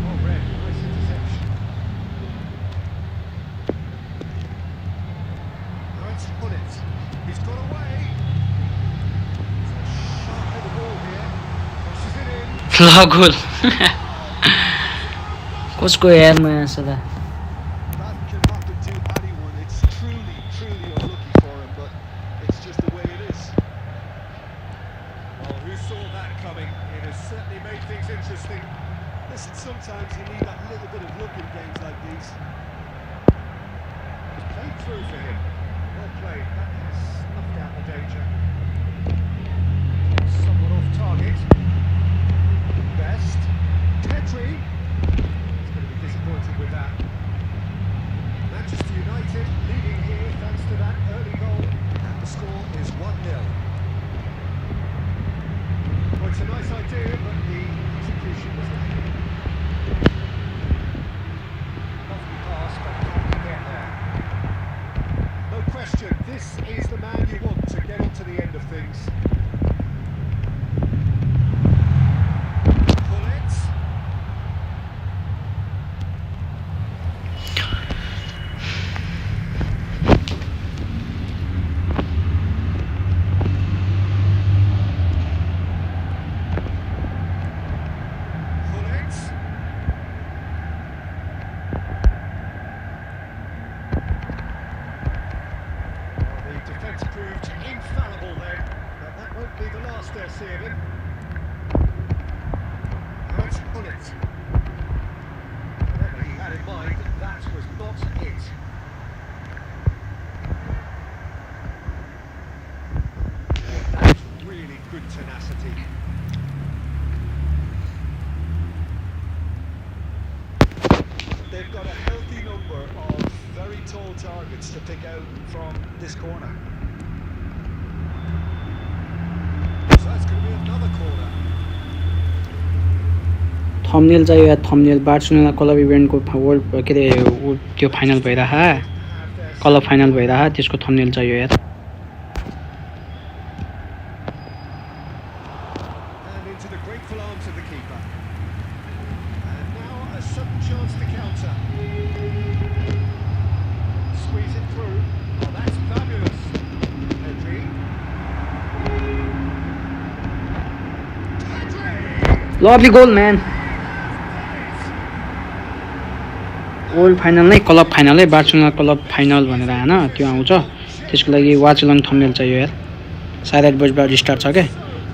Oh, red, nice interception. Now it's Bullet. He's got away. It's a sharp headed ball here. Crosses it in. ल गोल कसको यार म सदा That can happen to anyone. It's truly, truly unlucky for him, but it's just the way it is. Well, who saw that coming? It has certainly made things interesting. Listen, sometimes you need that little bit of luck in games like these. It's played through for him. Well played. That has snuffed out the danger. Somewhat off target. Best. Petri. He's going to be disappointed with that. Manchester United leading here thanks to that early goal. And the score is 1-0. Well, it's a nice idea, but the execution was lacking. Lovely pass, but can he get there? No question, this is the man you want to get onto the end of things. Pull it. Pull it. Well, the defence proved infallible then, but that won't be the last they'll see of him. Now it's Bullet. Whatever he had in mind, that was not it. Oh, that's really good tenacity. They've got a healthy number of very tall targets to pick out from this corner. So that's going to be another corner. Thumbnail चाहियो यार thumbnail Barcelona club इभेन्टको world के अरे त्यो final भइरह club final भइरह त्यसको thumbnail चाहियो यार And into the grateful arms of the keeper. And now a sudden chance to counter. Squeeze it through. Oh, that's fabulous. Pedri. Pedri! Lovely goal man world final नै club फाइनलै Barcelona club final भनेर हैन त्यो आउँछ त्यसको लागि watch long thumbnail चाहियो यार सायद 8 बजेबाट स्टार्ट छ के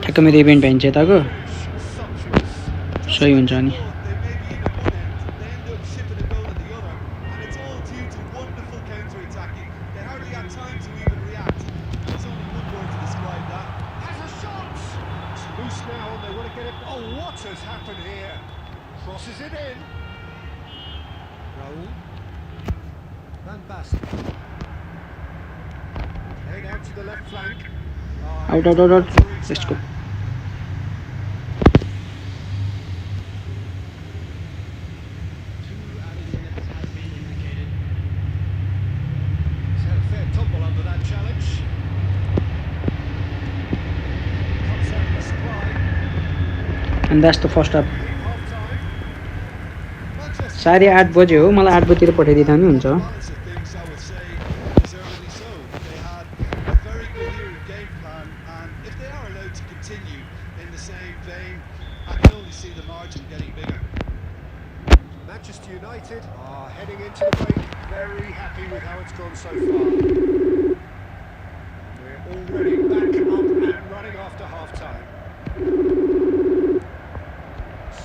ठ्याक्क मेरो इभेन्ट भइन्छ यताको सही हुन्छ नि Crosses it in. Raul. Van Basten. Played out to the left flank. Out out out out त्यसको He's had a fair tumble under that challenge. Cuts out the supply. And that's the first half Half-time. साढे 8 बजे हो मलाई 8 बजेतिर पठाइदिँदा नि हुन्छ Balance of things, I would say, deservedly so. They had a very coherent game plan, and if they are allowed to continue in the same vein, I can only see the margin getting bigger. Manchester United are heading into the break very happy with how it's gone so far. We're already back up and running after half-time.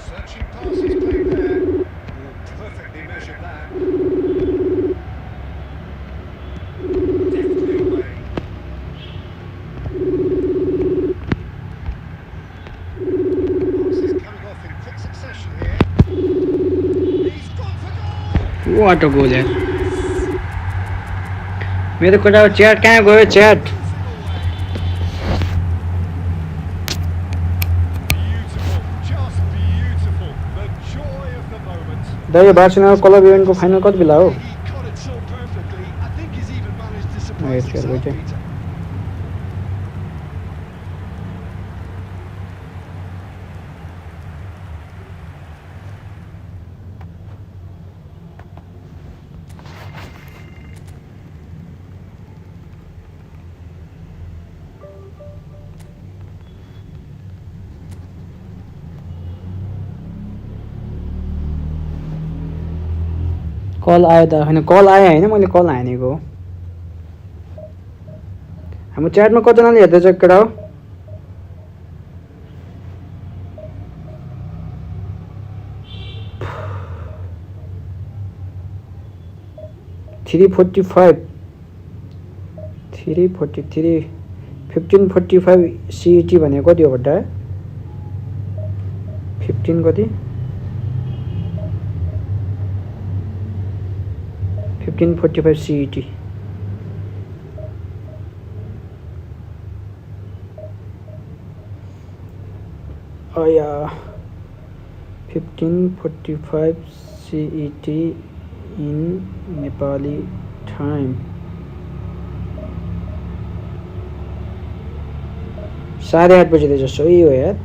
Searching passes played there. Oh, perfectly measured that. Deftly away. Passes coming off in quick succession here. He's gone for goal! What a goal यार मेरो कुरा chat कहाँ गयो chat Beautiful, just beautiful. The joy of the moment. दाइ यो Barcelona club इभेन्टको final कति बेला हो He caught it so perfectly. I think he's even managed to Yes, surprise yeah, himself, okay. Peter. कल आयो त होइन कल आयो होइन मैले कल हानेको हो हाम्रो च्याटमा कतिजनाले हेर्दैछ केटा हो थ्री 15:45 CET भनेको कति हो बड्डा 15 कति 15:45 CET या 15:45 CET in Nepali time 8:30 बजे त जस्तो यही हो यार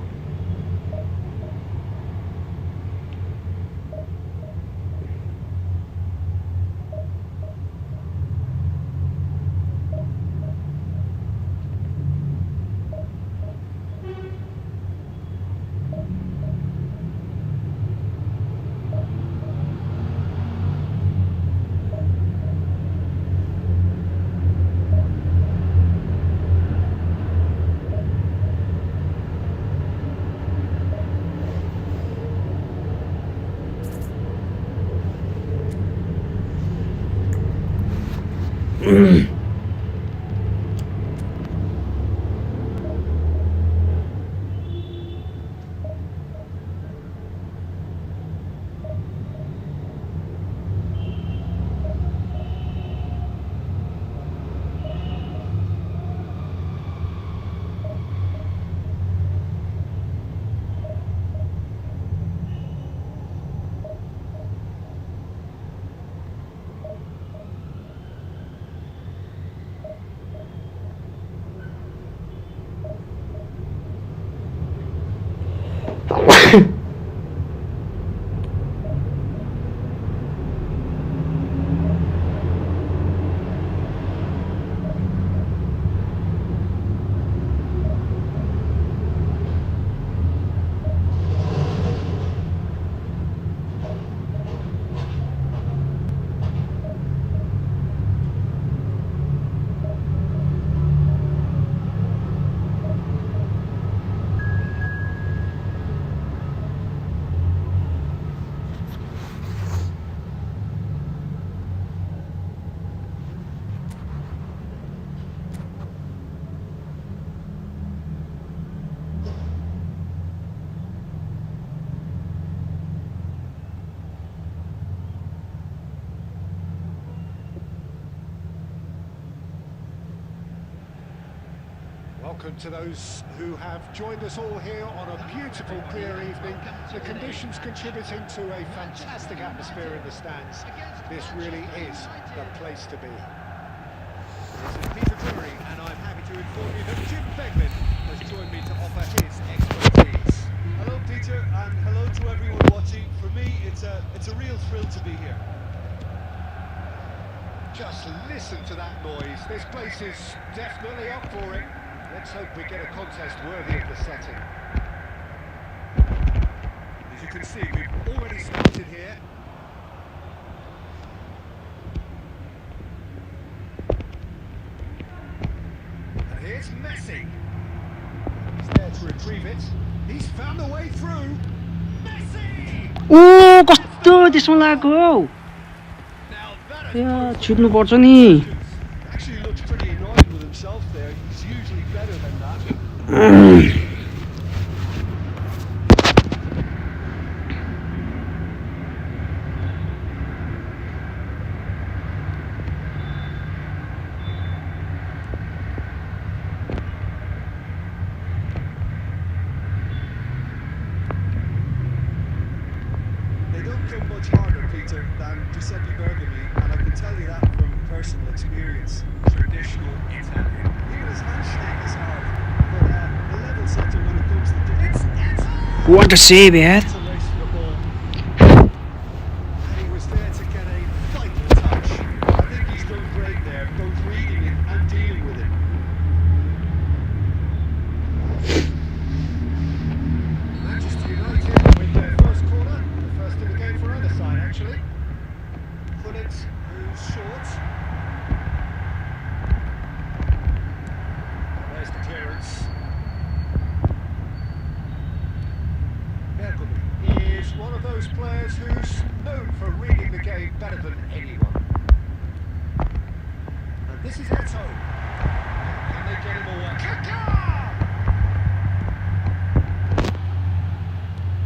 Welcome to those who have joined us all here on a beautiful clear evening. The conditions contributing to a fantastic atmosphere in the stands. This really is the place to be. This is Peter Drury, and I'm happy to inform you that Jim Beglin has joined me to offer his expertise. Hello, Peter, and hello to everyone watching. For me, it's a real thrill to be here. Just listen to that noise. This place is definitely up for it. Let's hope we get a contest worthy of the setting. As you can see, we've already started here. Here's Messi. He's there to retrieve it. He's found a way through. Messi! ओ कस्तो त्यसमा लागेको Now that या has छिट्नु पर्छ नि Actually looks pretty annoyed with himself there. He's usually better than that. They don't come much harder, Peter, than Giuseppe Bergami, and I can tell you that from personal experience. traditional Italian. Even his handshake is hard, but the level setter when it comes to It's What a save यार it's a race for the ball. And he was there to get a vital touch. I think he's done great there, both reading it and dealing with it. Manchester United with their first corner, the first in the game for either side actually. Gullit, who's short. There's the clearance. Bergami is one of those players who's known for reading the game better than anyone. And this is Eto. Can they get him away? Kaka!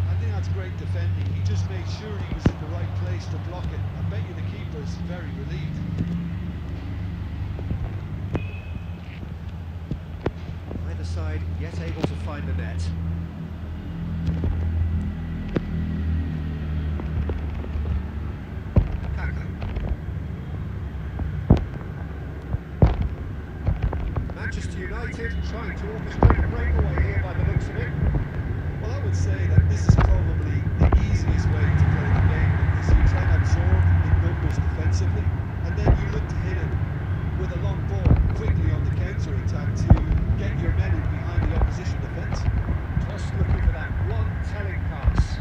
I think that's great defending. He just made sure he was in the right place to block it. I bet you the keeper's very relieved. Either side yet able to find the net. Kaka. Manchester United trying to orchestrate a breakaway here by the looks of it. Well, I would say that this is probably the easiest way to play the game because you try and absorb in numbers defensively, and then you look to hit it with a long ball quickly on the counter attack to get your men in behind the opposition defence. Just looking for that one telling pass.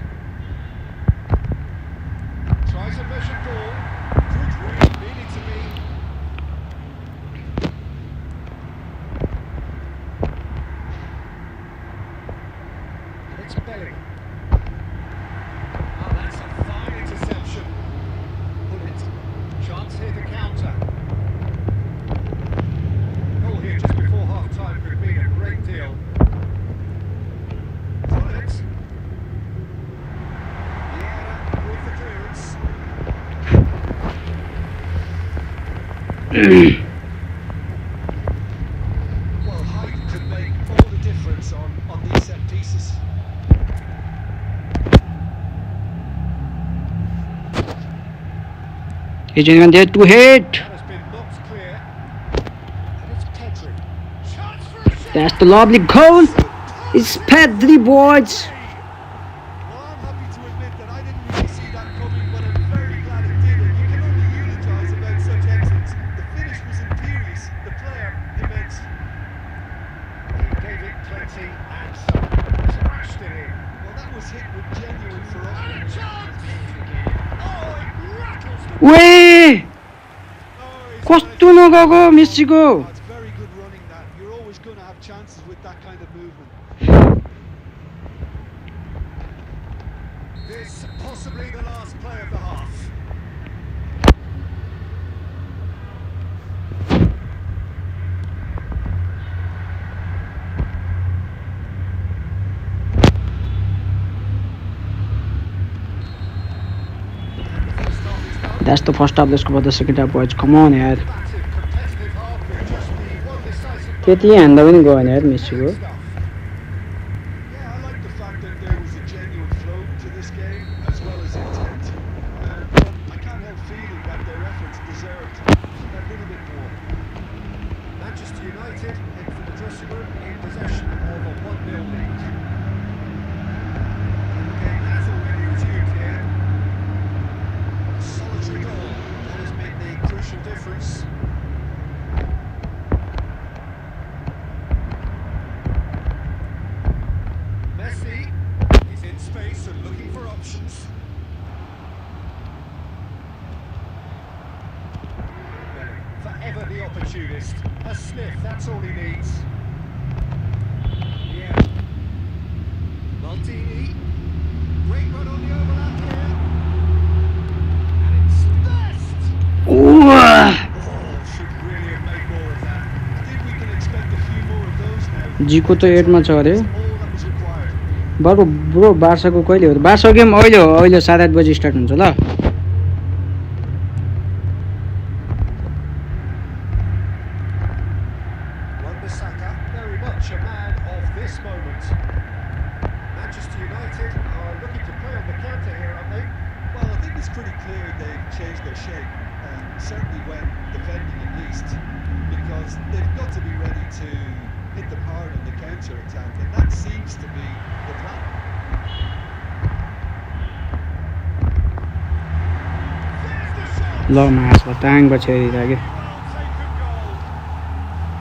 Tries a measured ball. Could really need it to be. It's Bellingham. Oh, that's a fine interception. Bullet. Chance here to counter. Goal here just before half time could mean a great deal. Bullet. Vieira with the clearance. Well, height could make all the difference on these set pieces. He's going there to hit That has been knocked clear. And it's Pedri. Chance for a shot. That's the lovely goal It's Pedri boys Well, I'm happy to admit that I didn't really see that coming, but I'm very glad it did. And you can only eulogise about such excellence. The finish was imperious, the player immense. He gave it plenty and some. Smashed it in. Well, that was hit with genuine ferocity. And a chance! Oh, it rattles the... way Oh, he's कस्तो managed- नगएको मेस्सीको Oh, it's very good running that. You're always going to have chances with that kind of movement. This possibly the last play of the half. That's the first half, let's go for the second half boys come on यार Active, competitive half with just the one decisive त्यति goal. हान्दा पनि गएन यार मेस्सीको Stuff. Yeah, I like the fact that there was a genuine flow to this game as well as intent. But I can't help feeling that their efforts deserved a little bit more. Manchester United head for the dressing room in possession of a 1-0 lead. The game has already resumed here. A solitary goal that has made the crucial difference. Messi is in space and looking for options. Forever the opportunist. A sniff, that's all he needs. Maldini. Great run on the overlap here. And it's best. Ooh. Oh, should really have made more of that. I think we can expect a few more of those now. जीको त 8 मा छ अरे That's all that was required. बरु bro बार्साको कहिले हो Barca game अहिले हो अहिले 7:30 बजे स्टार्ट हुन्छ ल Wan-Bissaka, very much a man of this moment. Manchester United are looking to play on the counter here, aren't they? Well, I think it's pretty clear they've changed their shape, certainly when defending at least, because they've got to be ready to hit them hard on the counter attack, and that seems to be the plan. There's the shot. ल मास टाङ बछेरिरा के Well taken goal.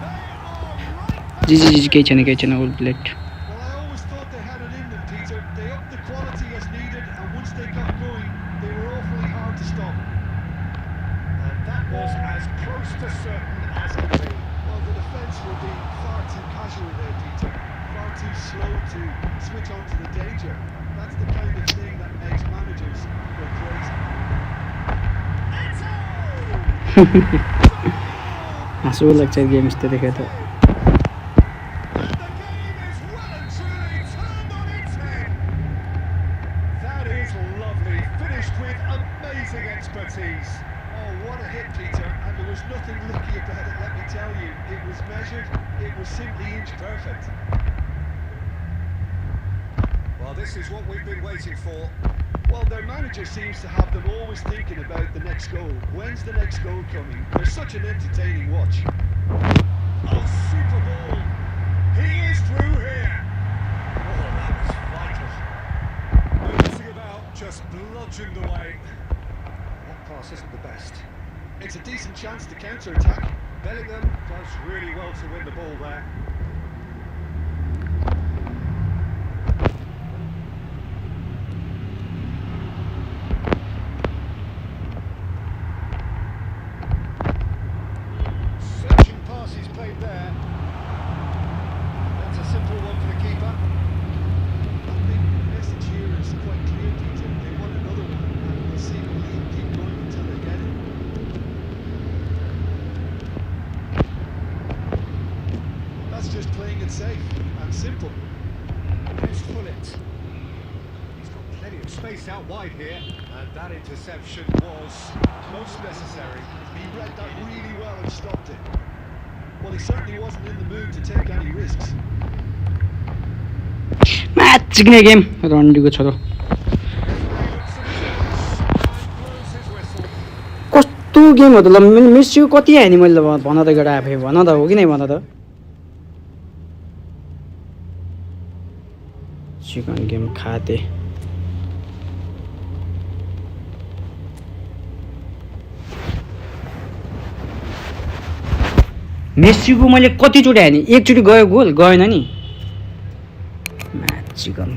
They are right जी जी जी केही छैन old plate Well, I always thought they had it in them, Peter. They upped the quality as needed, and once they got going, they were awfully hard to stop. And that was as close to certain as can be. Well, the defence were being far too casual there, Peter. Far too slow to switch on to the danger. That's the kind of thing that makes managers go crazy. हाँसो लाग्छ game यस्तो देखे त And the game is well and truly turned on its head. That is lovely, finished with amazing expertise. Oh, what a hit, Peter. And there was nothing lucky about it, let me tell you. It was measured, it was simply inch perfect. Well, this is what we've been waiting for. Well, their manager seems to have them always thinking about the next goal. When's the next goal coming? They're such an entertaining watch. Oh, super ball. He is through here. Oh, that was vital. No messing about, just bludgeoned away. That pass isn't the best. It's a decent chance to counter-attack. Bellingham does really well to win the ball there. Searching pass he's played there. That's a simple one for the keeper. I think the message here is quite clear, Peter. They want another one, and we'll see the lead keep going until they get it. That's just playing it safe and simple. Here's Fullet. He's got plenty of space out wide here, and that interception was most necessary. He read that really well and stopped it. Well, he certainly wasn't in the mood to take any risks. Match जिक्ने game रन्डीको छोरो कस्तो game हो त ल miss you कति आयो नि मैले भन त एउटा आफै भन त हो कि नै भन त चिकन गेम खाते मेस्सीको मैले कतिचोटि हाने एकचोटि गयो गोल गएन नि म्याच चिकन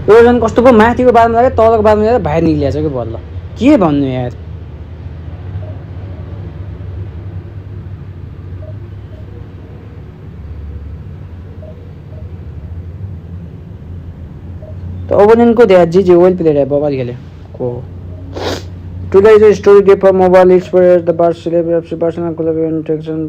यो झन् कस्तो पो माथिको बादमा लाग्यो तलको बादमा लाग्यो बाहिर निक्लिएको छ कि बल्ल के भन्नु यार तो ओपोनेंट को दिया जी वेल प्लेयर है बवाल खेले को today is a story day for mobile it's for the Barcelona club interaction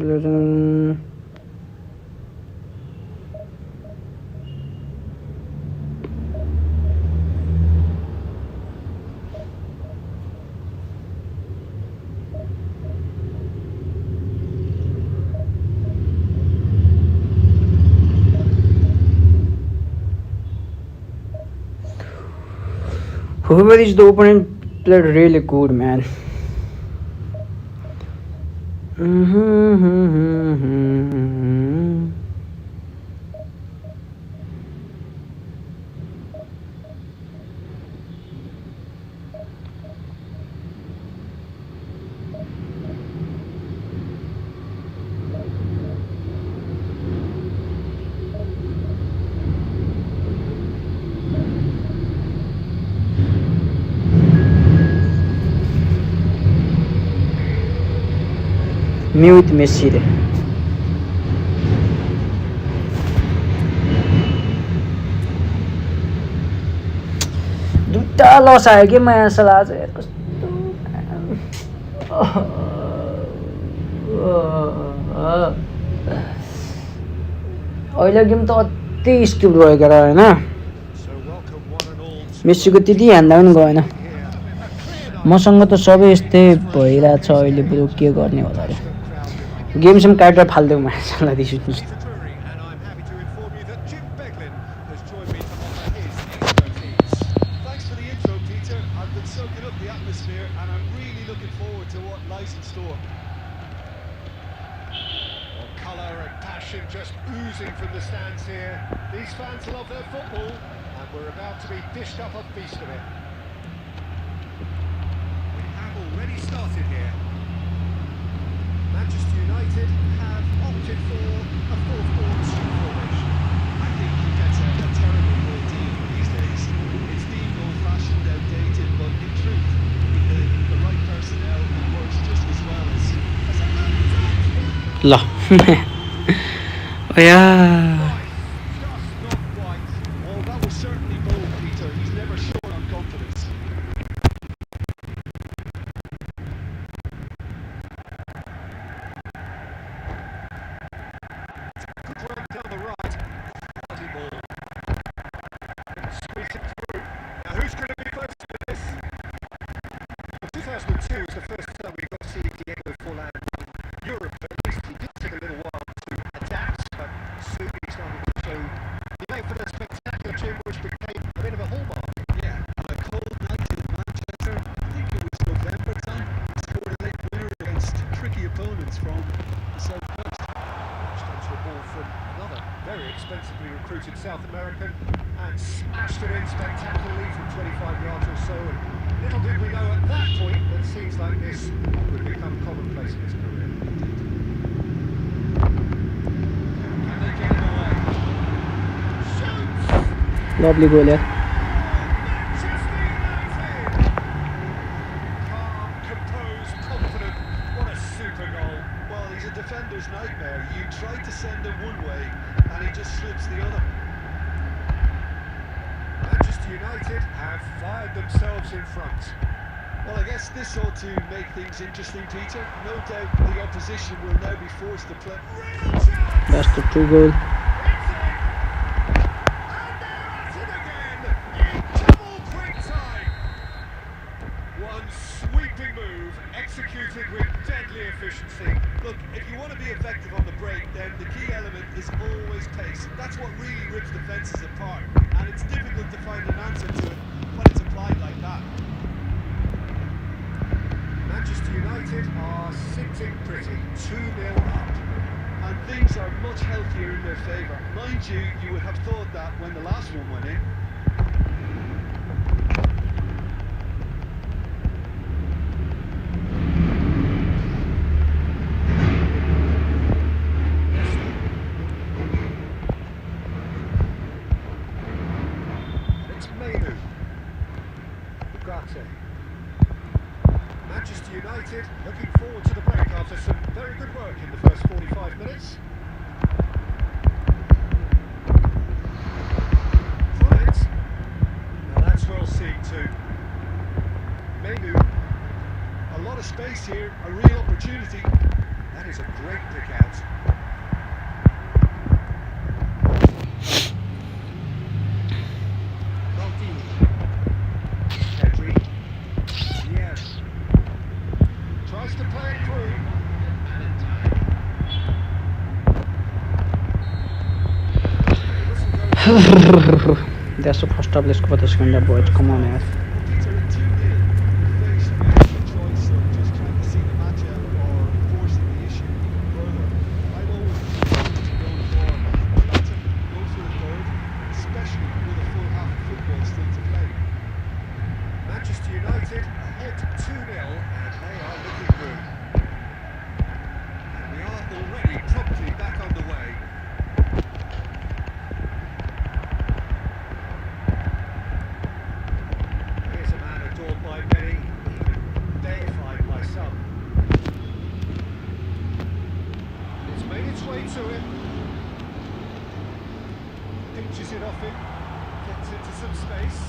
whoever is the opponent played really good, man. Mute Messi रे दुईटा लस आयो कि म जस्तो लाग्छ यार कस्तो अहिले गेम त अति स्किल रहेको र होइन So welcome one and all to मेसीको त्यति हान्दा पनि गएन here. A clear night. मसँग त सबै यस्तै भइरहेछ अहिले बरु के गर्ने होला र गेम सेम काटेर फाल्दिउँ मान्छेलाई रिस उठ्नु Peter Drury, and I'm happy to inform you that Jim Beglin has joined me to offer his expertise. Thanks for the intro, Peter. I've been soaking up the atmosphere and I'm really looking forward to what lies in store. Well, colour and passion just oozing from the stands here. These fans love their football, and we're about to be dished up a feast of it. We have already started here. Manchester United have opted for a 4-4-2 formation. I think he gets a terrible raw deal these days. It's deemed old-fashioned, outdated, but in truth, with the right personnel, it works just as well as ल या Just not quite. well, that was certainly bold, Peter. He's never short on confidence. Good run down the right. Quality ball. Squeeze it through. Now who's going to be first to this? Well, 2002 was the first time we got to see Diego Forlan in Europe. At least he did take a little while to adapt, but soon he started to show the made for the spectacular tune which became a bit of a hallmark. Yeah, on a cold night in Manchester, I think it was November time, he scored a late winner against tricky opponents from the South Coast. Stops the ball from another very expensively recruited South American and smashed it in spectacularly from 25 yards or so. And little did we know at that point that scenes like this would become commonplace in his career. Can they get him away? Shoots! Lovely goal यार Manchester United! Calm, composed, confident. What a super goal. Well, he's a defender's nightmare. You try to send him one way, and he just slips the other. Manchester United have fired themselves in front. Well, I guess this ought to make things interesting, Peter. No doubt the opposition will now be forced to play. Real chance! That's the true goal It's in! And they're at it again in double quick time. One sweeping move executed with deadly efficiency. Look, if you want to be effective on the break, then the key element is always pace. That's what really rips defences apart, and it's difficult to find an answer to it when it's applied like that. Manchester United are sitting pretty, 2-0 up. And things are much healthier in their favour. Mind you, you would have thought that when the last one went in. It's Mainu. Ugarte. Manchester United looking forward to the break after some very good work in the first 45 minutes. From it. Now that's well seen too. Mainu. A lot of space here, a real opportunity. That is a great pick out. Maldini. Pedri. Yes. Tries to play it through. That's the first half यसको 50 second half भयो कमाउने यार Peter, at 2-0, you face the choice of just trying to see the match out or forcing the issue even further. I've always been going for better, go for the third, especially with a full half of football still to play. Manchester United ahead 2-0 and they are looking good. And we are already promptly back on the way. way to him. Pinches it off him. Gets into some space.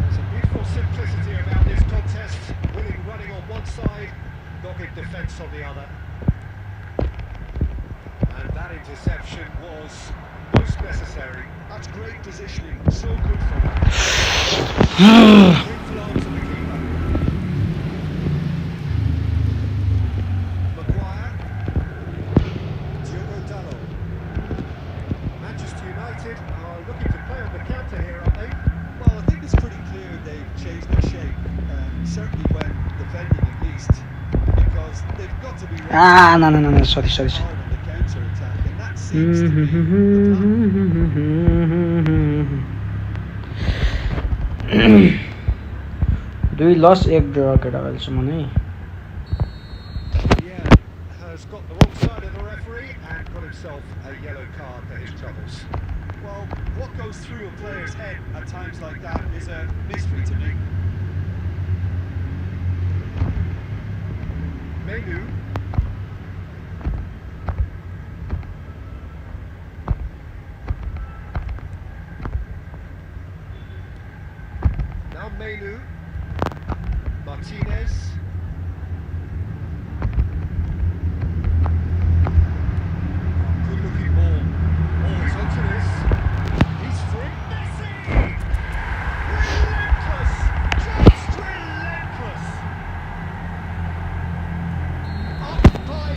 There's a beautiful simplicity about this contest. Willing running on one side, dogged defence on the other. And that interception was most necessary. That's great positioning. So good for him. Grateful arms of the keeper. Maguire. Diogo Dalot. Manchester United are looking to play on the counter here, aren't they? Well, I think it's pretty clear they've changed their shape. Certainly when defending at least. Because they've got to be ready Ah, no, sorry. hard on the counter attack. And that seems to be the plan. दुई लस एक ड्र केटा अहिलेसम्म नै Yeah, has got the wrong side of the referee and got himself a yellow card for his troubles. Well, what goes through a player's head at times like that is a mystery to me. Menu. Now Menu. Martinez. Good looking ball. Oh, he's onto this. He's free. Messi! Relentless! Just relentless! Up by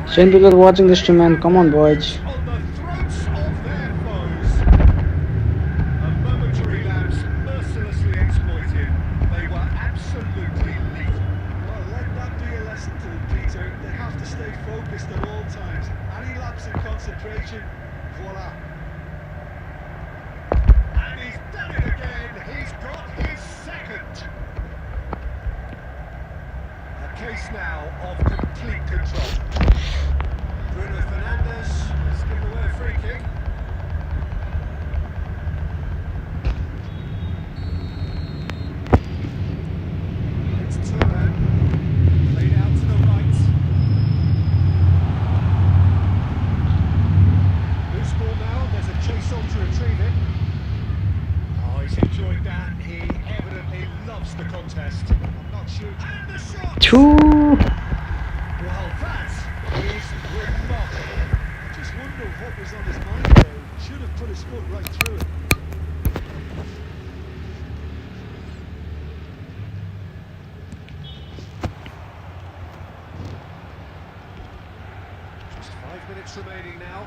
three. Saint people watching this stream, man. Come on, boys. On the throats of their foes. A momentary lapse mercilessly exploited. They were absolutely lethal. Well, let that be a lesson to them, Peter. They have to stay focused at all times. Any lapse in concentration, voila. And he's done it again. He's got his second. A case now of complete control. Bruno Fernandes has given away a free kick. It's Turner. Played out to the right. Loose ball now. There's a chase on to retrieve it. Oh, he's enjoyed that. He evidently loves the contest. I'm not sure. And the shot! Two. Well, that is remarkable. I just wonder what was on his mind there. Should have put his foot right through it. Just 5 minutes remaining now.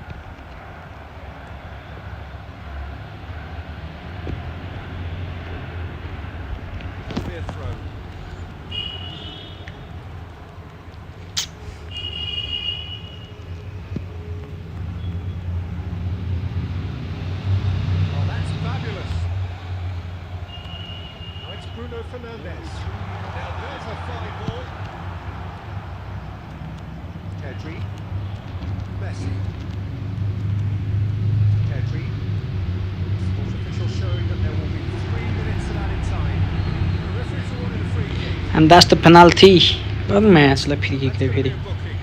That'll be a throw. Oh, that's fabulous. Now it's Bruno Fernandes. Now there's a fine ball. Pedri. Messi. Pedri. Sports official showing that there will be 3 minutes of added time. The referee's awarded a free kick. And that's the penalty. म्याचलाई free kick दियो फेरि Brilliant booking.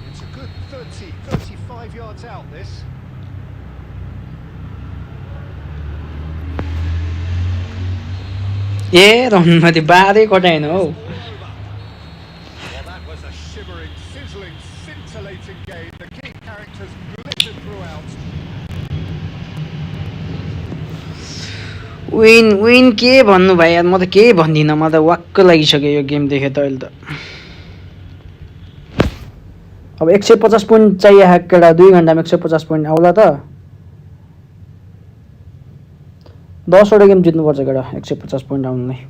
It's a good 30, 35 yards out, this. ए रनमा त्यो बाधै कटाएन हौ All over. Well, that was a shimmering, sizzling, scintillating game. The key characters glittered throughout. Win के भन्नु भाइ यार म त केही भन्दिनँ म त वाक्क लागिसक्यो यो गेम देखेँ त अहिले त अब 150 पोइन्ट चाहियो केटा 2 घन्टामा 150 पोइन्ट आउला त 10 वटा गेम जित्नुपर्छ केटा 150 पोइन्ट आउनलाई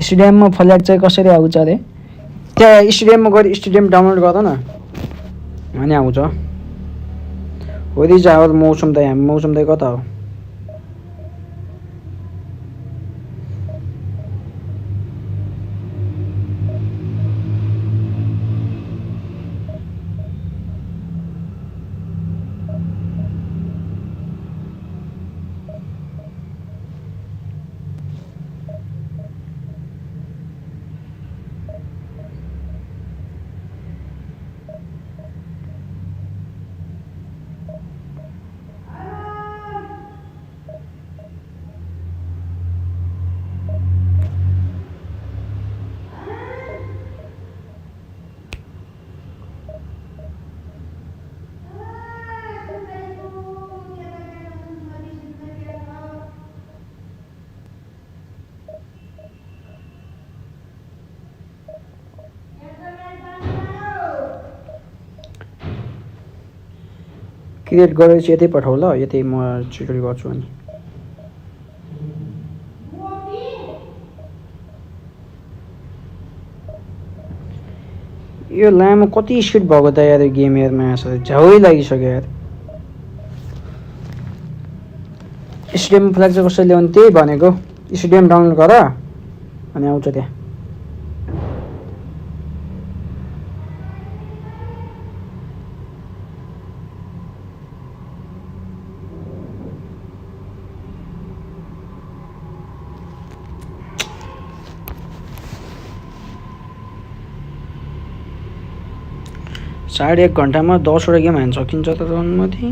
स्टेडियममा फ्ल्याग चाहिँ कसरी आउँछ अरे त्यहाँ स्टेडियममा गएर स्टेडियम डाउनलोड गर न अनि आउँछ होरी जाओ मौसम त कता हो क्रिएट गरेपछि यतै पठाऊ ल यतै म छिटो गर्छु अनि यो लामो कति स्पिड भएको त यार गेम यार मासु झ्याउै लागिसक्यो यार स्टेडियम फ्ल्याग चाहिँ कसरी ल्याउने त्यही भनेको स्टेडियम डाउनलोड गर अनि आउँछ त्यहाँ साढे 1 घन्टामा 10 वटा गेम हान्न सकिन्छ त रनमध्ये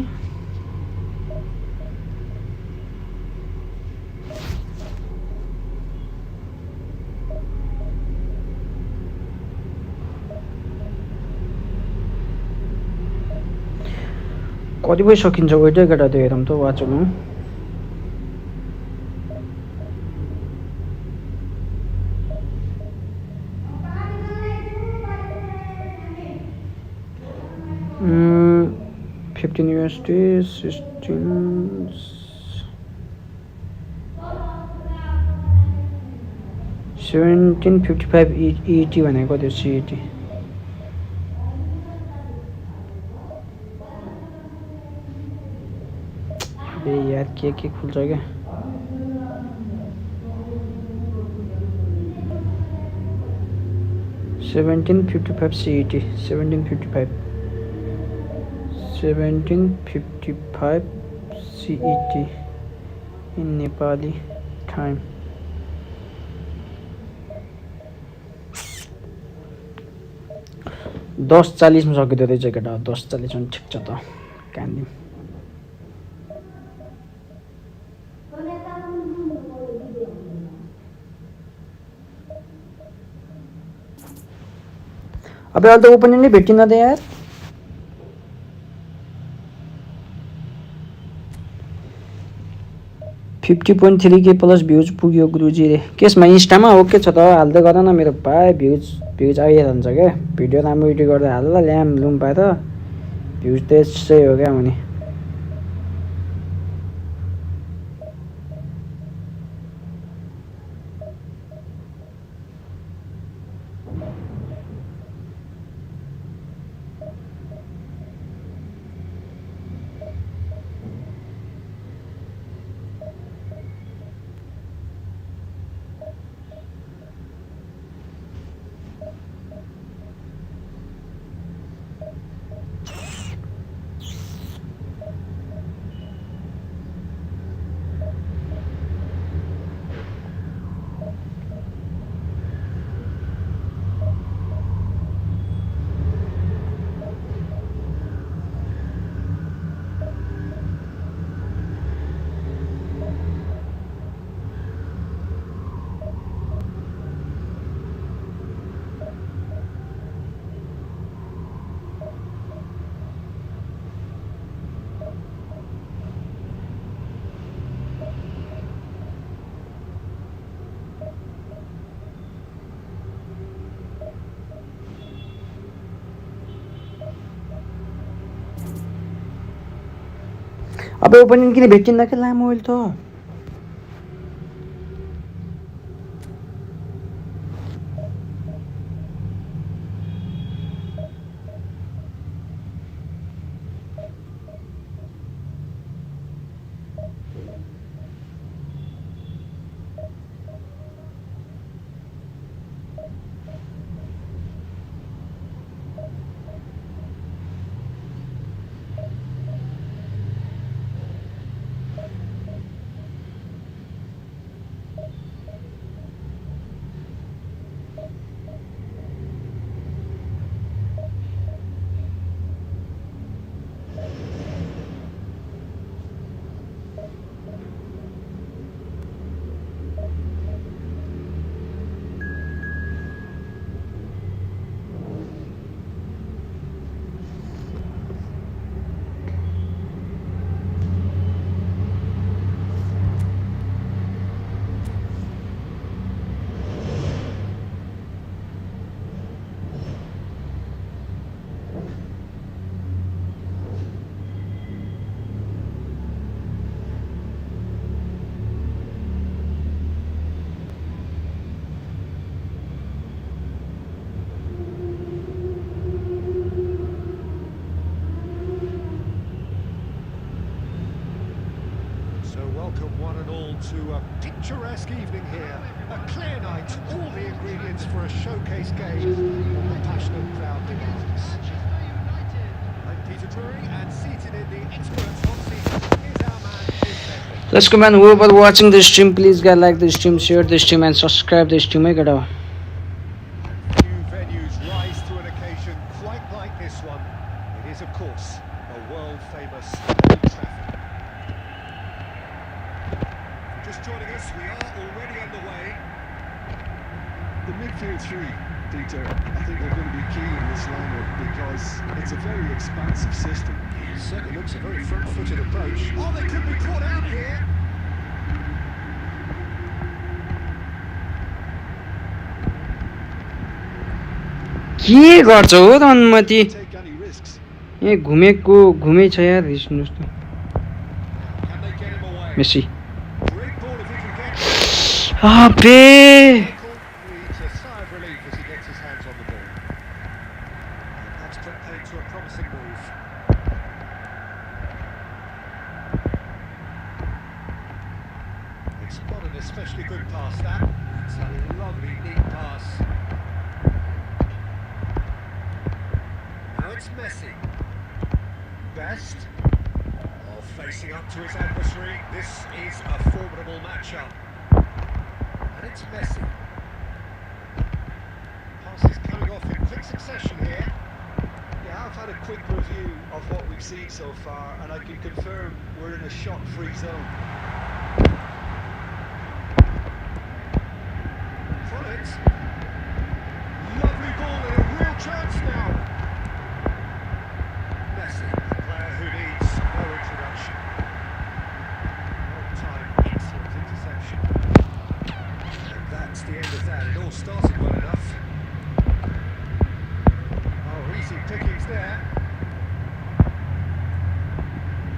कति बजी सकिन्छ वेट केटा त्यो हेरौँ त वाचमा $15 16 1755 ET भनेको त्यो CET अबे यार के खुल्छ क्या $1755 CET 1755 CET in Nepali time दस 40 मा सकिदियो रहेछ केटा 10:40 मा ठिक छ त कान्दिम अबे अहिले त ओपनिङ नै भेटिन त यार $50.3K प्लस भ्युज पुग्यो गुरुजी रे केसमा इन्स्टामा ओके छ त हाल्दै गर न मेरो पाए भ्युज आइहाल्छ क्या भिडियो राम्रो एडिट गर्दा हाल्ला ल्याम लुम पाए त भ्युज त्यसै हो क्या हुने अबे ओपनिङ किन भेटिन्न के लामो अहिले त to a picturesque evening here. A clear night, all the ingredients for a showcase game on the passionate crowd demands. I'm Peter Drury, and seated in the Esports hot seat is our man Jim Bentley. Let's go, man. Whoever watching the stream, please guys like the stream, share the stream, and subscribe the stream. Hey, gada. Few venues rise to an occasion quite like this one. It is, of course, a world-famous Old Trafford. Just joining us, we are already underway. The midfield three, Peter, I think are going to be key in this lineup because it's a very expansive system. It certainly looks a very front-footed approach. Oh, they could be caught out here. के गर्छ हो त अनुमति Take any risks. यहाँ घुमै छ यार हेर्नुहोस् त Can they get him away? Messi Great ball if he can get अबे Michael breathes a sigh of relief as he gets his hands on the ball. And that's put paid to a promising move. It's not an especially good pass, that. It's a lovely, neat pass. Now it's Messi. Best. Oh, facing up to his adversary. This is a formidable matchup. And it's Messi. Passes coming off in quick succession here. Yeah, I've had a quick review of what we've seen so far, and I can confirm we're in a shot-free zone. From it. Lovely ball and a real chance now. Messi, a player who needs no introduction. Well-timed, excellent interception. And that's the end of that. It all started well enough. Oh, easy pickings there.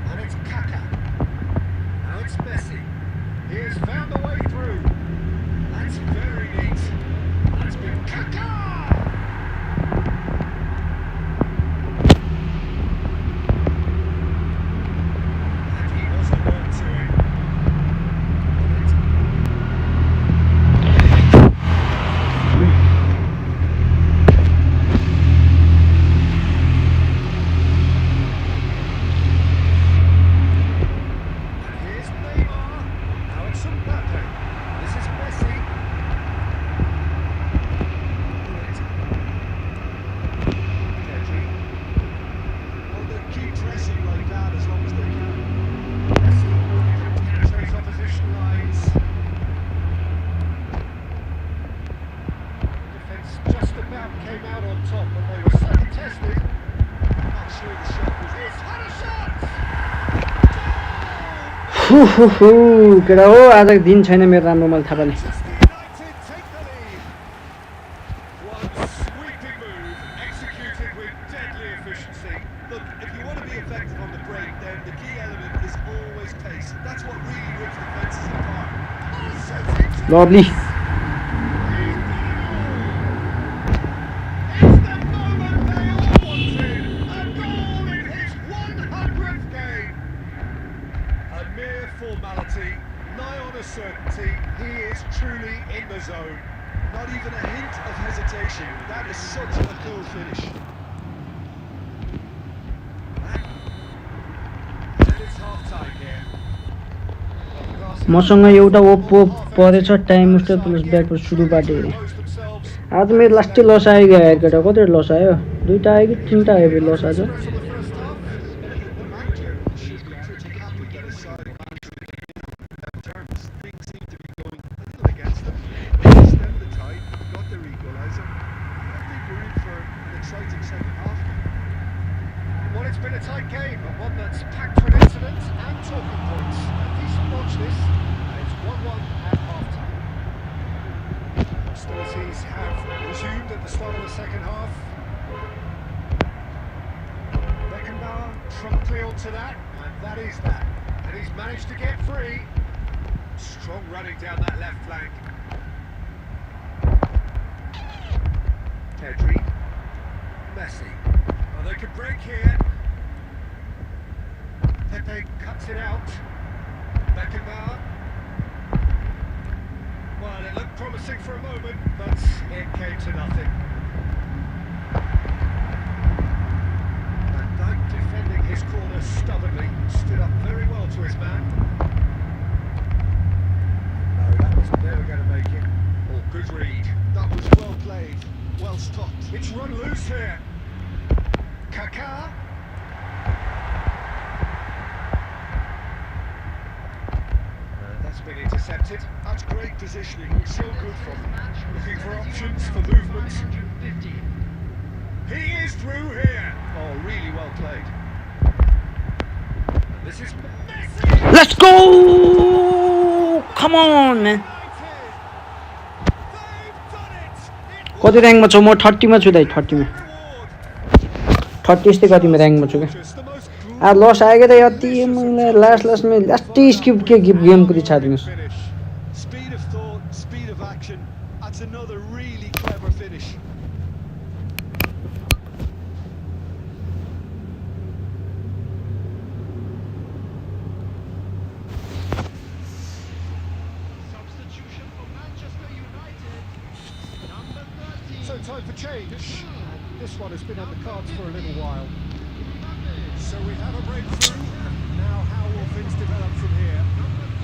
And it's Kaká. Now it's Messi. He has found the way through. That's very neat. That's been Kaká! And he wasn't on to it. And here's Neymar. Now it's Mbappe. This is Messi. Pedri. Well, they keep pressing like that as long as they can. Messi penetrates opposition lines. The defence just about came out on top, but they were so contested. I'm not sure the shot was... He's had a shot! केटा हो आज दिन छैन मेरो राम्रो मैले थाहा पाएँ Manchester United take the lead. One sweeping move, executed with deadly efficiency. Look, if you want to be effective on the break, then the key element is always pace. That's what really rips defences apart. Lovely It's the moment they all wanted. A goal in his 100th game. A mere formality, nigh on a certainty. He is truly in the zone. Not even a hint of hesitation. That is such a cool finish. And it's half-time here. मसँग एउटा Oppo परेछ time step plus ब्याकबाट सुरुबाट हेरेँ आज मेरो लास्टै लस आयो क्या यार केटा कतिवटा लस आयो दुईवटा आयो कि तिनवटा आयो फेरि लस आज The manager should be pretty happy that his side managed to get in terms. Things seem to be going a little against them. They stemmed the tide, got their equaliser. I think we're in for an exciting second half. Well, it's been a tight game, but one that's packed with incidents and talking points. A decent watch this, and it's 1-1 at half-time. Hostilities have resumed at the start of the second half. Beckenbauer promptly onto that, and that is that. And he's managed to get free. Strong running down that left flank. Pedri. Messi. Oh, they could break here. Pepe cuts it out. Beckenbauer. Well, it looked promising for a moment, but it came to nothing. Van Dijk defending his corner stubbornly, stood up very well to his man. No, that was never going to make it. Oh, good read. That was well played, well stopped. It's run loose here. Kaká. That's been intercepted. That's great positioning, so good from him. Looking for options for movement. He is through here. Oh, really well played. And this is Messi. Let's go! Come on, man. They've done it. कति ऱ्याङ्कमा छु म 30 मा छु दाइ 30 मा 30 यस्तै कतिमा ऱ्याङ्कमा छु क्या लस आएको त यति लास्टमा लास्टै स्किप के गेम पनि छाडिदिनुहोस् Speed of thought, speed of action. That's another really clever finish. Substitution for Manchester United. Number 13. So time for change. And this one has been on the cards for a little while. So we have a breakthrough. Now how will things develop from here?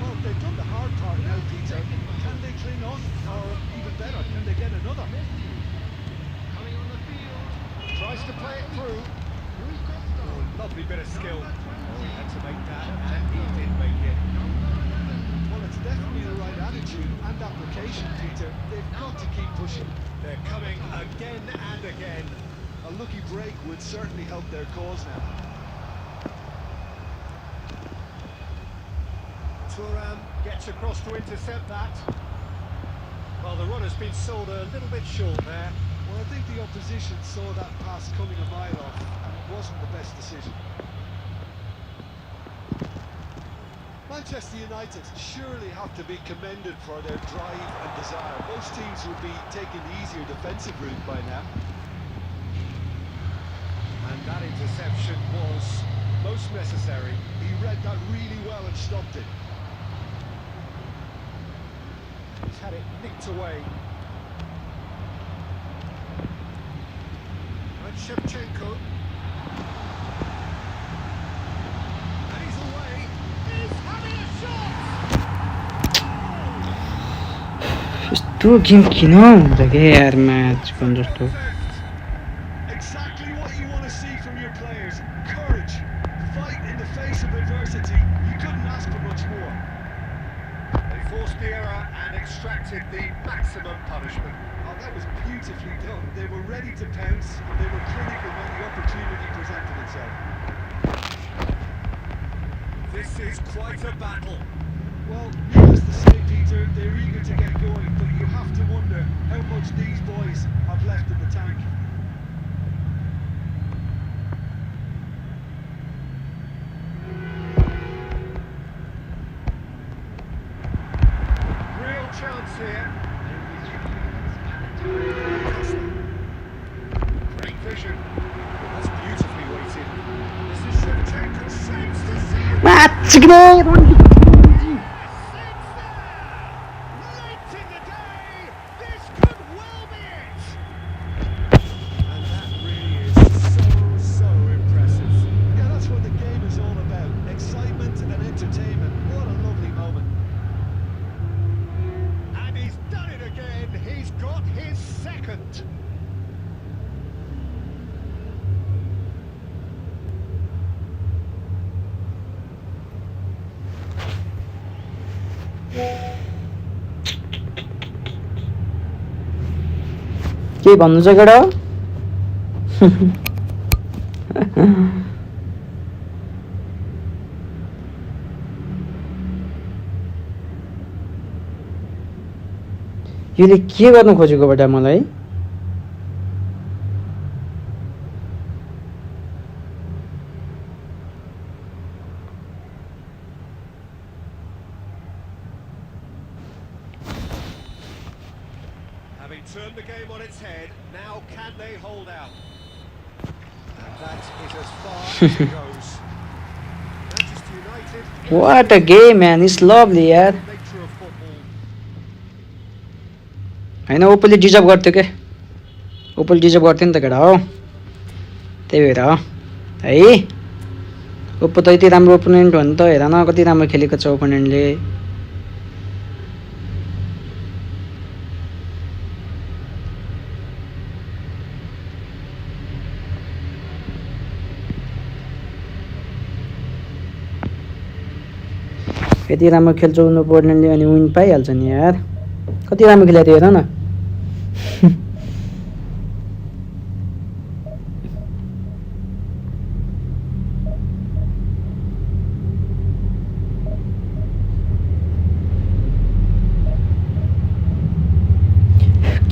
Well, they've done the hard part now, Peter. Can they cling on? Or even better, can they get another? Tries to play it through. Oh, lovely bit of skill. Oh, he had to make that, and he did make it. Well, it's definitely the right attitude and application, Peter. They've got to keep pushing. They're coming again and again. A lucky break would certainly help their cause now. Thuram gets across to intercept that. Well, the run has been sold a little bit short there. Well, I think the opposition saw that pass coming a mile off, and it wasn't the best decision. Manchester United surely have to be commended for their drive and desire. Most teams would be taking the easier defensive route by now. And that interception was most necessary. He read that really well and stopped it. He's had it nicked away. And Shevchenko. And he's away. He's having a shot! यस्तो game किन हुन्छ क्या यार म्याचको जस्तो Exactly what you want to see from your players. Courage, fight in the face of adversity. You couldn't ask for much more. They forced the error and extracted the maximum punishment. Oh, that was beautifully done. They were ready to pounce, and they were clinical when the opportunity presented itself. This is quite a battle. Well, needless to say, Peter, they're eager to get going, but you have to wonder how much these boys have left in the tank. Real chance here. Great vision. That's beautifully weighted. This is Shevchenko. Saves to see it. Late in the day. This could well be it. And that really is so impressive. Yeah, that's what the game is all about. Excitement and entertainment. What a lovely moment. And he's done it again. He's got his second. के भन्नु छ केटा यसले के गर्नु खोजेको बेटा मलाई Having turned the game on its head, now can they hold out? And that is as far as it goes. Manchester United. What a game, man. It's lovely, यार. Nature of football. होइन ओप्पोले deserve गर्थ्यो के ओप्पोले deserve गर्थ्यो नि त केटा हो त्यही भएर हो है ओप्पो त यति राम्रो ओपोनेन्ट हो नि त हेर न कति राम्रो खेलेको छ ओपोनेन्टले यति राम्रो खेल्छ ओपोनेन्टले अनि विन पाइहाल्छ नि यार कति राम्रो खेलेको थियो हेर न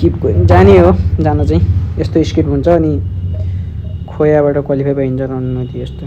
किप गोइङ जाने हो जान चाहिँ यस्तो स्किप हुन्छ अनि खोयाबाट क्वालिफाई भइन्छ रणनीति यस्तो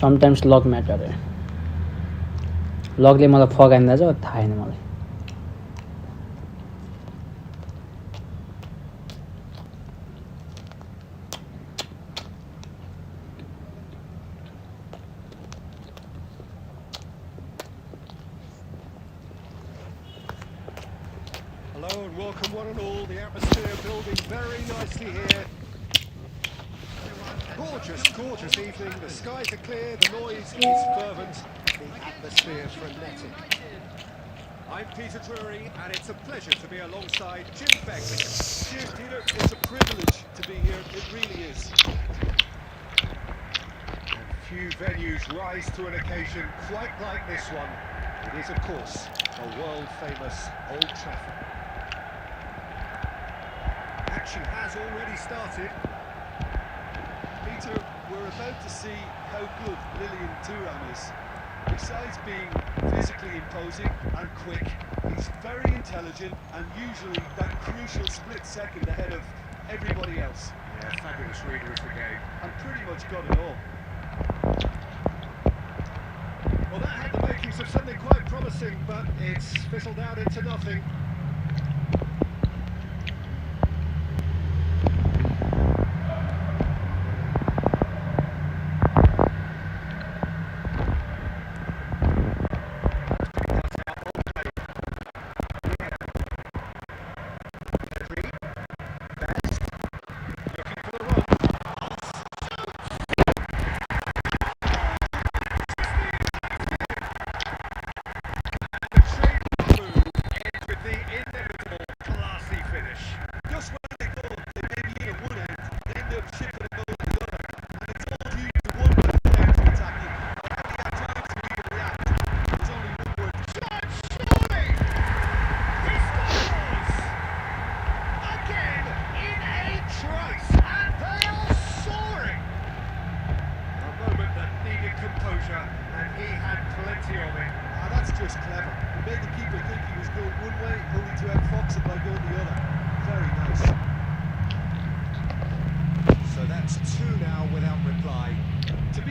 समटाइम्स लक म्याटर लकले मलाई फगाइँदा चाहिँ थाहा छैन मलाई Hello and welcome one and all. The atmosphere building very nicely here. Gorgeous, gorgeous evening. The skies are clear, the noise is fervent, the atmosphere frenetic. I'm Peter Drury and it's a pleasure to be alongside Jim Beck. Cheers, Peter. It's a privilege to be here. It really is. Few venues rise to an occasion quite like this one. It is, of course, a world-famous Old Trafford. Action has already started. Peter, we're about to see how good Lilian Thuram is. Besides being physically imposing and quick, he's very intelligent and usually that crucial split second ahead of everybody else. Yeah, fabulous reader of the game. And pretty much got it all. Well, that had the makings of something quite promising, but it's fizzled out into nothing.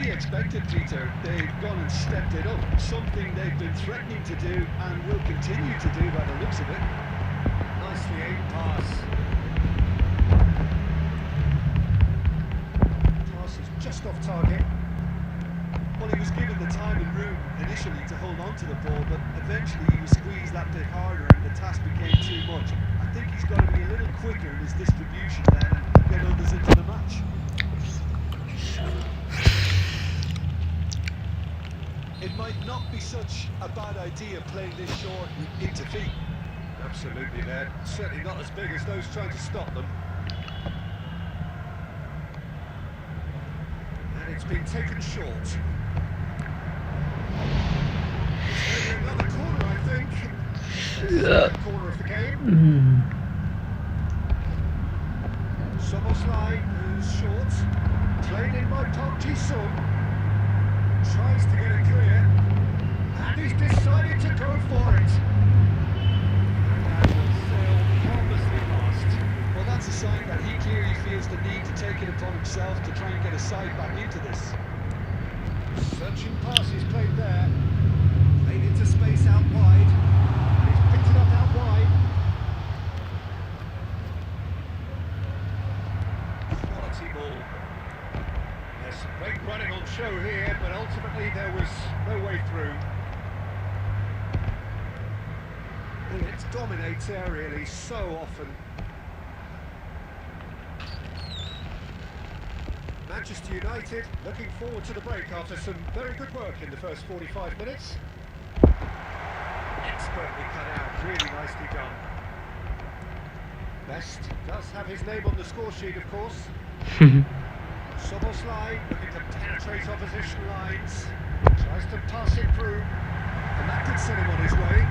be expected, Peter. They've gone and stepped it up. Something they've been threatening to do and will continue to do by the looks of it. Nicely aimed pass. Pass is just off target. Well, he was given the time and room initially to hold on to the ball, but eventually he was squeezed that bit harder and the task became too much. I think he's got to be a little quicker in his distribution then and get others into the match. It might not be such a bad idea playing this short into feet. Absolutely, they're certainly not as big as those trying to stop them. And it's been taken short. It's going to be another corner, I think. Second corner of the game. Soboslai, who's short, played in by Park Ji-sung, tries to get it clear, and he's decided to go for it. And that will sail harmlessly past. Well, that's a sign that he clearly feels the need to take it upon himself to try and get a side back into this. Searching pass is played there, played into space out wide, and he's picked it up out wide. Quality ball. There's some great running on show here, but ultimately there was no way through. And it dominates aerially so often. Manchester United looking forward to the break after some very good work in the first 45 minutes. Expertly cut out, really nicely done. Best does have his name on the score sheet, of course. Soboslai looking to penetrate opposition lines, tries to pass it through, and that could send him on his way.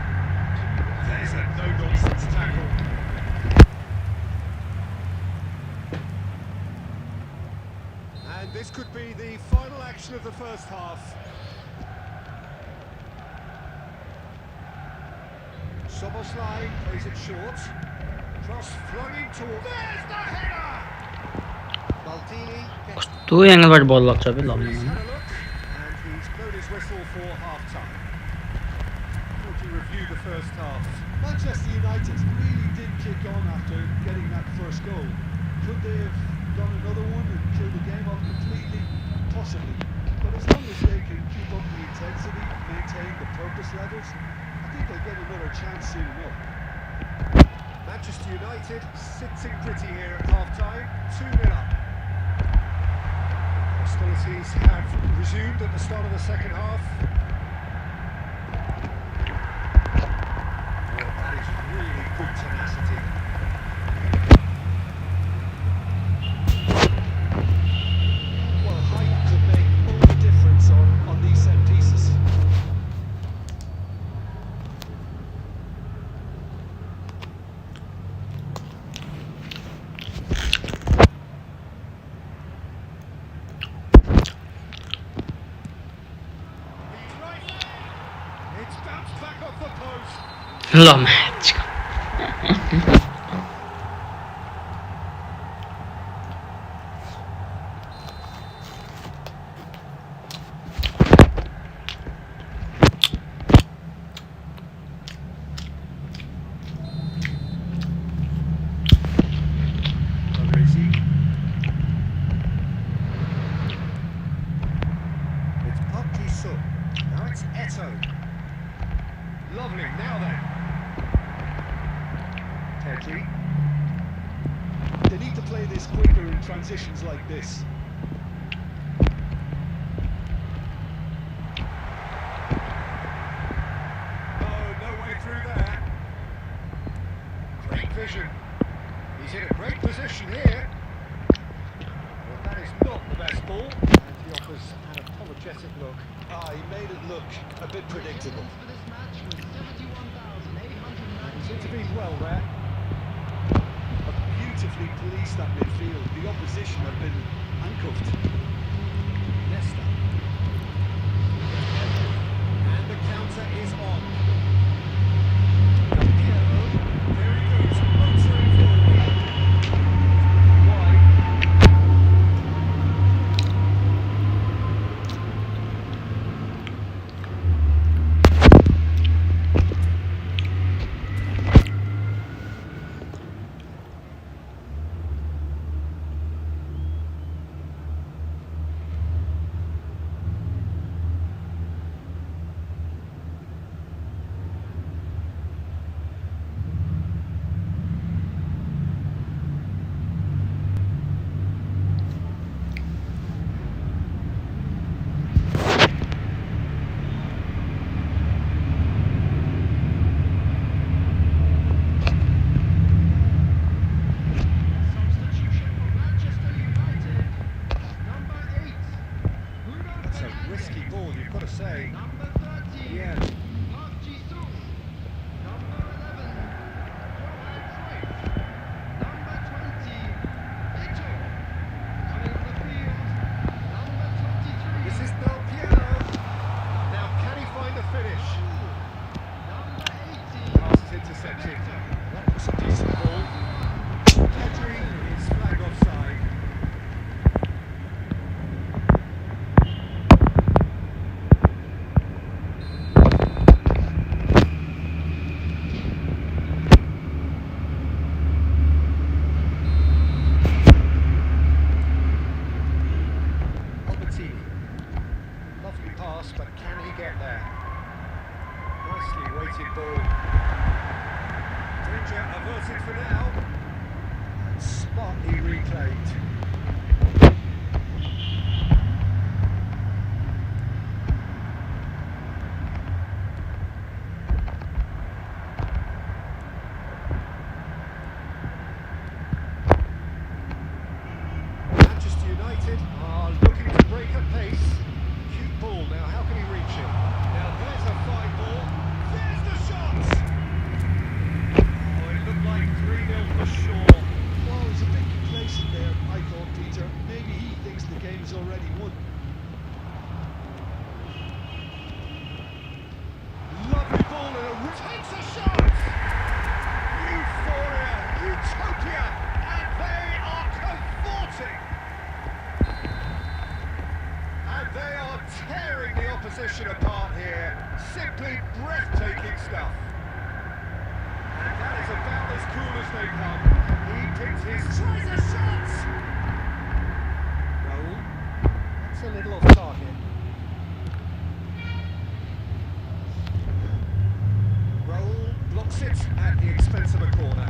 There's a no-nonsense tackle. And this could be the final action of the first half. Soboslai plays it short. Cross flung in toward. There's the header! Baldini gets कस्तो एङ्गलबाट बल लाग्छ बे लम्ने he's मलाई had a look, and he's blown his whistle for half-time. Would you review the first half? Manchester United really did kick on after getting that first goal. Could they have done another one and killed the game off completely? Possibly. But as long as they can keep up the intensity, maintain the purpose levels, I think they'll get another chance soon enough. Manchester United sitting pretty here at half-time, 2-0 up. Hostilities have resumed at the start of the second half. Oh, that is really good tenacity. Well, height could make all the difference on these set pieces. He's right. It's bounced back off the post. ल match Fabrizi. It's Park Ji-sung. Now it's Eto. Lovely. Now then. Teddy. They need to play this quicker in transitions like this. Oh, no way through there. Great vision. He's in a great position here. Well, that is not the best ball. And he offers an apologetic look. Ah, he made it look a bit predictable. And he's intervened well there. Beautifully policed that midfield. The opposition have been handcuffed. Nesta. And the counter is on. Piero, there he goes, motoring forward. Wide. intercepted. That was a decent ball. Pedri is flagged offside. Lovely pass, but can he get there? Nicely weighted ball. Danger averted for now. And smartly replayed. Manchester United are looking to break at pace. Cute ball now, how can he reach it? Now there's a fine ball. There's the shot! Oh, it looked like 3-0 for Shaw. Well, it was a bit complacent there, I thought, Peter. Maybe he thinks the game's already won. Lovely ball and takes a shot! Euphoria, utopia, and they are cavorting! And they are tearing the opposition apart here. Simply breathtaking stuff. And that is about as cool as they come. He picked his tries a shot! Raul, that's a little off target. Raul blocks it at the expense of a corner.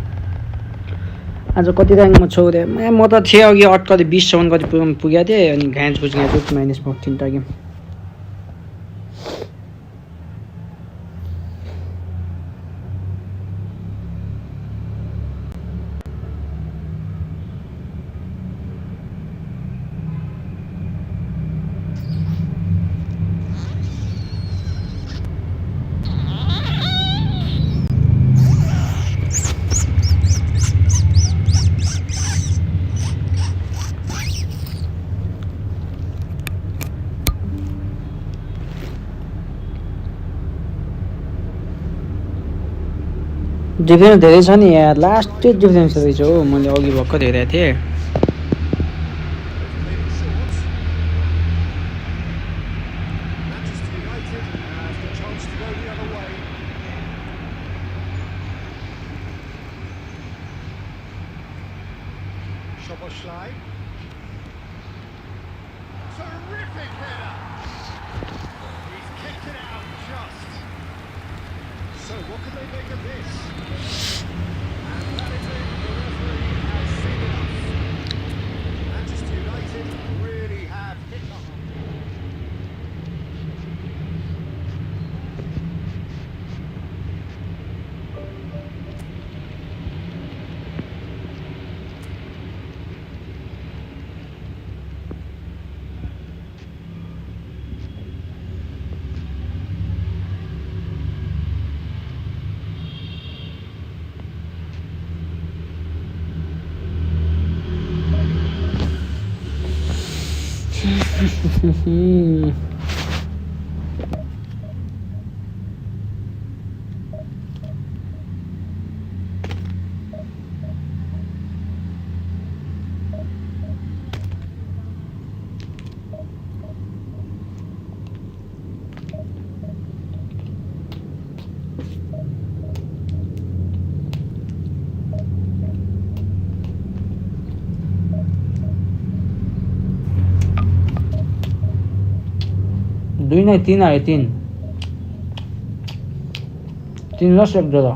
आज कति ऱ्याङ्कमा छौ रे म त थिएँ अघि अट्कले 20सम्म कति पुगेको थिएँ अनि घाँच बुझ्यो -14 टा गेम डिफरेन्स धेरै छ नि यार लास्ट डिफरेन्स रहेछ हो मैले अघि भर्खर हेरेको थिएँ Manchester United has the chance to go the other way. Szoboszlai. Terrific header. He's kicked it out just. So what can they make of this? And that is it. The referee has seen enough. Manchester United really have hit the hole. दुई नै 3 आयो 3 लस एक draw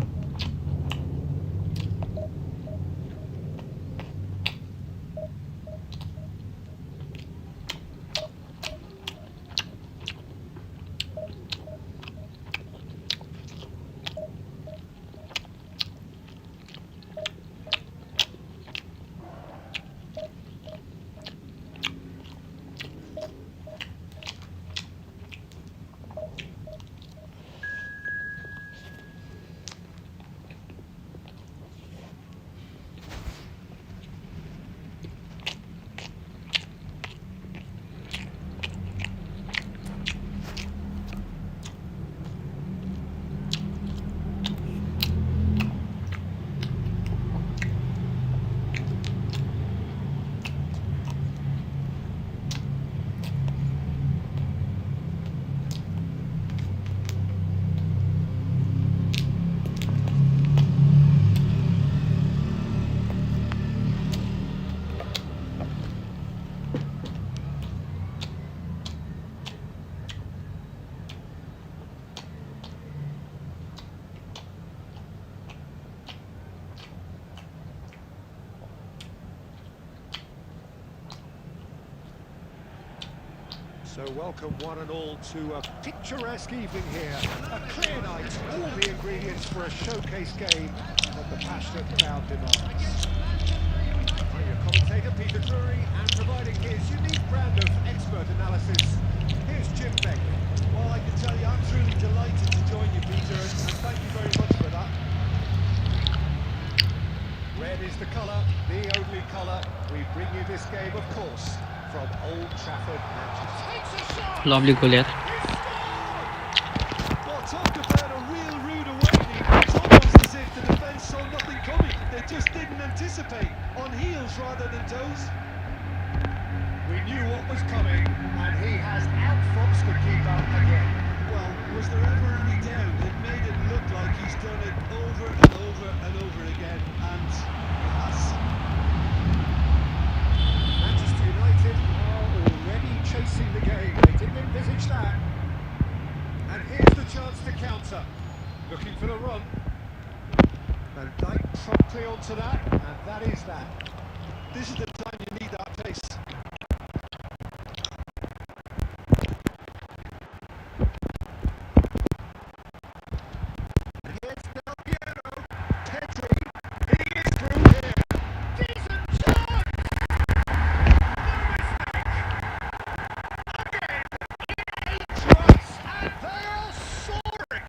So welcome one and all to a picturesque evening here. A clear night, all the ingredients for a showcase game that the passionate crowd demands. I'm your commentator Peter Drury, and providing his unique brand of expert analysis, here's Jim Beck. Well, I can tell you, I'm truly delighted to join you, Peter, and thank you very much for that. Red is the colour, the only colour. We bring you this game, of course, from Old Trafford, Manchester. Takes a shot! Lovely goal यार. Well, talk about a real rude awakening. It's almost as if the defence saw nothing coming. They just didn't anticipate. On heels rather than toes. We knew what was coming, and he has outfoxed the keeper again. Well, was there ever any doubt? It made it look like he's done it over and over and over again, and he has. Manchester United are already chasing the game. They didn't envisage that. And here's the chance to counter. Looking for the run. Van Dijk promptly onto that, and that is that. This is the time you need that pace. Here's Del Piero. Pedri. He is through here. Decent chance! No mistake. Again, in 8 tries, and they are soaring.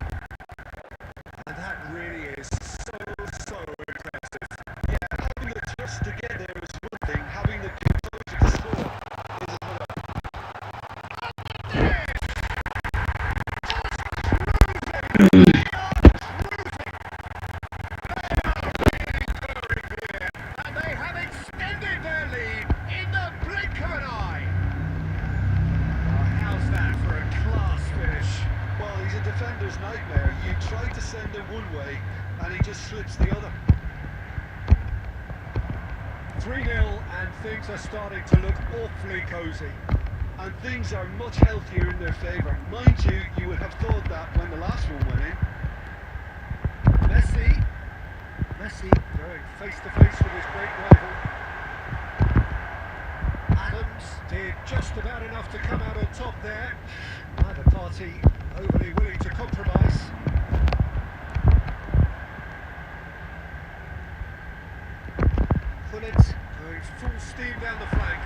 And that really is so impressive. Yeah, having the thrust to get there is one thing. Having the composure to score is another. And they have extended their lead in the blink of an eye. Oh, how's that for a class finish? Well, he's a defender's nightmare. You try to send him one way, and he just slips the other. 3-0, and things are starting to look awfully cosy. And things are much healthier in their favour. Mind you, you would have thought that when the last one went in. Messi going face to face with his great rival. Adams did just about enough to come out on top there. Neither party overly willing to compromise. Bullet going full steam down the flank.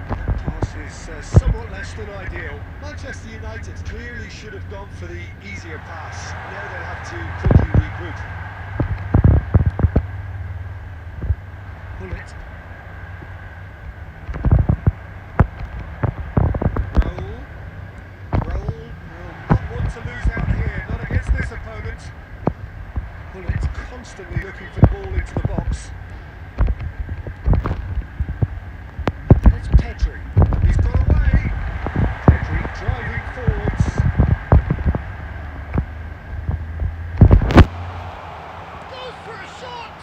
That pass is somewhat less than ideal. Manchester United clearly should have gone for the easier pass. Now they'll have to quickly regroup. Bullet. Roll will not want to lose out here, not against this opponent. Bullet constantly looking for the ball into the box. That's Pedri. He's got away. Pedri driving forwards. Goes for a shot.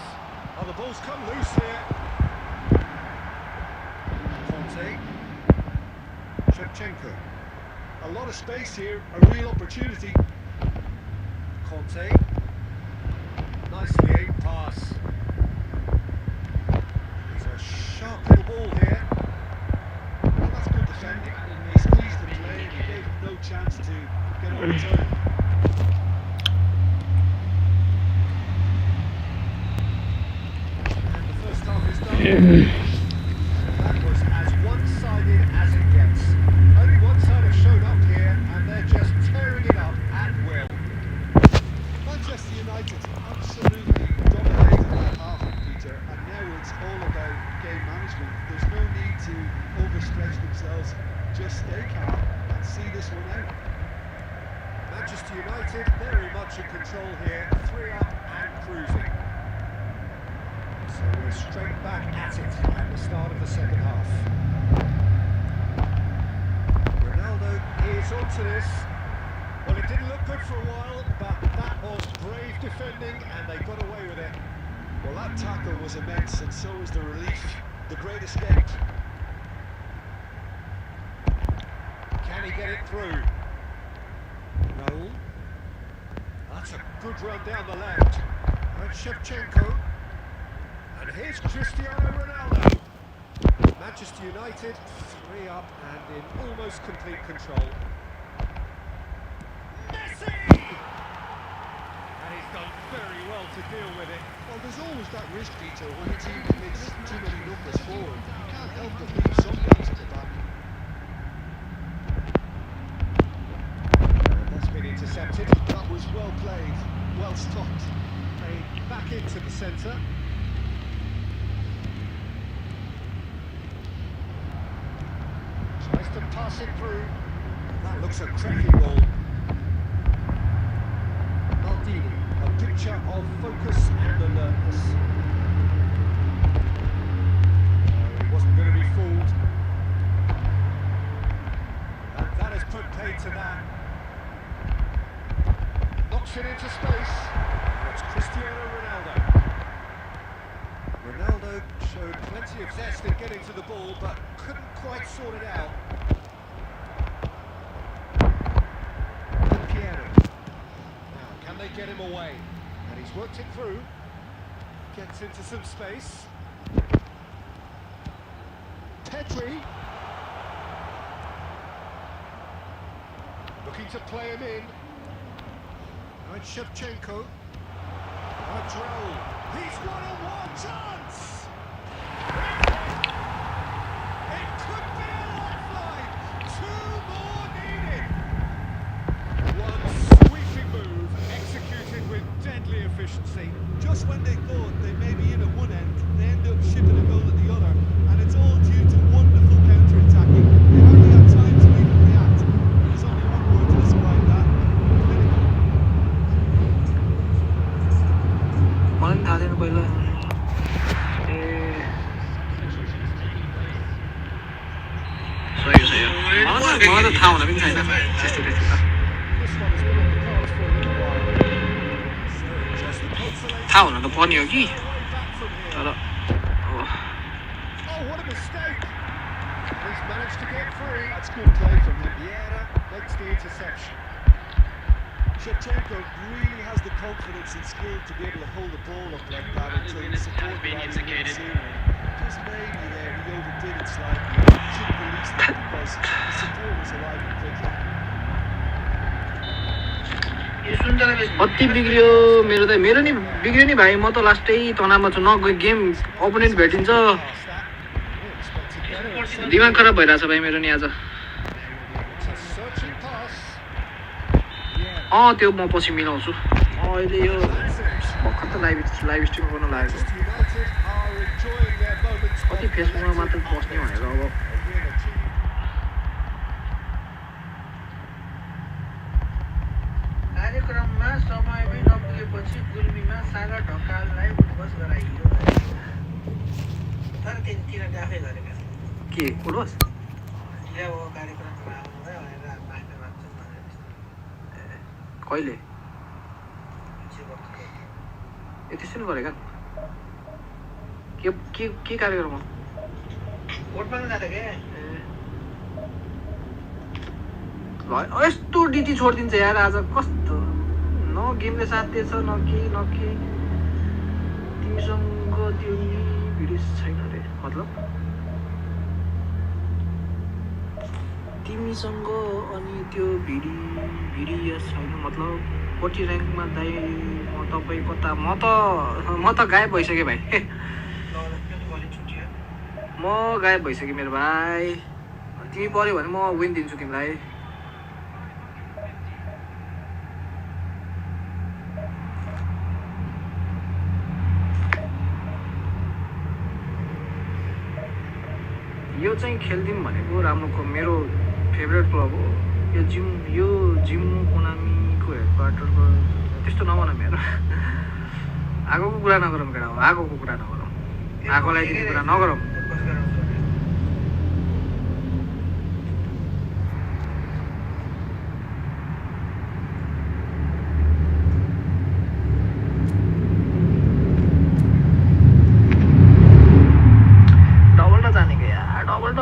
Oh, the ball's come loose here. Conte. Shevchenko. A lot of space here, a real opportunity. Conte. Nicely aimed pass. He's a sharp little ball here. Well, that's good defending. He squeezed the play and he gave him no chance to get a return. And the first half is done. That was as one-sided as it gets. Only one side has shown up here, and they're just tearing it up at will. Manchester United absolutely dominated that half, Peter, and now it's all about game management. There's no need to overstretch themselves. Just stay calm and see this one out. Manchester United very much in control here, 3 up and cruising. So we're straight back at it at the start of the second half. Ronaldo is onto this. Well, it didn't look good for a while, but that was brave defending, and they got away with it. Well, that tackle was immense, and so was the relief. The great escape. Can he get it through? No. That's a good run down the left. And Shevchenko. And here's Cristiano Ronaldo. Manchester United 3 up and in almost complete control. Messi! And he's done very well to deal with it. Well, there's always that risk, Vito, when a team commits too many numbers forward. You can't help but leave some guys at the back. And that's been intercepted. That was well played, well stopped. Played back into the centre. Tries to pass it through. That looks a cracking ball. Maldini, a picture of focus and alertness. He wasn't going to be fooled. And that has put paid to that. Knocks it into space. It's Cristiano Ronaldo. Ronaldo showed plenty of zest in getting to the ball, but couldn't quite sort it out. Piero. Now, can they get him away? And he's worked it through. Gets into some space. Pedri. Looking to play him in. Now it's Shevchenko. A droll. He's one-on-one chance! It could be a lifeline! 2 more needed! One sweeping move, executed with deadly efficiency. Just when they thought they may be in at one end, they end up shipping a goal at the other, and it's all due to wonderful counter-attacking. They hardly have time to even react. There's only one word to describe that: clinical. मलाई पनि थाहा थिएन पहिला ए सही हो मलाई त थाहा हुन पनि छैन त्यस्तो This one has been on the cards for a little while. So just the consolation थाहा हुन त पर्ने हो कि way back from here. तर Oh, what a mistake! He's managed to get free. That's good play from him. Vieira makes the interception. Shevchenko really has the confidence and skill to be able to hold the ball up like that until the support guys indicated. Just maybe there he overdid it slightly. Shouldn't release that because the support was alive and quickly. कति बिग्रियो मेरो नि बिग्रियो नि भाइ म त लास्टै तनावमा छु न गेम अपोनेन्ट भेटिन्छ दिमाग खराब भइरहेछ भाइ मेरो नि आज It's a searching pass. त्यो म पछि मिलाउँछु अहिले यो भर्खर त लाइभ स्ट्रिम गर्न लागेको Manchester United are enjoying their moments of कति फेसबुकमा मात्र बस्ने भनेर अब being a team. कार्यक्रममा समयमै नपुगेपछि गुल्मीमा सागा ढकाललाई उद्घोष गराइयो तर त्यतिर आफै गरेका के उडोस् ढिला भयो कार्यक्रममा आउनुभयो भनेर माग्न माग्छन् भनेर कहिले पछि भर्खर ए त्यसो नि गरेका के कार्यक्रम हो भोट माग्न जाँदा के यस्तो डिटी छोडिदिन्छ यार आज कस्तो न गेमले साथ दिएछ न के तिमीसँग त्यो भिडियो छैन रे मतलब तिमीसँग अनि त्यो भिडियो छैन मतलब 40 र्याङ्कमा दाइ म तपाईँ कता म त गायब भइसकेँ भाइ म गायब भइसकेँ मेरो भाइ तिमी पऱ्यो भने म विन दिन्छु तिमीलाई यो चाहिँ खेल्दिउँ भनेको राम्रो मेरो फेभरेट क्लब हो यो जिम कोनामीको हेडक्वार्टरको त्यस्तो नभन मेरो आगोको कुरा नगरौँ केटा हो आगोको कुरा नगरौँ आगोलाई दिने कुरा नगरौँ डबल त जानेको यार डबल त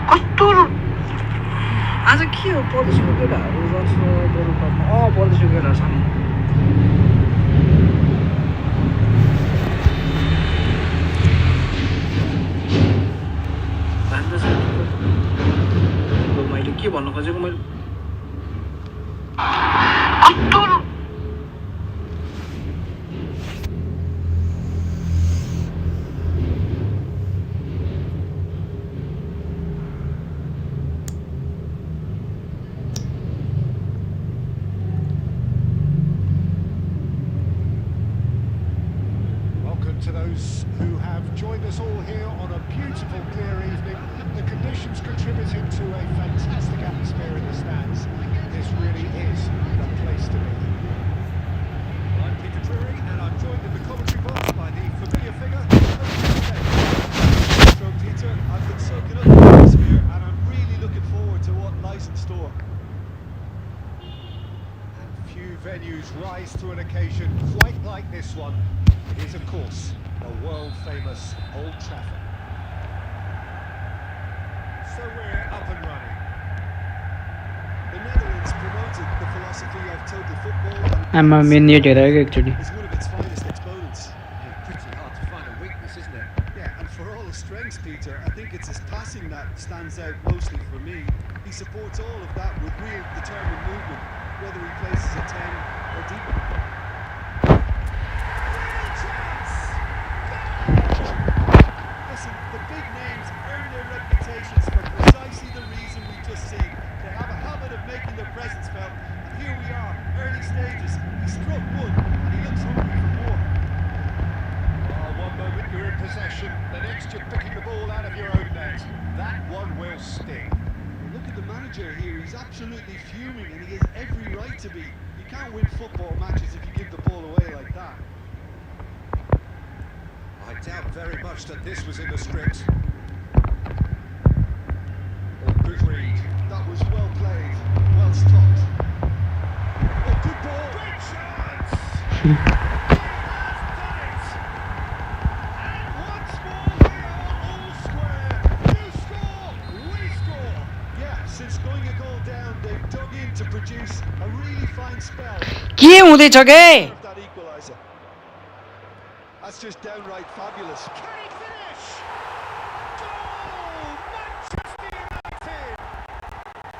कस्तो आज के हो परदेशको केटाहरू गर्छ बरु कपमा परदेशको केटाहरू छ नि मैले के भन्नु खोजेको मैले To those who have joined us all here on a beautiful, clear evening, the conditions contributing to a fantastic atmosphere in the stands. This really is the place to be. I'm Peter Drury, and I'm joined in the commentary box by the familiar figure. So Peter, I've been soaking up the atmosphere, and I'm really looking forward to what lies in store. And few venues rise to an occasion quite like this one. It is, of course, the world-famous Old Trafford. So we're up and running. The Netherlands promoted the philosophy of total football आमा main net हेरेको एकचोटि is one of its finest exponents. Yeah, pretty hard to find a weakness, isn't it? Yeah, and for all his strengths, Peter, I think it's his passing that stands out mostly for me. He supports all of that with real determined movement, whether he places a 10 or deeper. Listen, the big names earn their reputations for precisely the reason we just seen. They have a habit of making their presence felt, and here we are, early stages. He struck one, and he looks hungry for more. Oh, one moment you're in possession, the next you're picking the ball out of your own net. That one will sting. Well, look at the manager here. He's absolutely fuming, and he has every right to be. You can't win football matches if you give the ball away like that. I doubt very much that this was in the script. Good read. That was well played, well stopped. Oh, good ball. Great chance! He has done it! And once more we are all square. You score, we score. Yeah, since going a goal down, they've dug in to produce a really fine spell. के हुँदैछ के Of that equaliser. That's just downright fabulous. Can he finish? Goal! Manchester United!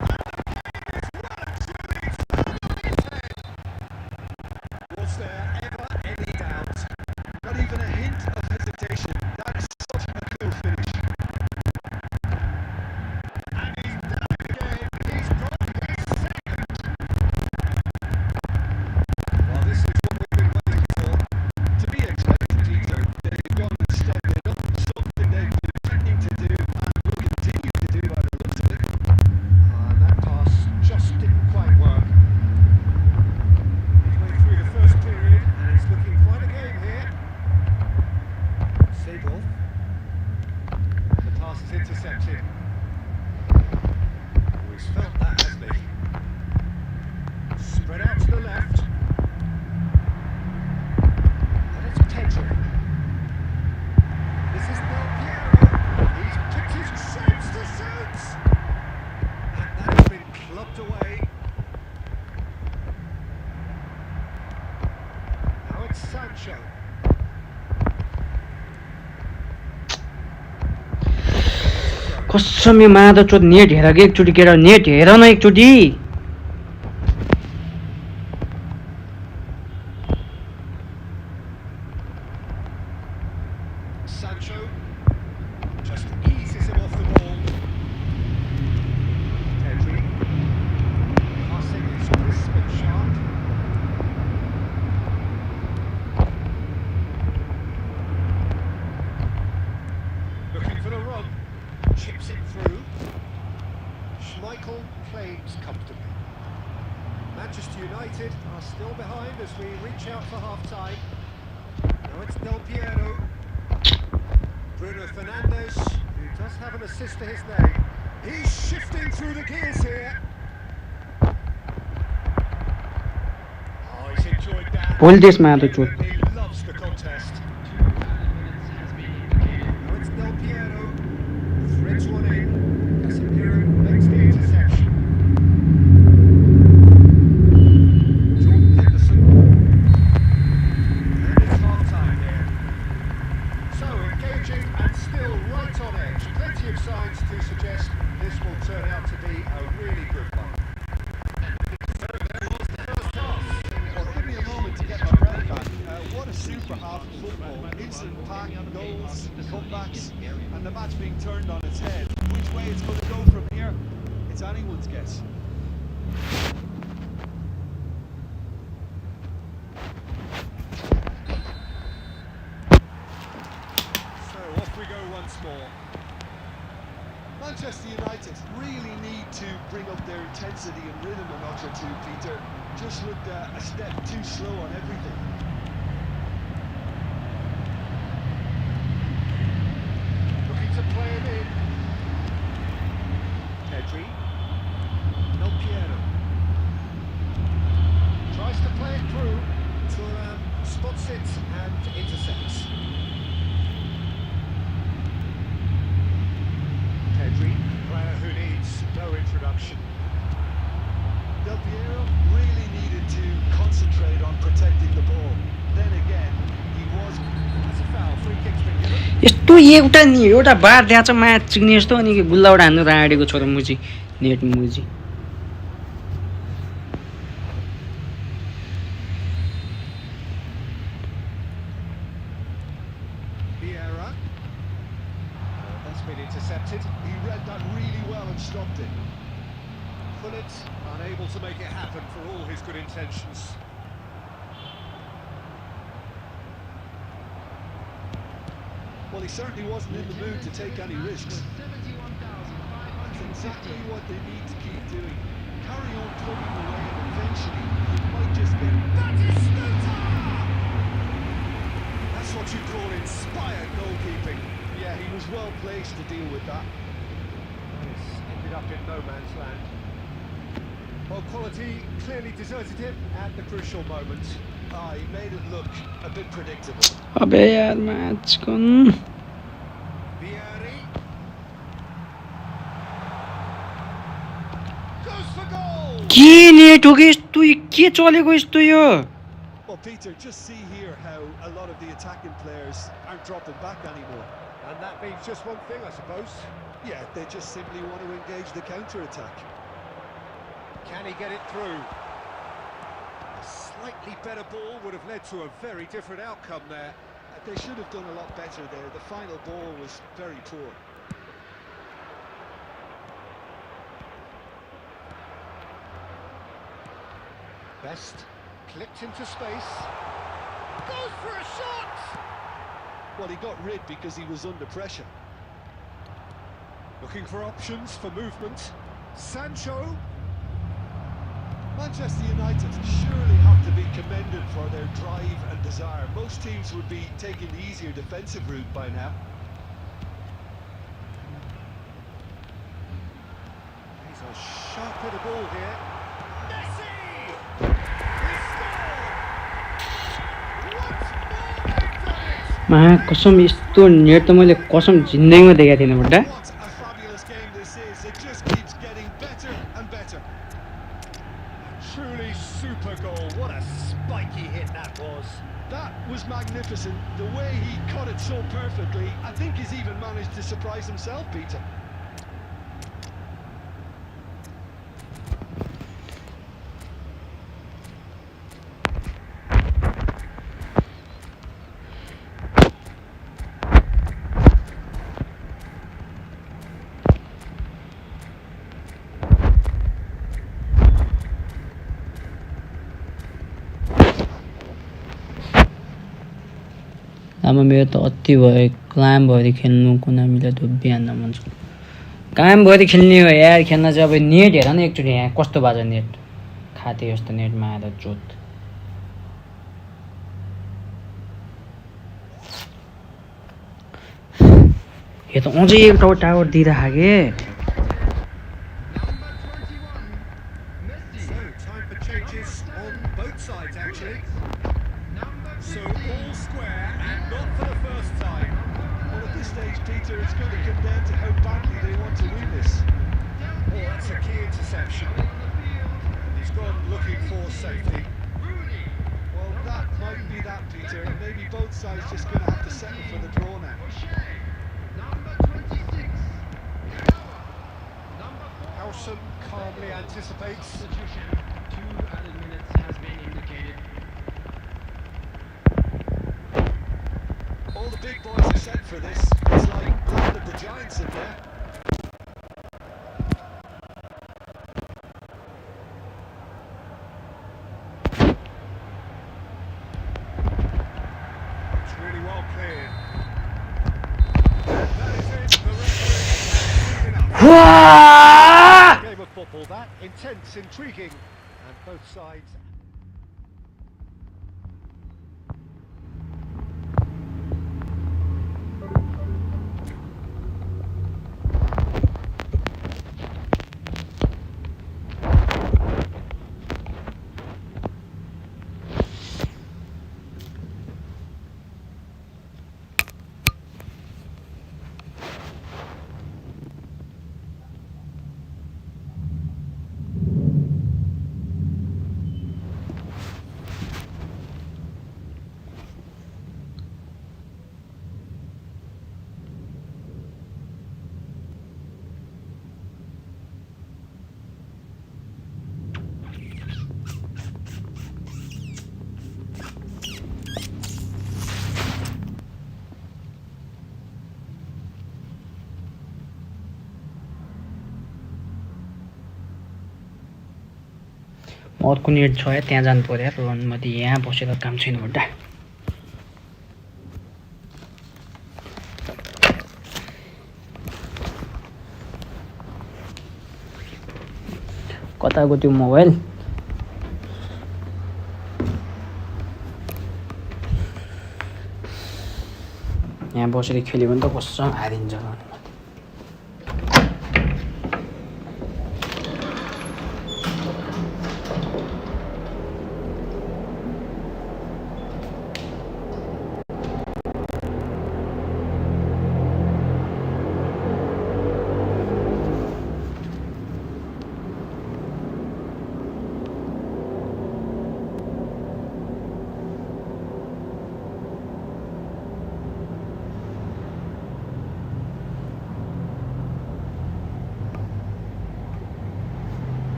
And the game is well and truly turned on its head. Was there ever any doubt? Not even a hint of hesitation. That's such a cool finish. And he's done it again. He's got his second. Well, this is what we've been waiting for. To be expected, Peter, they've gone and stepped it up. Something they've been threatening to do and will continue to do by the looks of it. That pass just didn't quite work. Midway through the first period, and it's looking quite a game here. Seedorf. The pass is intercepted. Oh, he's felt that, hasn't he? Spread out to the left. And it's Pedro. This is Del Piero. He's picked his shapes to shoot. And that has been clubbed away. Now it's Sancho. कसम यो मादर चोट net हेर के एकचोटि केटा net हेर न एकचोटि Sancho just eases him off the ball. Pedri passing is crisp and sharp. Looking for the run, chips it through. Schmeichel claims comfortably. Manchester United are still behind as we reach out for half-time. Now it's Del Piero. Bruno Fernandes, who does have an assist to his name. He's shifting through the gears here. Oh, he's enjoyed that. Hold this man, the truth. He loves the contest. Now it's Del Piero. Threads one in. Casemiro makes the interception. signs to suggest this will turn out to be a really good one. So there was the first half. Well, give me a moment to get my breath back. What a super half of football. Instant pack, goals, comebacks, and the match being turned on its head. Which way it's going to go from here, it's anyone's guess. So off we go once more. Manchester United really need to bring up their intensity and rhythm a notch or two, Peter. Just looked a step too slow on everything. Looking to play him in. Pedri. Del Piero. Tries to play it through. Thuram spots it and intercepts. Pedri, player who needs no introduction. Del Piero really needed to concentrate on protecting the ball. Then again, he was... That's a foul. Free kick's been given. यस्तो एउटा बार त्यहाँ चाहिँ match चिक्ने जस्तो अनि गुल्लाबाट हान्नु त आँटेको छोरो मुजी net मुजी Vieira. That's been intercepted. He read that really well and stopped it. Gullit unable to make it happen for all his good intentions. Well, he certainly wasn't in the mood to take any risks. That's exactly what they need to keep doing. Carry on plugging away and eventually it might just get... That's what you call inspired goalkeeping. Yeah, he was well placed to deal with that. It's ended up in no man's land. Well, quality clearly deserted him at the crucial moment. He made it look a bit predictable. अबे यार match कुन Vieri goes for goal. के net हो कि यस्तो के चलेको यस्तो यो Well, Peter, just see here how a lot of the attacking players aren't dropping back anymore. And that means just one thing, I suppose. Yeah, they just simply want to engage the counter-attack. Can he get it through? A slightly better ball would have led to a very different outcome there. They should have done a lot better there. The final ball was very poor. Best clipped into space. Goes for a shot! Well, he got rid because he was under pressure. Looking for options for movement. Sancho. Manchester United surely have to be commended for their drive and desire. Most teams would be taking the easier defensive route by now. He's a sharp hit of ball here. Messi! He scored! Once more they've done it! कसम यस्तो net त मैले कसम जिन्दगीमा देखेको थिएन बड्डा What a fabulous game this is. It just keeps getting better and better. Truly super goal. What a spiky hit that was. That was magnificent. The way he caught it so perfectly, I think he's even managed to surprise himself, Peter. अब मेरो त अति भयो काम भएर खेल्नु कुना मिला त बिहान मन छ काम भएर खेल्ने हो यार खेल्न चाहिँ अब नेट हेर न एकचोटि यहाँ कस्तो बाजा नेट खाते जस्तो नेटमा आएर जोत यो त अझै एउटा टावर दिइराख के So, time for changes on both sides, actually. So, all square, and not for the first time. Well, at this stage, Peter, it's going to come down to how badly they want to win this. Oh, that's a key interception. He's gone looking for safety. Well, that might be that, Peter. Maybe both sides just going to have to settle for the draw now. Dawson calmly anticipates. Substitution. 2 added minutes has been indicated. All the big boys are set for this. It's like Land of the Giants in there. It's really well cleared. That is it. The referee has seen enough. Game of football, that intense, intriguing, and both sides. अर्को net छ या त्यहाँ जानु पर्यो यार रनमध्ये यहाँ बसेर काम छैन भन्दा कताको त्यो मोबाइल यहाँ बसेर खेल्यो भने त कसम हारिन्छ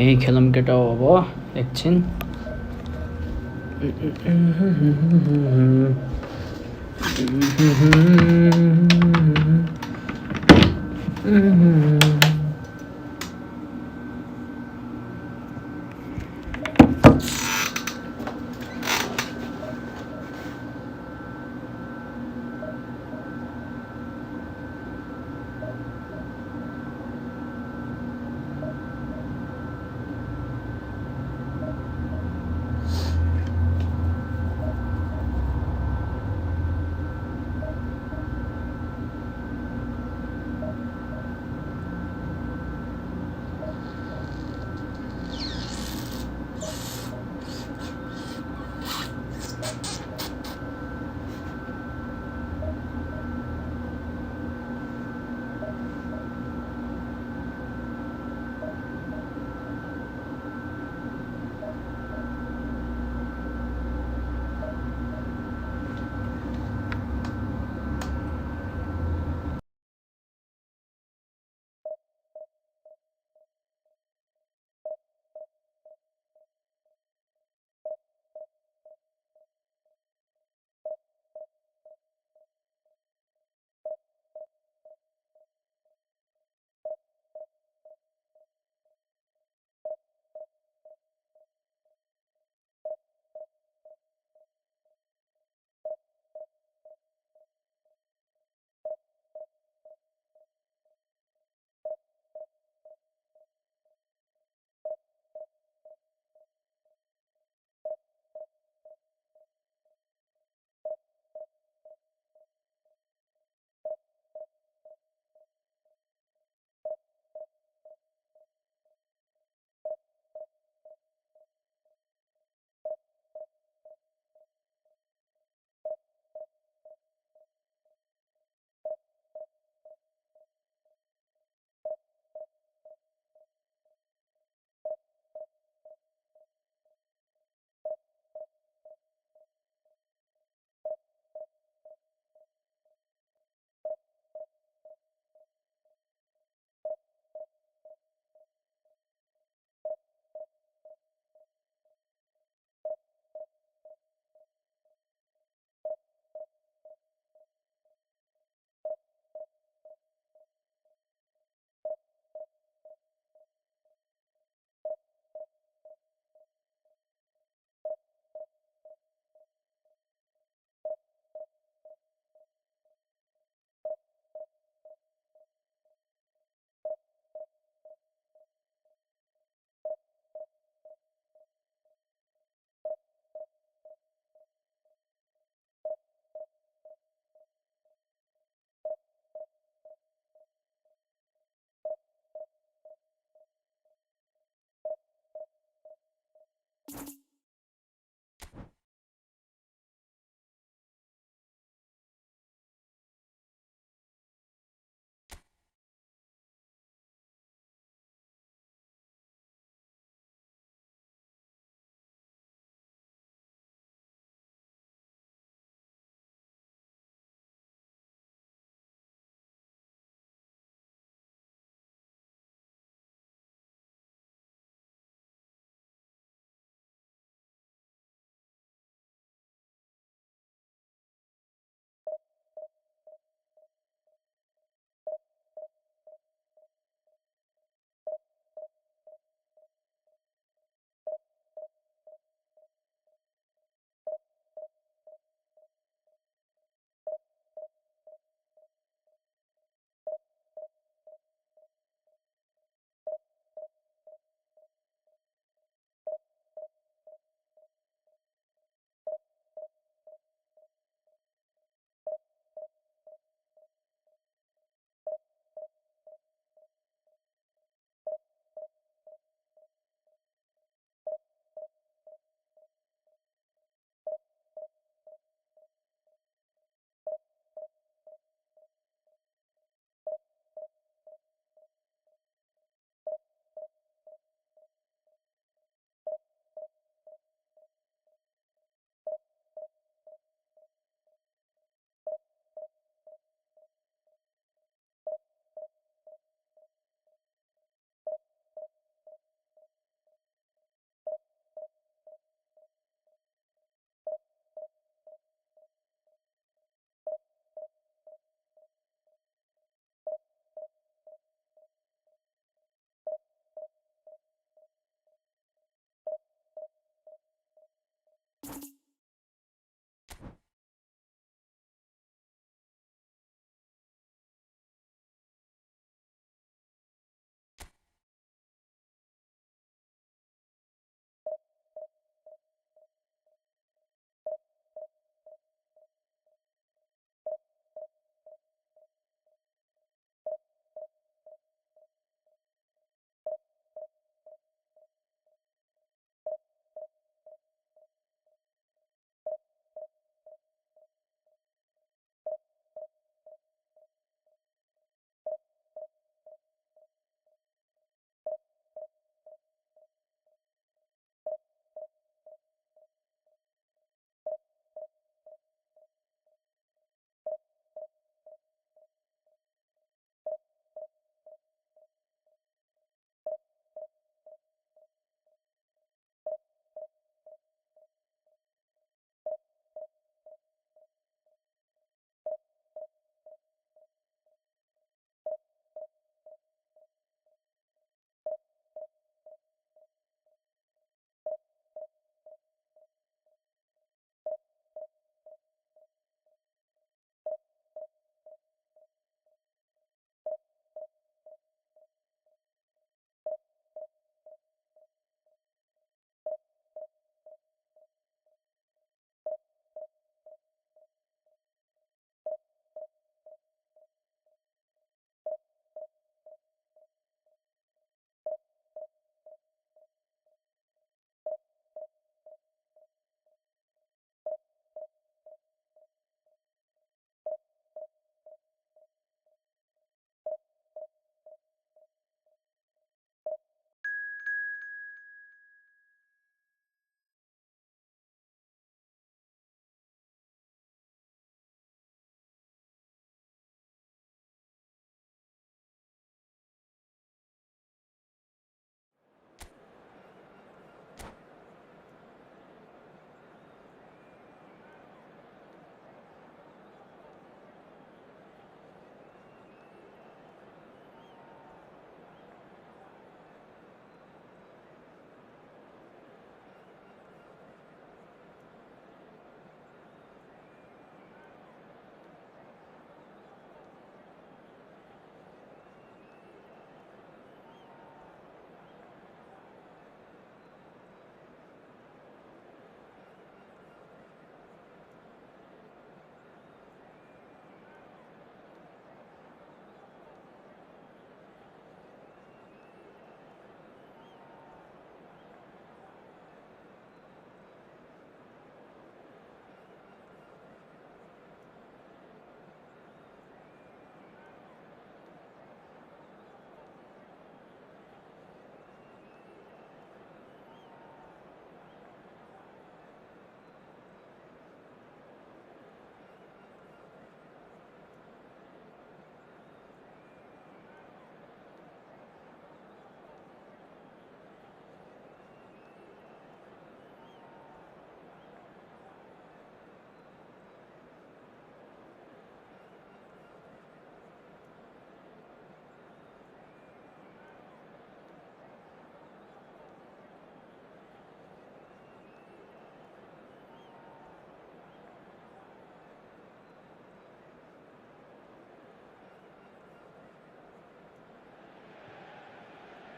यही खेलौँ केटा अब एकछिन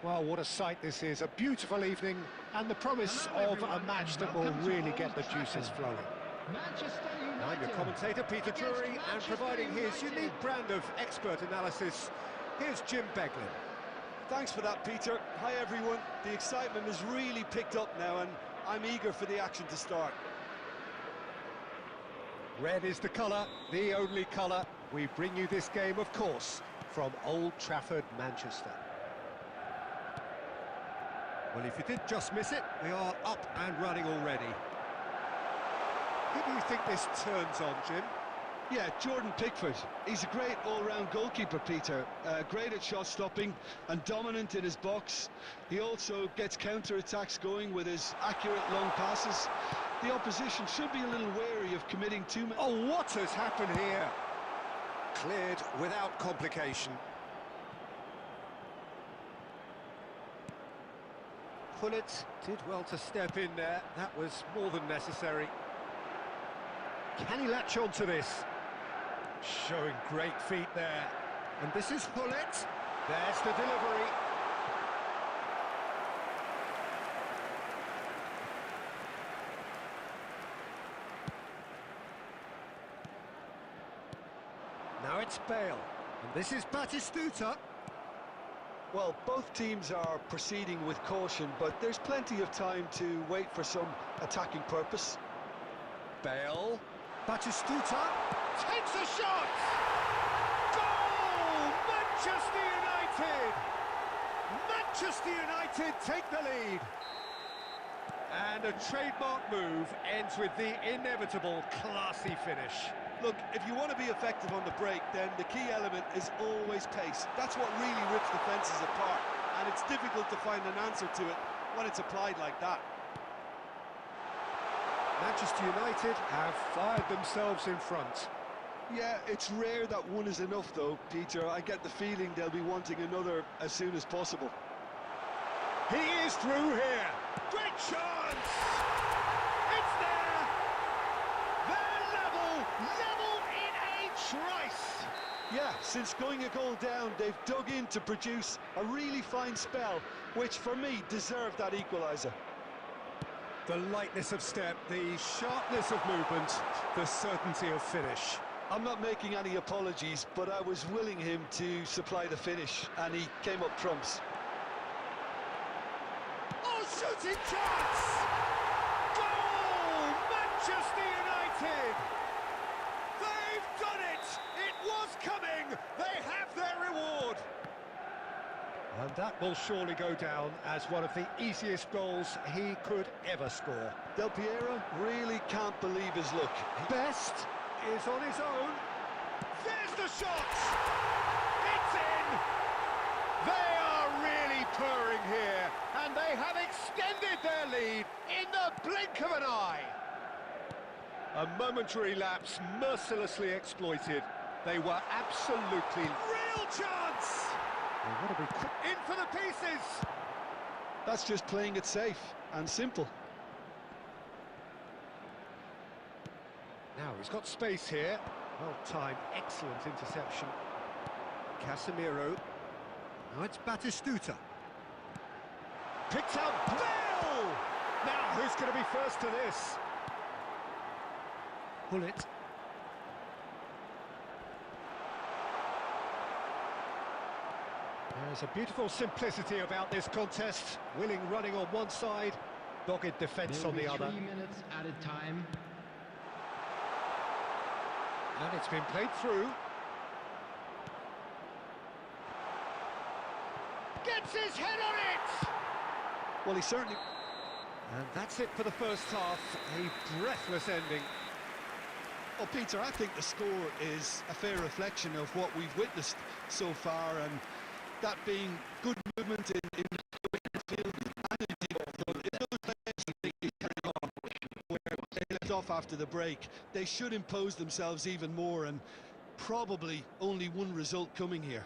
Well, what a sight this is. A beautiful evening and the promise Hello, of a everyone, match and that will welcome to really Old get the juices Trafford. flowing. Manchester United. I'm your commentator, Peter against Drury, and Manchester providing his United. unique brand of expert analysis, here's Jim Beglin. Thanks for that, Peter. Hi, everyone. The excitement has really picked up now, and I'm eager for the action to start. Red is the colour, the only colour. We bring you this game, of course, from Old Trafford, Manchester. Well, if you did just miss it, we are up and running already. Who do you think this turns on, Jim? Yeah, Jordan Pickford. He's a great all-round goalkeeper, Peter. Great at shot stopping and dominant in his box. He also gets counter-attacks going with his accurate long passes. The opposition should be a little wary of committing too many... Oh, what has happened here? Cleared without complication. Pullet did well to step in there. That was more than necessary. Can he latch on to this? Showing great feet there. And this is Pullet. There's the delivery. Now it's Bale. And this is Batistuta. Well, both teams are proceeding with caution, but there's plenty of time to wait for some attacking purpose. Bale. Batistuta takes a shot! Goal! Manchester United! Manchester United take the lead. And a trademark move ends with the inevitable classy finish. Look, if you want to be effective on the break, then the key element is always pace. That's what really rips defences apart, and it's difficult to find an answer to it when it's applied like that. Manchester United have fired themselves in front. Yeah, it's rare that one is enough though, Peter. I get the feeling they'll be wanting another as soon as possible. He is through here. Great chance! It's there! They're level in a trice! Yeah, since going a goal down, they've dug in to produce a really fine spell, which for me deserved that equaliser. The lightness of step, the sharpness of movement, the certainty of finish. I'm not making any apologies, but I was willing him to supply the finish, and he came up trumps. Oh, shooting chance! Goal! Manchester United! They've done it! It was coming! They have their reward! And that will surely go down as one of the easiest goals he could ever score. Del Piero really can't believe his luck. Best is on his own. There's the shot! It's in! They are really purring here, and they have extended their lead in the blink of an eye. A momentary lapse mercilessly exploited. They were absolutely real chance! And what have we cut in for the pieces? That's just playing it safe and simple. Now he's got space here. Well timed, excellent interception. Casemiro. Now it's Batistuta. Picked out Bale! Now who's going to be first to this? Pullet. There's a beautiful simplicity about this contest. Willing running on one side, dogged defence on the other. 3 minutes at a time. And it's been played through. Gets his head on it! Well, he certainly... And that's it for the first half. A breathless ending. Well, Peter, I think the score is a fair reflection of what we've witnessed so far, and that being good movement in midfield and indeed off front. If those players carry on where they left off after the break, they should impose themselves even more, and probably only one result coming here.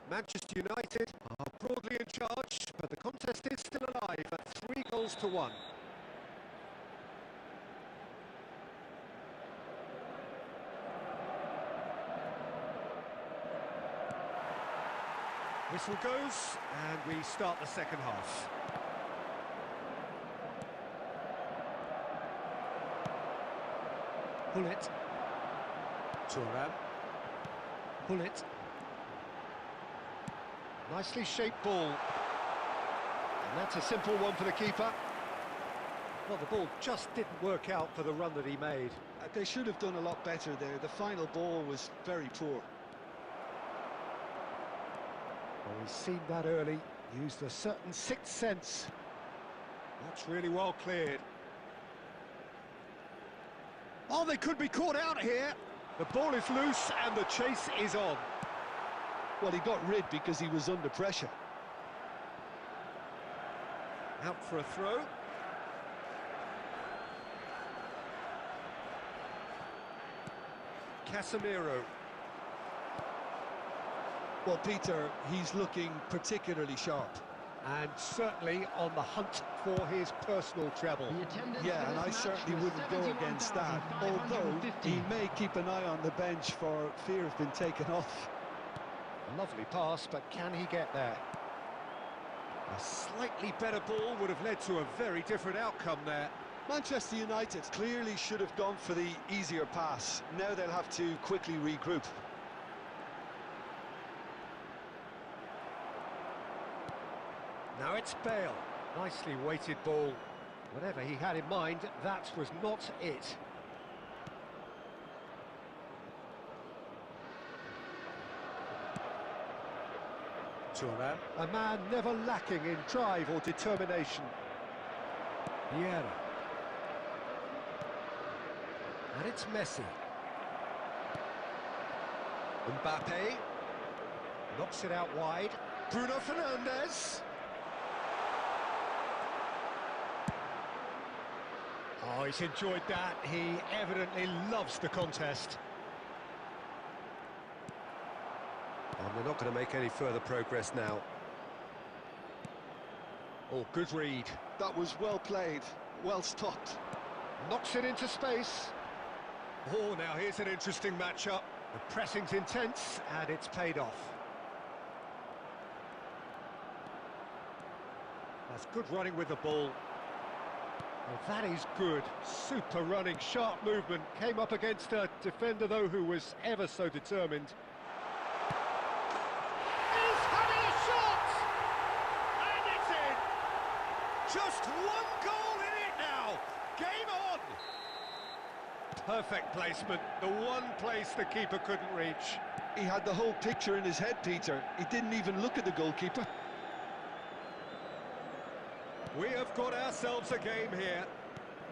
Manchester United are broadly in charge, but the contest is still alive at 3-1. Whistle goes, and we start the second half. Pull it. Thuram. Pull it. Nicely shaped ball. And that's a simple one for the keeper. Well, the ball just didn't work out for the run that he made. They should have done a lot better there. The final ball was very poor. Well, he's seen that early, used a certain sixth sense. That's really well cleared. Oh, they could be caught out here. The ball is loose and the chase is on. Well, he got rid because he was under pressure. Out for a throw. Casemiro. Well, Peter, he's looking particularly sharp. And certainly on the hunt for his personal treble. Yeah, and I certainly wouldn't go against that, although he may keep an eye on the bench for fear of being taken off. A lovely pass, but can he get there? A slightly better ball would have led to a very different outcome there. Manchester United clearly should have gone for the easier pass. Now they'll have to quickly regroup. Now it's Bale. Nicely weighted ball. Whatever he had in mind, that was not it. Thuram, a man never lacking in drive or determination. Vieira. And it's Messi. Mbappe. Knocks it out wide. Bruno Fernandes. Oh, he's enjoyed that. He evidently loves the contest. And they're not going to make any further progress now. Oh, good read. That was well played, well stopped. Knocks it into space. Oh, now here's an interesting matchup. The pressing's intense, and it's paid off. That's good running with the ball. Well, that is good. Super running, sharp movement. Came up against a defender, though, who was ever so determined. He's having a shot! And it's in! Just one goal in it now! Game on! Perfect placement. The one place the keeper couldn't reach. He had the whole picture in his head, Peter. He didn't even look at the goalkeeper. We have got ourselves a game here.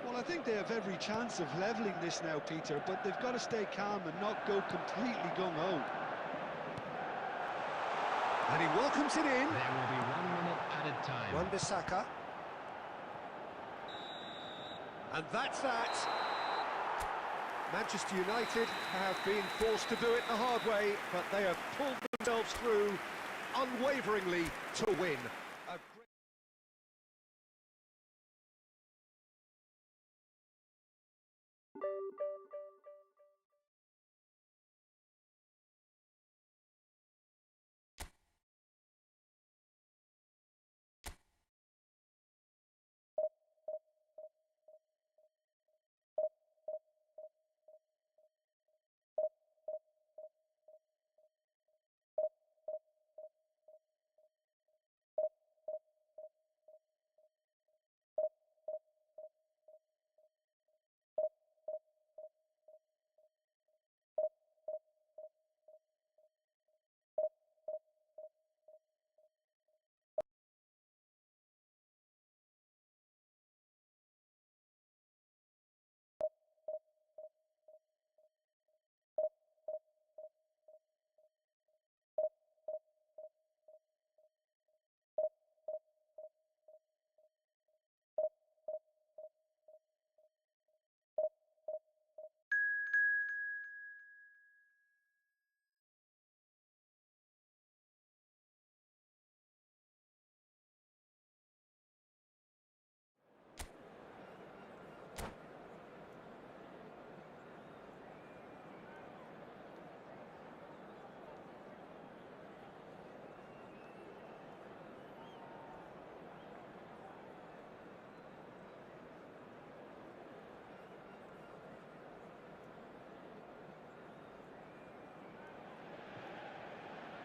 Well, I think they have every chance of levelling this now, Peter, but they've got to stay calm and not go completely gung-ho. And he welcomes it in. There will be 1 minute added time. Wan-Bissaka. And that's that. Manchester United have been forced to do it the hard way, but they have pulled themselves through unwaveringly to win. A great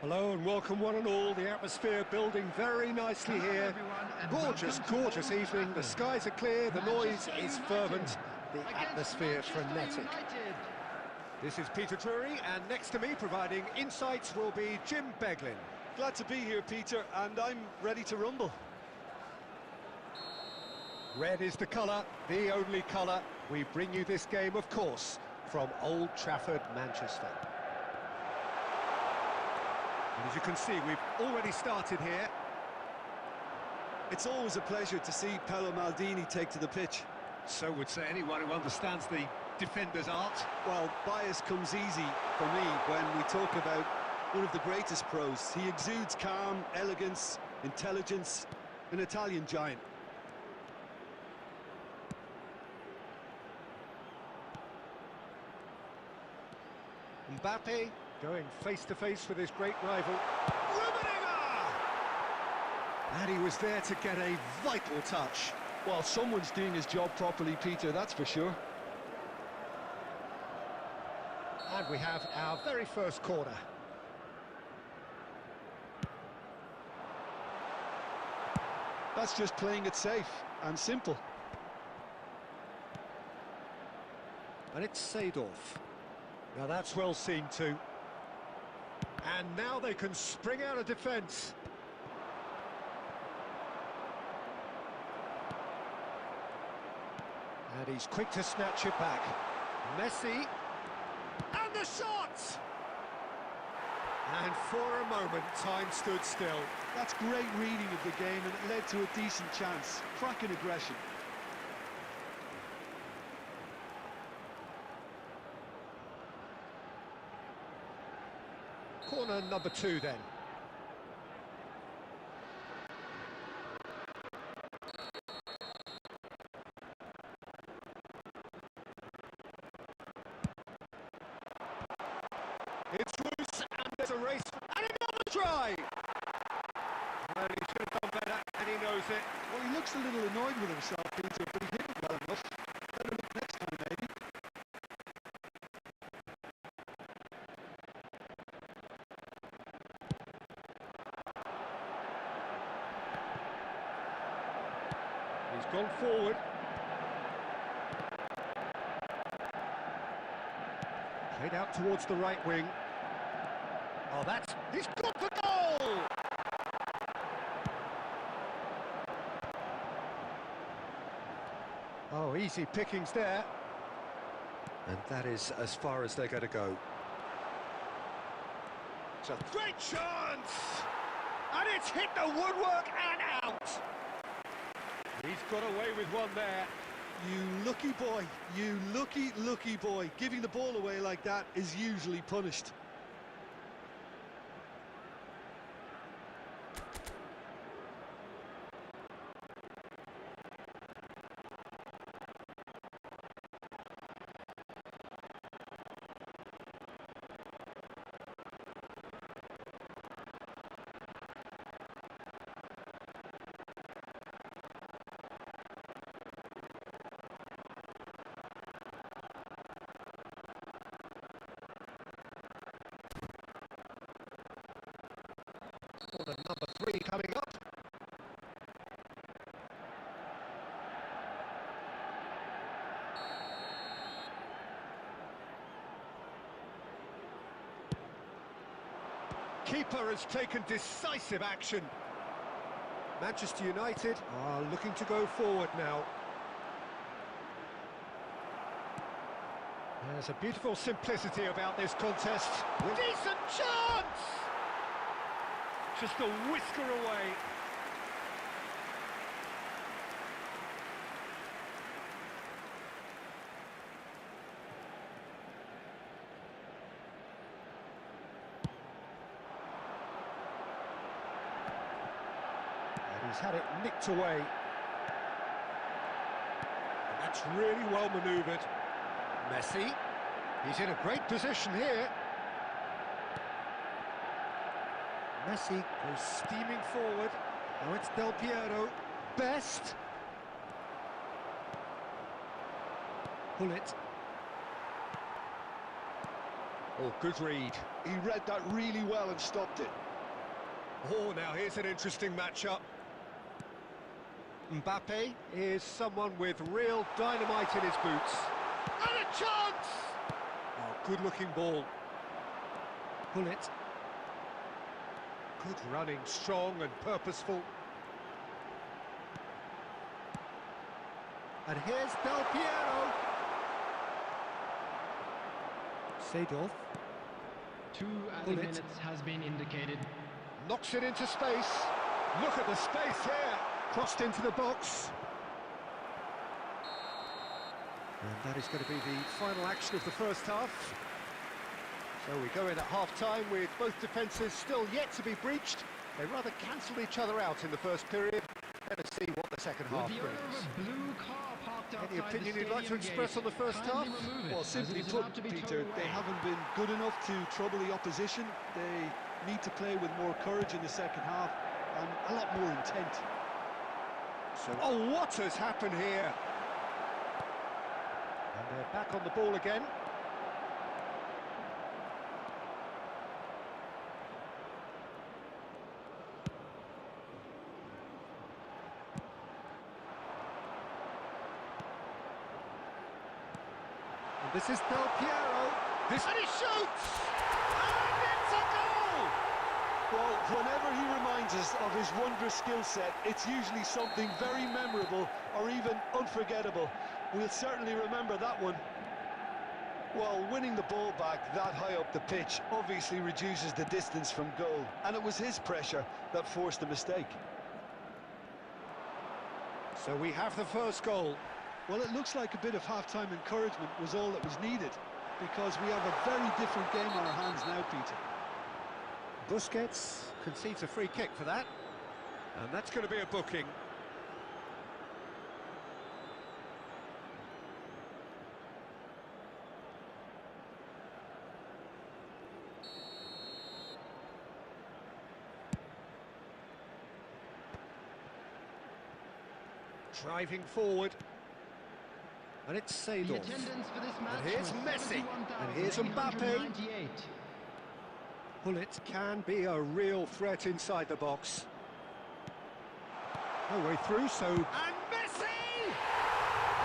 Hello and welcome one and all. The atmosphere building very nicely here. Gorgeous, gorgeous evening. The skies are clear, the noise is fervent, the atmosphere frenetic. This is Peter Drury, and next to me providing insights will be Jim Beglin. Glad to be here, Peter, and I'm ready to rumble. Red is the colour, the only colour. We bring you this game, of course, from Old Trafford, Manchester. And as you can see, we've already started here. It's always a pleasure to see Paolo Maldini take to the pitch. So would say anyone who understands the defender's art. Well, bias comes easy for me when we talk about one of the greatest pros. He exudes calm, elegance, intelligence, an Italian giant. Mbappe going face-to-face with his great rival. And he was there to get a vital touch. Well, someone's doing his job properly, Peter, that's for sure. And we have our very first corner. That's just playing it safe and simple. And it's Seedorf. Now that's well seen too. And now they can spring out of defence. And he's quick to snatch it back. Messi. And the shot! And for a moment, time stood still. That's great reading of the game, and it led to a decent chance. Cracking aggression. Corner number 2 then. It's loose, and there's a race, and another try! And he should have done better, and he knows it. Well, he looks a little annoyed with himself, Peter, but he hit it well enough. Better look next time, maybe. He's gone forward. Played out towards the right wing. Oh, he's got the goal! Oh, easy pickings there. And that is as far as they're going to go. It's a great chance! And it's hit the woodwork and out! He's got away with one there. You lucky boy, you lucky boy. Giving the ball away like that is usually punished. Corner number 3 coming up. Keeper has taken decisive action. Manchester United are looking to go forward now. There's a beautiful simplicity about this contest. Decent chance! Just a whisker away. And he's had it nicked away. And that's really well manoeuvred. Messi, he's in a great position here. Messi goes steaming forward. Now it's Del Piero. Best. Pull it. Oh, good read. He read that really well and stopped it. Oh, now here's an interesting matchup. Mbappe is someone with real dynamite in his boots. And a chance! Oh, good-looking ball. Pull it. Good running, strong and purposeful. And here's Del Piero. Seedorf. 2 added minutes has been indicated. Knocks it into space. Look at the space here. Crossed into the box. And that is going to be the final action of the first half. So we go in at half-time with both defences still yet to be breached. They rather cancelled each other out in the first period. Let us see what the second half With the owner brings. of a blue car parked Any outside opinion the you'd like to stadium express gate, on the first kindly half? remove it, Well, as simply it is put, about to be Peter, towed they away. haven't been good enough to trouble the opposition. They need to play with more courage in the second half and a lot more intent. So, oh, what has happened here? And they're back on the ball again. And this is Del Piero. And he shoots! And it's a goal! Well, whenever he reminds us of his wondrous skill set, it's usually something very memorable or even unforgettable. We'll certainly remember that one. Well, winning the ball back that high up the pitch obviously reduces the distance from goal, and it was his pressure that forced the mistake. So we have the first goal. Well, it looks like a bit of half-time encouragement was all that was needed, because we have a very different game on our hands now, Peter. Busquets concedes a free kick for that. And that's going to be a booking. Driving forward. And it's The Seedorf. attendance for this match And here's was Messi. And here's Mbappe. 71,898. Bullet can be a real threat inside the box. No way through, so... And Messi!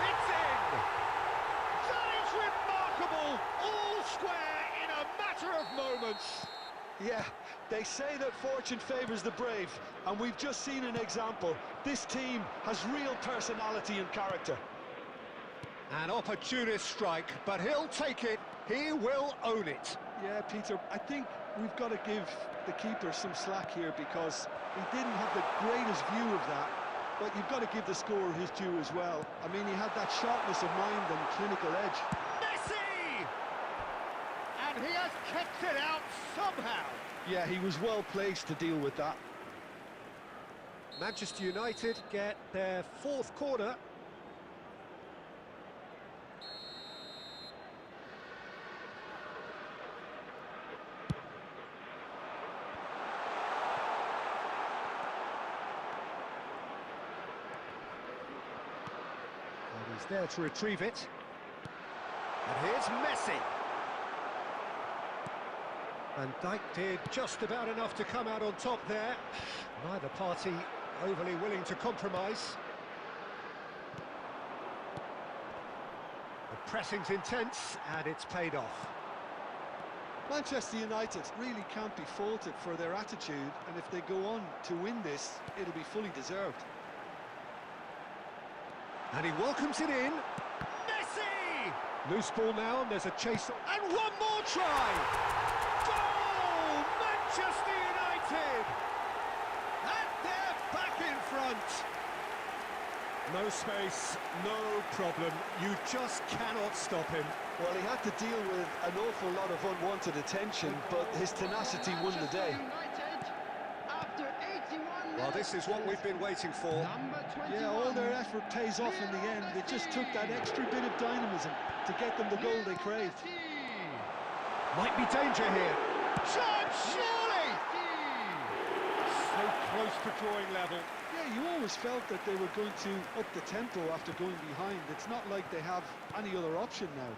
It's in! That is remarkable! All square in a matter of moments! Yeah, they say that fortune favours the brave, and we've just seen an example. This team has real personality and character. An opportunist strike, but he'll take it. He will own it. Yeah, Peter, I think we've got to give the keeper some slack here, because he didn't have the greatest view of that, but you've got to give the scorer his due as well. I mean, he had that sharpness of mind and clinical edge. Messi! And he has kept it out somehow. Yeah, he was well placed to deal with that. Manchester United get their fourth corner. And he's there to retrieve it. And here's Messi. Van Dijk did just about enough to come out on top there. Neither party overly willing to compromise. The pressing's intense, and it's paid off. Manchester United really can't be faulted for their attitude, and if they go on to win this, it'll be fully deserved. And he welcomes it in. Messi! Loose ball now, and there's a chase. And one more try! Goal! Manchester United! And they're back in front! No space, no problem. You just cannot stop him. Well, he had to deal with an awful lot of unwanted attention, but his tenacity won the day. United, after 81 Well, this is what we've been waiting for. number 21. Yeah, all their effort pays off in the end. It just took that extra bit of dynamism to get them the goal they craved. Might be danger here. Shot, surely! So close to drawing level. Yeah, you always felt that they were going to up the tempo after going behind. It's not like they have any other option now.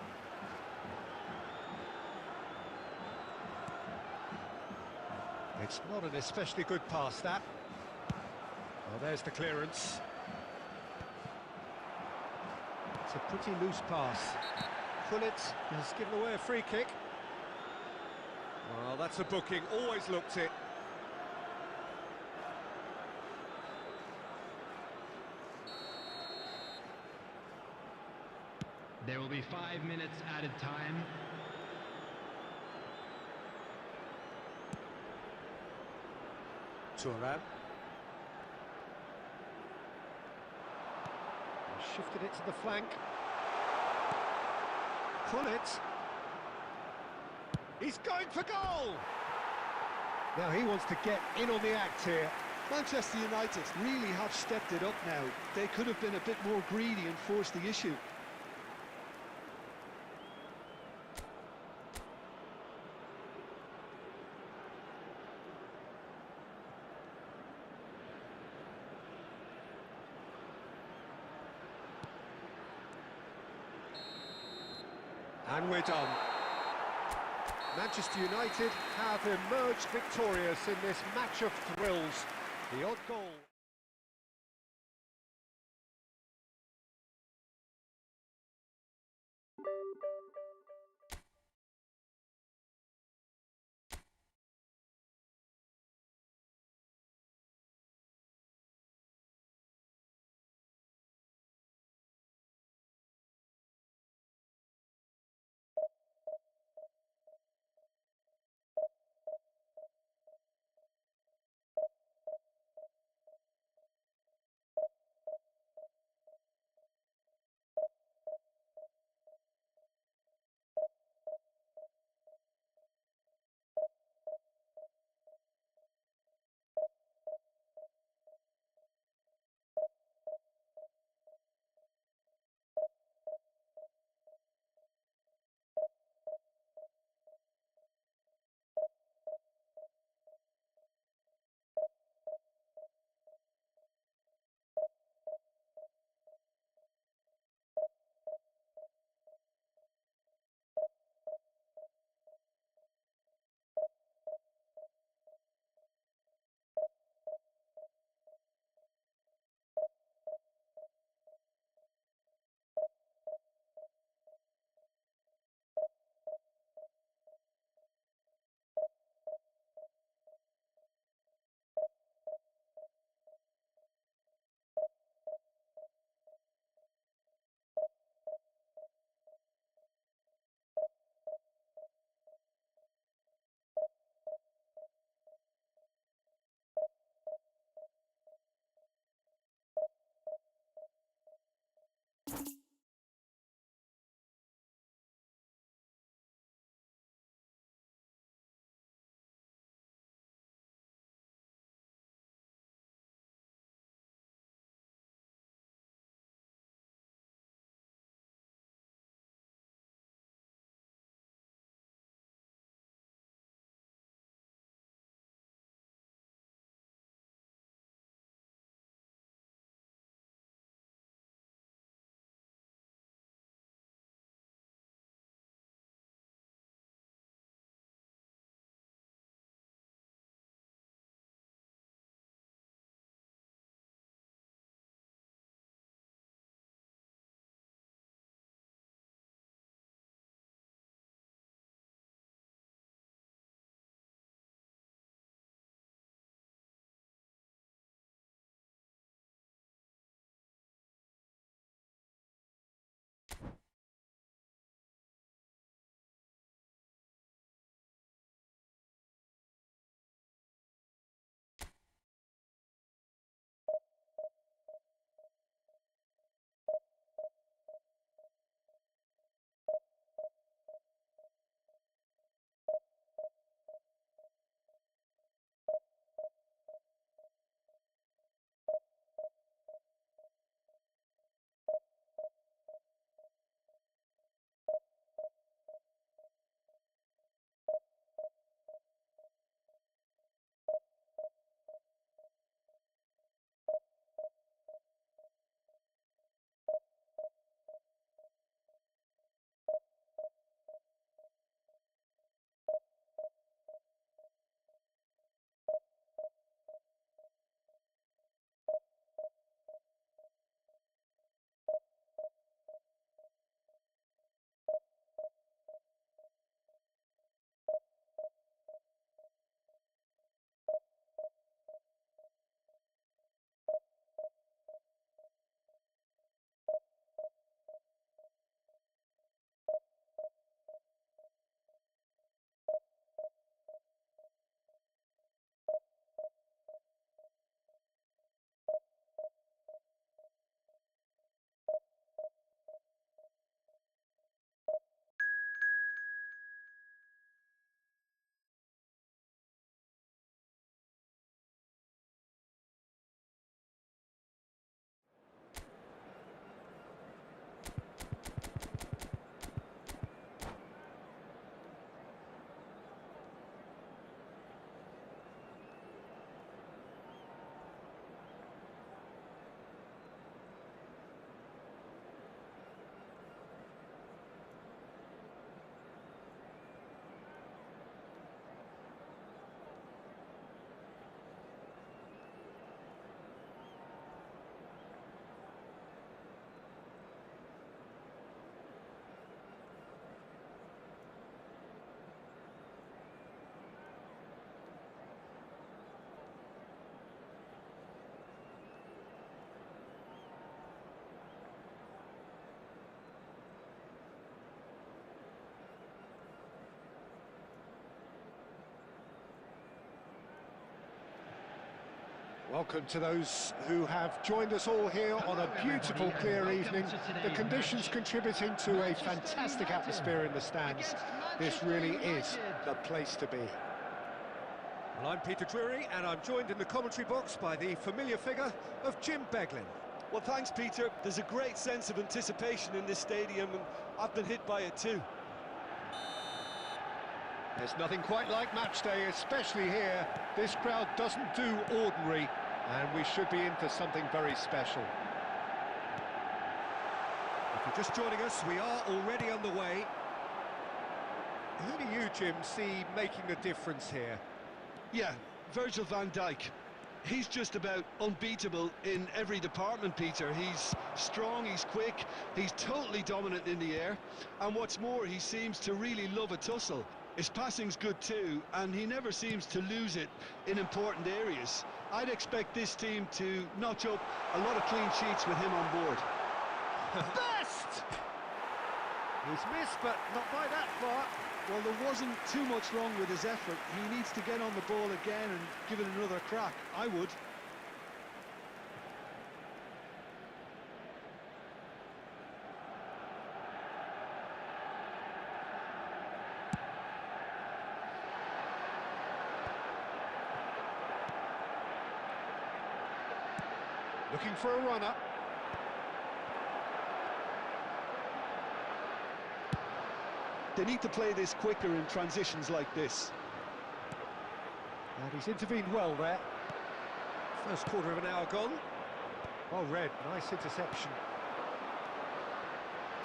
It's not an especially good pass, that. Oh, there's the clearance. It's a pretty loose pass. Pullet has given away a free kick. Well, that's a booking, always looked it. There will be 5 minutes added time. Thuram. Shifted it to the flank. Pullet. He's going for goal! Now he wants to get in on the act here. Manchester United really have stepped it up now. They could have been a bit more greedy and forced the issue. And we're done. Manchester United have emerged victorious in this match of thrills. The odd goal. Welcome to those who have joined us all here on a beautiful, clear evening. The conditions contributing to a fantastic atmosphere in the stands. This really is the place to be. Well, I'm Peter Drury, and I'm joined in the commentary box by the familiar figure of Jim Beglin. Well, thanks, Peter. There's a great sense of anticipation in this stadium, and I've been hit by it too. There's nothing quite like match day, especially here. This crowd doesn't do ordinary, and we should be in for something very special. If you're just joining us, we are already underway. Who do you, Jim, see making the difference here? Yeah, Virgil van Dijk. He's just about unbeatable in every department, Peter. He's strong, he's quick, he's totally dominant in the air, and what's more, he seems to really love a tussle. His passing's good too, and he never seems to lose it in important areas. I'd expect this team to notch up a lot of clean sheets with him on board. Best! He's missed, but not by that far. Well, there wasn't too much wrong with his effort. He needs to get on the ball again and give it another crack. I would. Looking for a runner. They need to play this quicker in transitions like this. And he's intervened well there. First quarter of an hour gone. Well read, nice interception.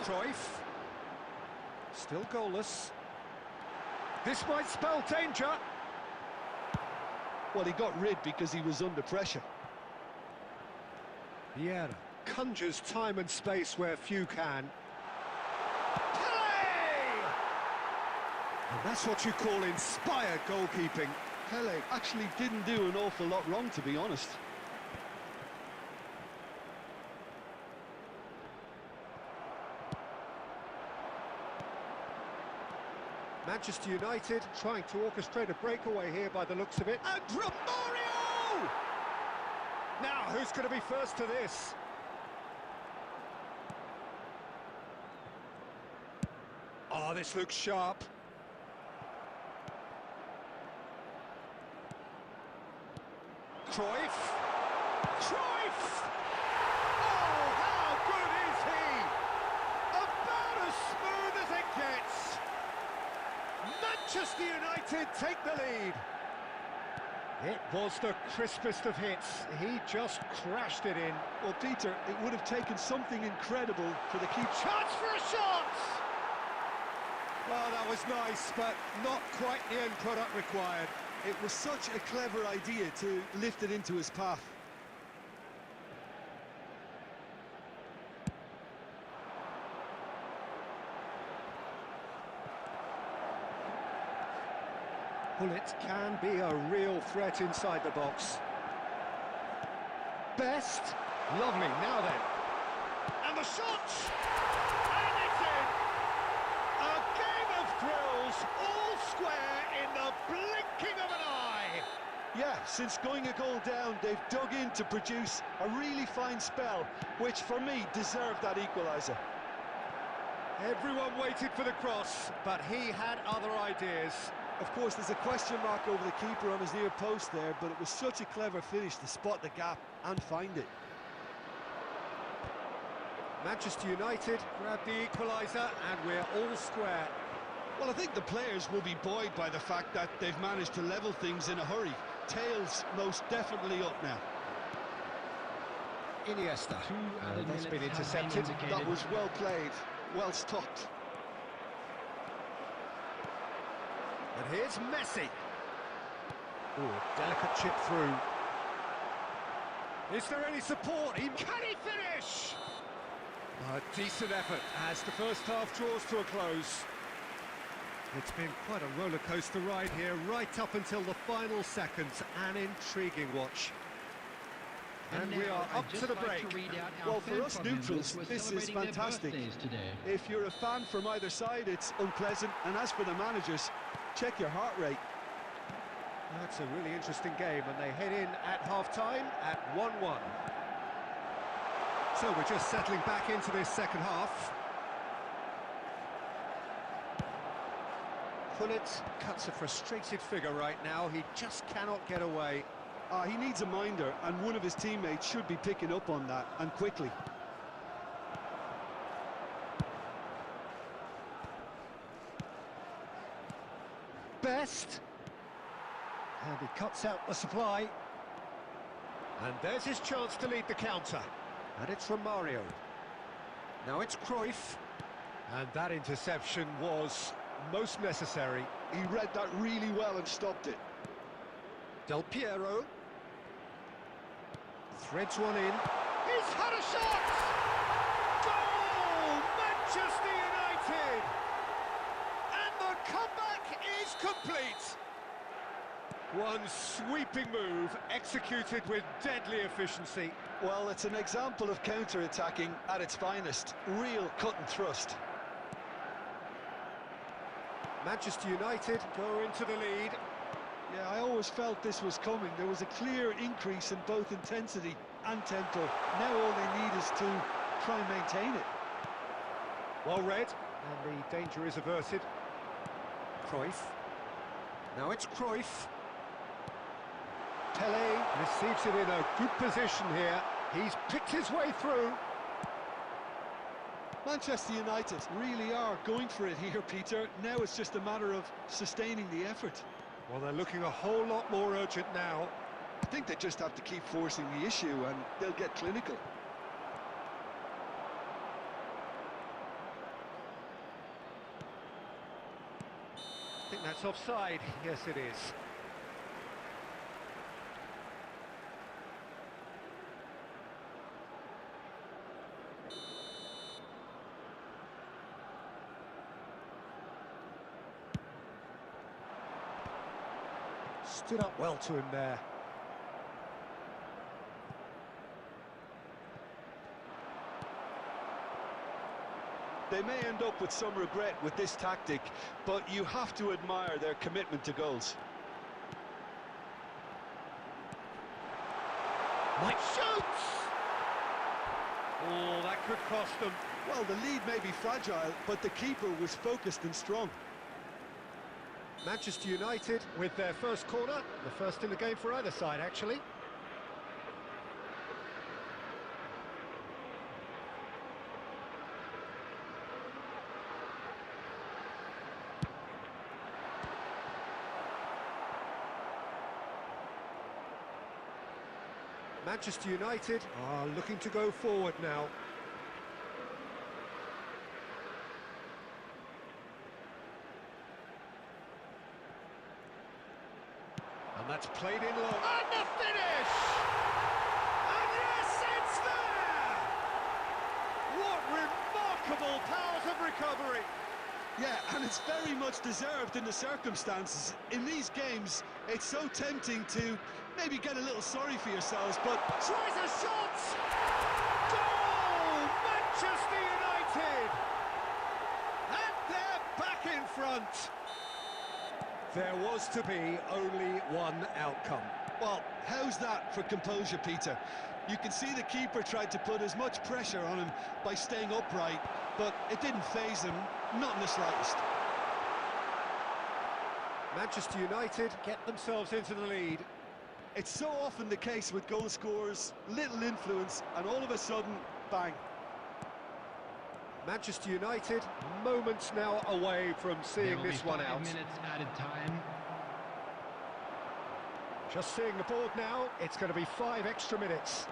Cruyff. Still goalless. This might spell danger. Well, he got rid because he was under pressure. Vieira conjures time and space where few can. And that's what you call inspired goalkeeping. Pele actually didn't do an awful lot wrong, to be honest. Manchester United trying to orchestrate a breakaway here by the looks of it. And Romario! Now, who's going to be first to this? Oh, this looks sharp. Cruyff! Cruyff! Oh, how good is he? About as smooth as it gets. Manchester United take the lead. It was the crispest of hits. He just crashed it in. Well, Peter, it would have taken something incredible for the keeper. Chance for a shot! Well, that was nice, but not quite the end product required. It was such a clever idea to lift it into his path. Bullet can be a real threat inside the box. Best. Lovely, now then. And the shot! And it's in! A game of thrills, all square in the blinking of an eye! Yeah, since going a goal down, they've dug in to produce a really fine spell, which for me deserved that equaliser. Everyone waited for the cross, but he had other ideas. Of course, there's a question mark over the keeper on his near post there, but it was such a clever finish to spot the gap and find it. Manchester United grab the equaliser, and we're all square. Well, I think the players will be buoyed by the fact that they've managed to level things in a hurry. Tails most definitely up now. Iniesta, and that's been intercepted. That was well played, well stopped. And here's Messi. Oh, delicate chip through. Is there any support? Can he finish? A decent effort as the first half draws to a close. It's been quite a roller coaster ride here, right up until the final seconds. An intriguing watch. And we are up to the break. Well, for us neutrals, this is fantastic. If you're a fan from either side, it's unpleasant. And as for the managers, check your heart rate. That's a really interesting game, and they head in at half-time at 1-1. So we're just settling back into this second half. Pullet cuts a frustrated figure right now. He just cannot get away. He needs a minder, and one of his teammates should be picking up on that, and quickly. Best. And he cuts out the supply. And there's his chance to lead the counter. And it's from Mario. Now it's Cruyff. And that interception was most necessary. He read that really well and stopped it. Del Piero. Threads one in. He's had a shot! Goal! Manchester United! And the comeback is complete! One sweeping move, executed with deadly efficiency. Well, it's an example of counter-attacking at its finest. Real cut and thrust. Manchester United go into the lead. Yeah, I always felt this was coming. There was a clear increase in both intensity and tempo. Now all they need is to try and maintain it. Well read, and the danger is averted. Cruyff. Now it's Cruyff. Pele receives it in a good position here. He's picked his way through. Manchester United really are going for it here, Peter. Now it's just a matter of sustaining the effort. Well, they're looking a whole lot more urgent now. I think they just have to keep forcing the issue and they'll get clinical. I think that's offside. Yes, it is. Stood up well to him there. They may end up with some regret with this tactic, but you have to admire their commitment to goals. Mike shoots! Oh, that could cost them. Well, the lead may be fragile, but the keeper was focused and strong. Manchester United with their first corner, the first in the game for either side, actually. Manchester United are looking to go forward now. And that's played in long. And the finish! And yes, it's there! What remarkable powers of recovery! Yeah, and it's very much deserved in the circumstances. In these games, it's so tempting to maybe get a little sorry for yourselves, but... Tries a shot! Goal! Manchester United! And they're back in front! There was to be only one outcome. Well, how's that for composure, Peter? You can see the keeper tried to put as much pressure on him by staying upright, but it didn't faze him, not in the slightest. Manchester United get themselves into the lead. It's so often the case with goal scorers, little influence, and all of a sudden, bang. Manchester United, moments now away from seeing this one out. 5 minutes added time. Just seeing the board now, it's going to be 5 extra minutes.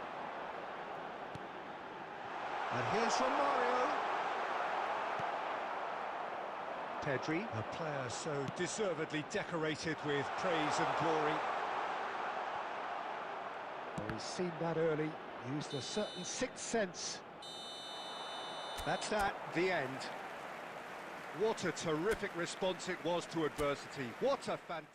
And here's from Mario. Pedri, a player so deservedly decorated with praise and glory. Oh, he's seen that early, used a certain sixth sense. That's that, the end. What a terrific response it was to adversity. What a fantastic...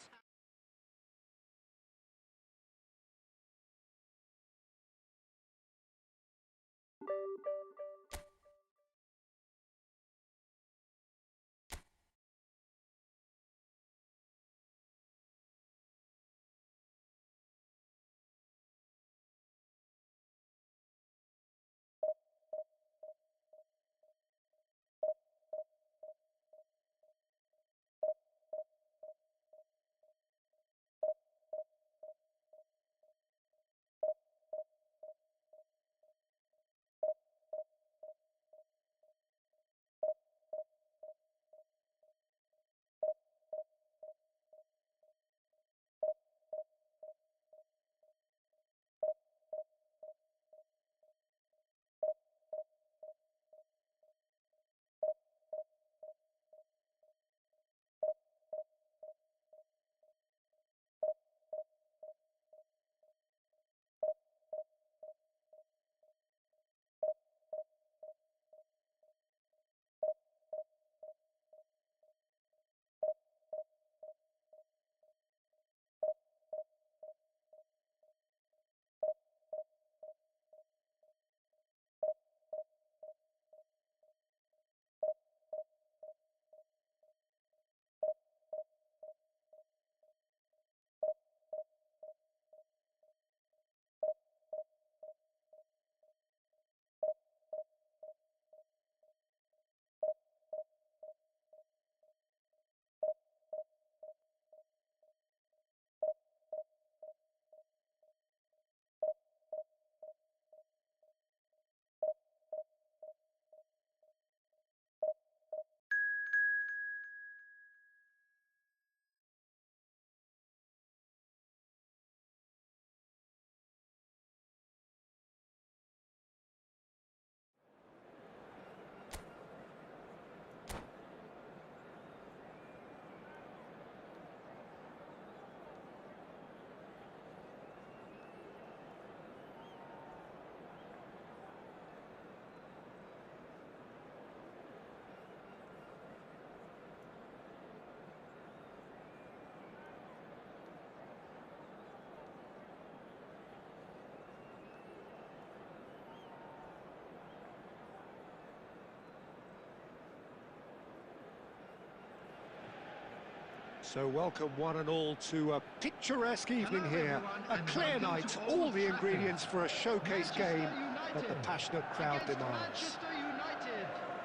So welcome one and all to a picturesque evening here. A clear night, all the ingredients for a showcase game that the passionate crowd demands.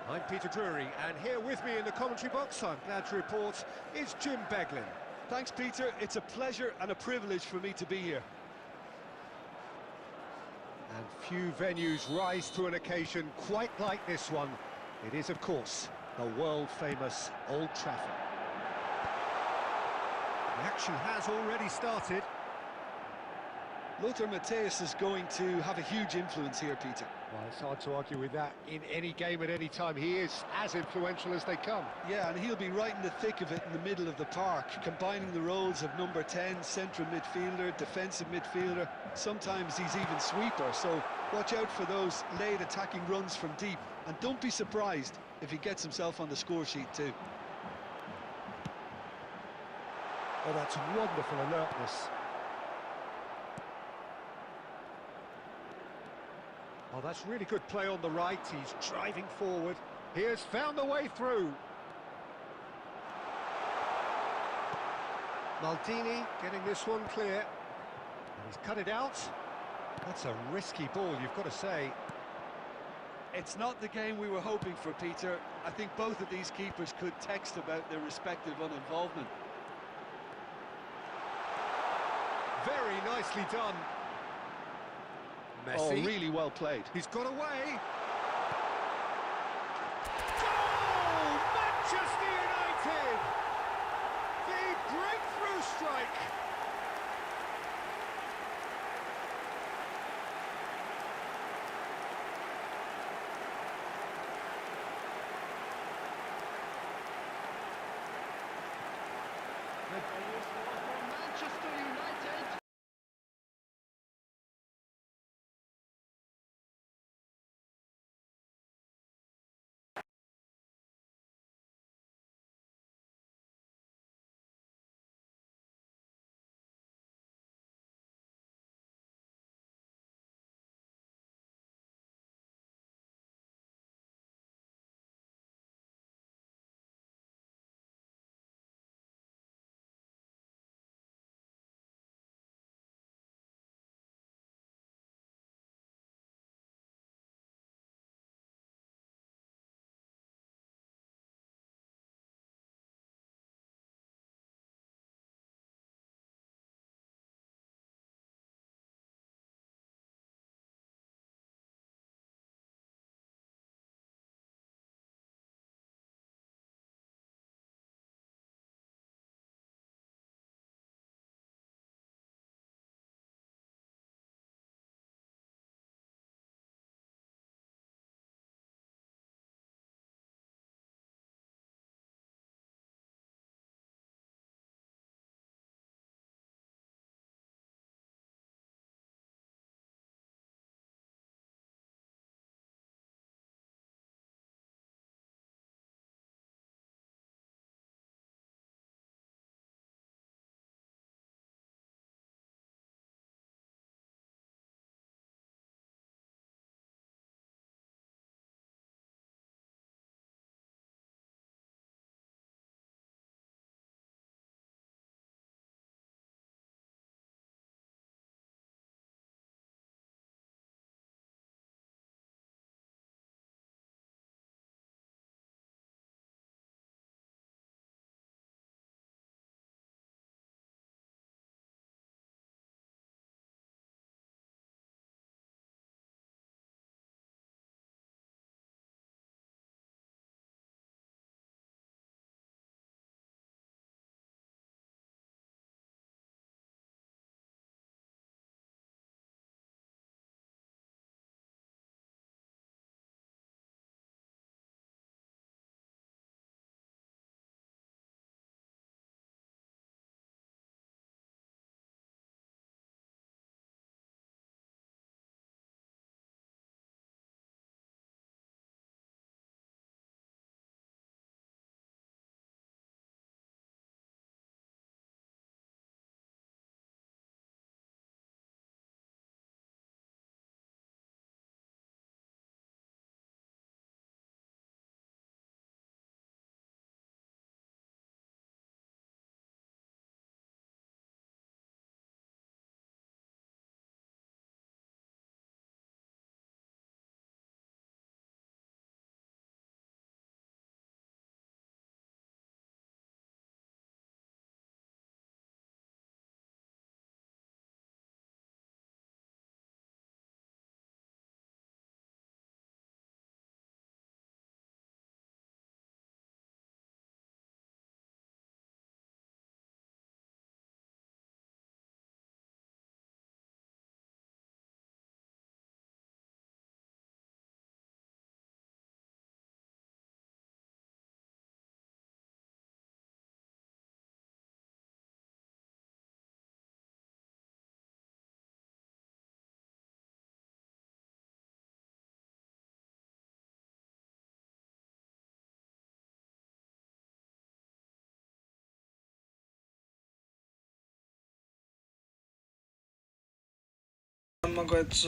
I'm Peter Drury, and here with me in the commentary box, I'm glad to report, is Jim Beglin. Thanks, Peter. It's a pleasure and a privilege for me to be here. And few venues rise to an occasion quite like this one. It is, of course, the world-famous Old Trafford. The action has already started. Lothar Matthäus is going to have a huge influence here, Peter. Well, it's hard to argue with that. In any game at any time, he is as influential as they come. Yeah, and he'll be right in the thick of it in the middle of the park, combining the roles of number 10, central midfielder, defensive midfielder. Sometimes he's even sweeper, so watch out for those late attacking runs from deep. And don't be surprised if he gets himself on the score sheet too. Oh, that's wonderful alertness. Oh, that's really good play on the right. He's driving forward. He has found the way through. Maldini getting this one clear. And he's cut it out. That's a risky ball, you've got to say. It's not the game we were hoping for, Peter. I think both of these keepers could text about their respective uninvolvement. Very nicely done. Messi. Oh, really well played. He's got away. Goal! Manchester United! The breakthrough strike. सातमा गएछ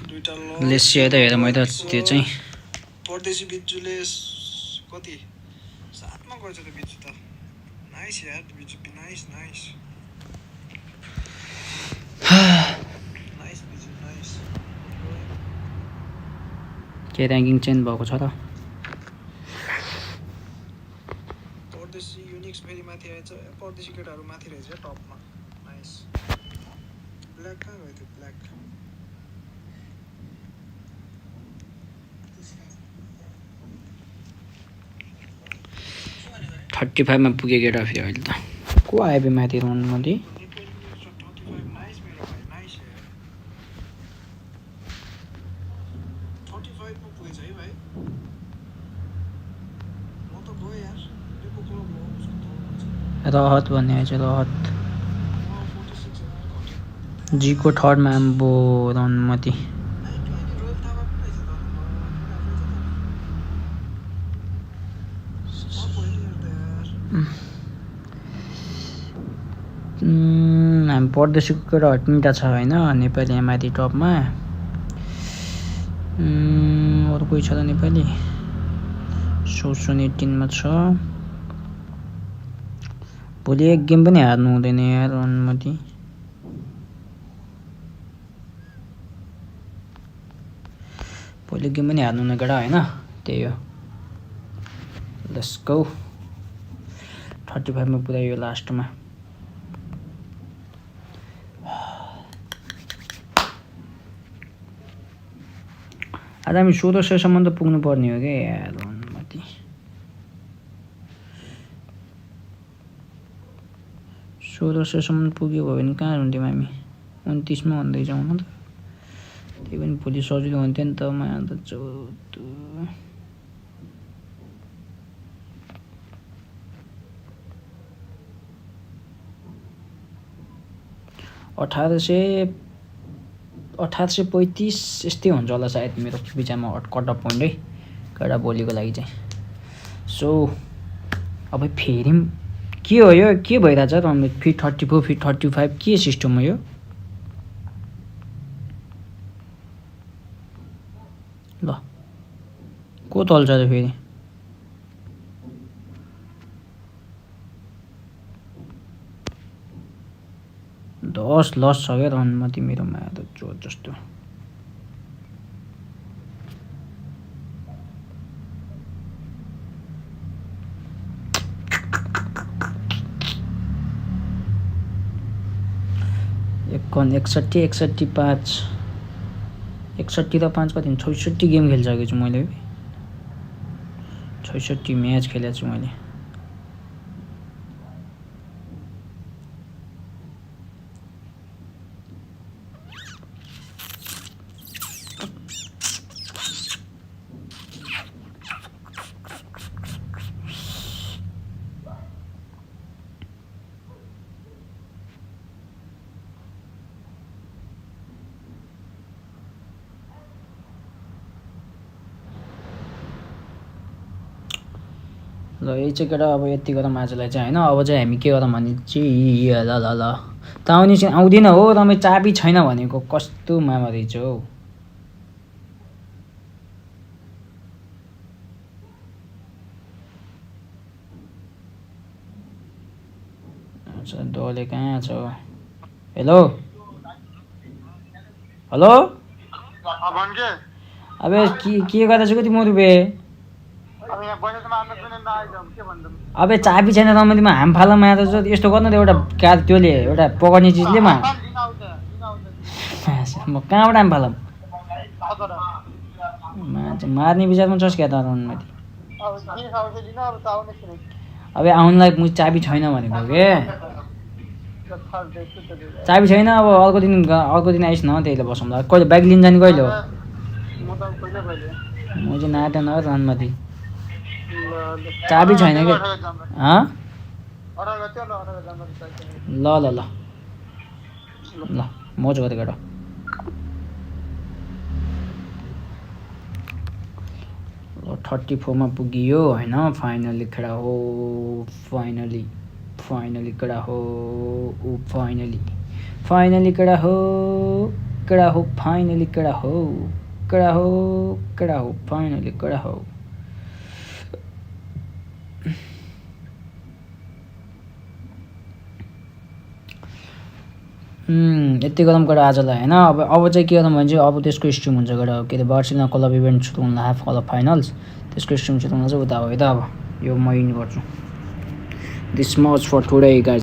दुईटा लेसिया त हेर मैले त त्यो चाहिँ परदेशी बिजुले कति सातमा गएछ त बिजु त नाइस यार Biju nice nice nice Biju nice के र्याङ्किङ चेन्ज भएको छ त परदेशी युनिक्स फेरि माथि आएछ परदेशी केटाहरू माथि रहेछ टपमा नाइस ब्ल्याक कहाँ गयो त्यो ब्ल्याक 35 मा पुगे केटा फेरि अहिले त को आयो बे माथि रनमध्ये रहत भन्ने आएछ रहत जीको थर्डमा आम्बो रनमती हामी परदेशीको केटाहरू तिनवटा छ होइन नेपाली माथि टपमा अरू कोही छ त नेपाली सोसुन 18 मा छ भोलि एक गेम पनि हार्नु हुँदैन यार अनुमति भोलि गेम पनि हार्नु हुने केटा होइन त्यही हो लेट्स गो 35 मा पुऱ्यायो लास्टमा आज हामी 1600 सम्म त पुग्नु पर्ने हो क्या यार अनुमति 1600 सम्म पुग्यो भने कहाँ हुन्थ्यौँ हामी 29 मा भन्दै जाउँ न त त्यही पनि भोलि सजिलो हुन्थ्यो नि त म त 1835 यस्तै हुन्छ होला सायद मेरो बिचारमा कट अफ पोइन्ट है केटा भोलिको लागि चाहिँ सो अब फेरि के हो यो के भइरहेछ त फिट 34 फिट 35 के सिस्टम हो यो ल को तल्छ त फेरि दस लस छ क्या रनमती मेरोमा त जोर जस्तो एकन 61 61 5 61 र 5 कति 66 गेम खेलिसकेको छु मैले 66 म्याच खेलेको छु मैले ल यही चाहिँ केटा अब यति गरौँ आजलाई चाहिँ होइन अब चाहिँ हामी के गरौँ भने चाहिँ ल ल ल त आउने चाहिँ आउँदिन हो तपाईँ चाबी छैन भनेको कस्तो मामा रहेछ हौ अच्छा डोले कहाँ छ हेलो हेलो अबे के गर्दैछु कति म रुपे अबे चाबी छैन रमदीमा हाम फालमा आएर यस्तो गर्नु त एउटा कार त्योले एउटा पकाउने चिजले म कहाँबाट हाम फालम मार्ने विचारमा छस् क्या त रनमाथि अबे आउनलाई म चाबी छैन भनेको के चाबी छैन अब अर्को दिन आइस् न त्यहीले बसौँला कहिले बाइक लिन जाने कहिले हो म चाहिँ नाटेन हो रनमाथि चाबी छैन क्या ल ल ल ल मोज गरेको केटा ल 34 मा पुगियो होइन फाइनली केटा हो फाइनली केटा हो फाइनली केटा हो कडा हो फाइनली कडा हो फाइनली कडा हो यति गरौँ कडा आजलाई होइन अब चाहिँ के गरौँ भने चाहिँ अब त्यसको स्ट्रिम हुन्छ कडा के अरे बार्सिलोना क्लब इभेन्ट सुरु हुन हाफ क्लब फाइनल्स त्यसको स्ट्रिम सुरु हुन चाहिँ उता हो है त अब यो म इन गर्छु this much for today guys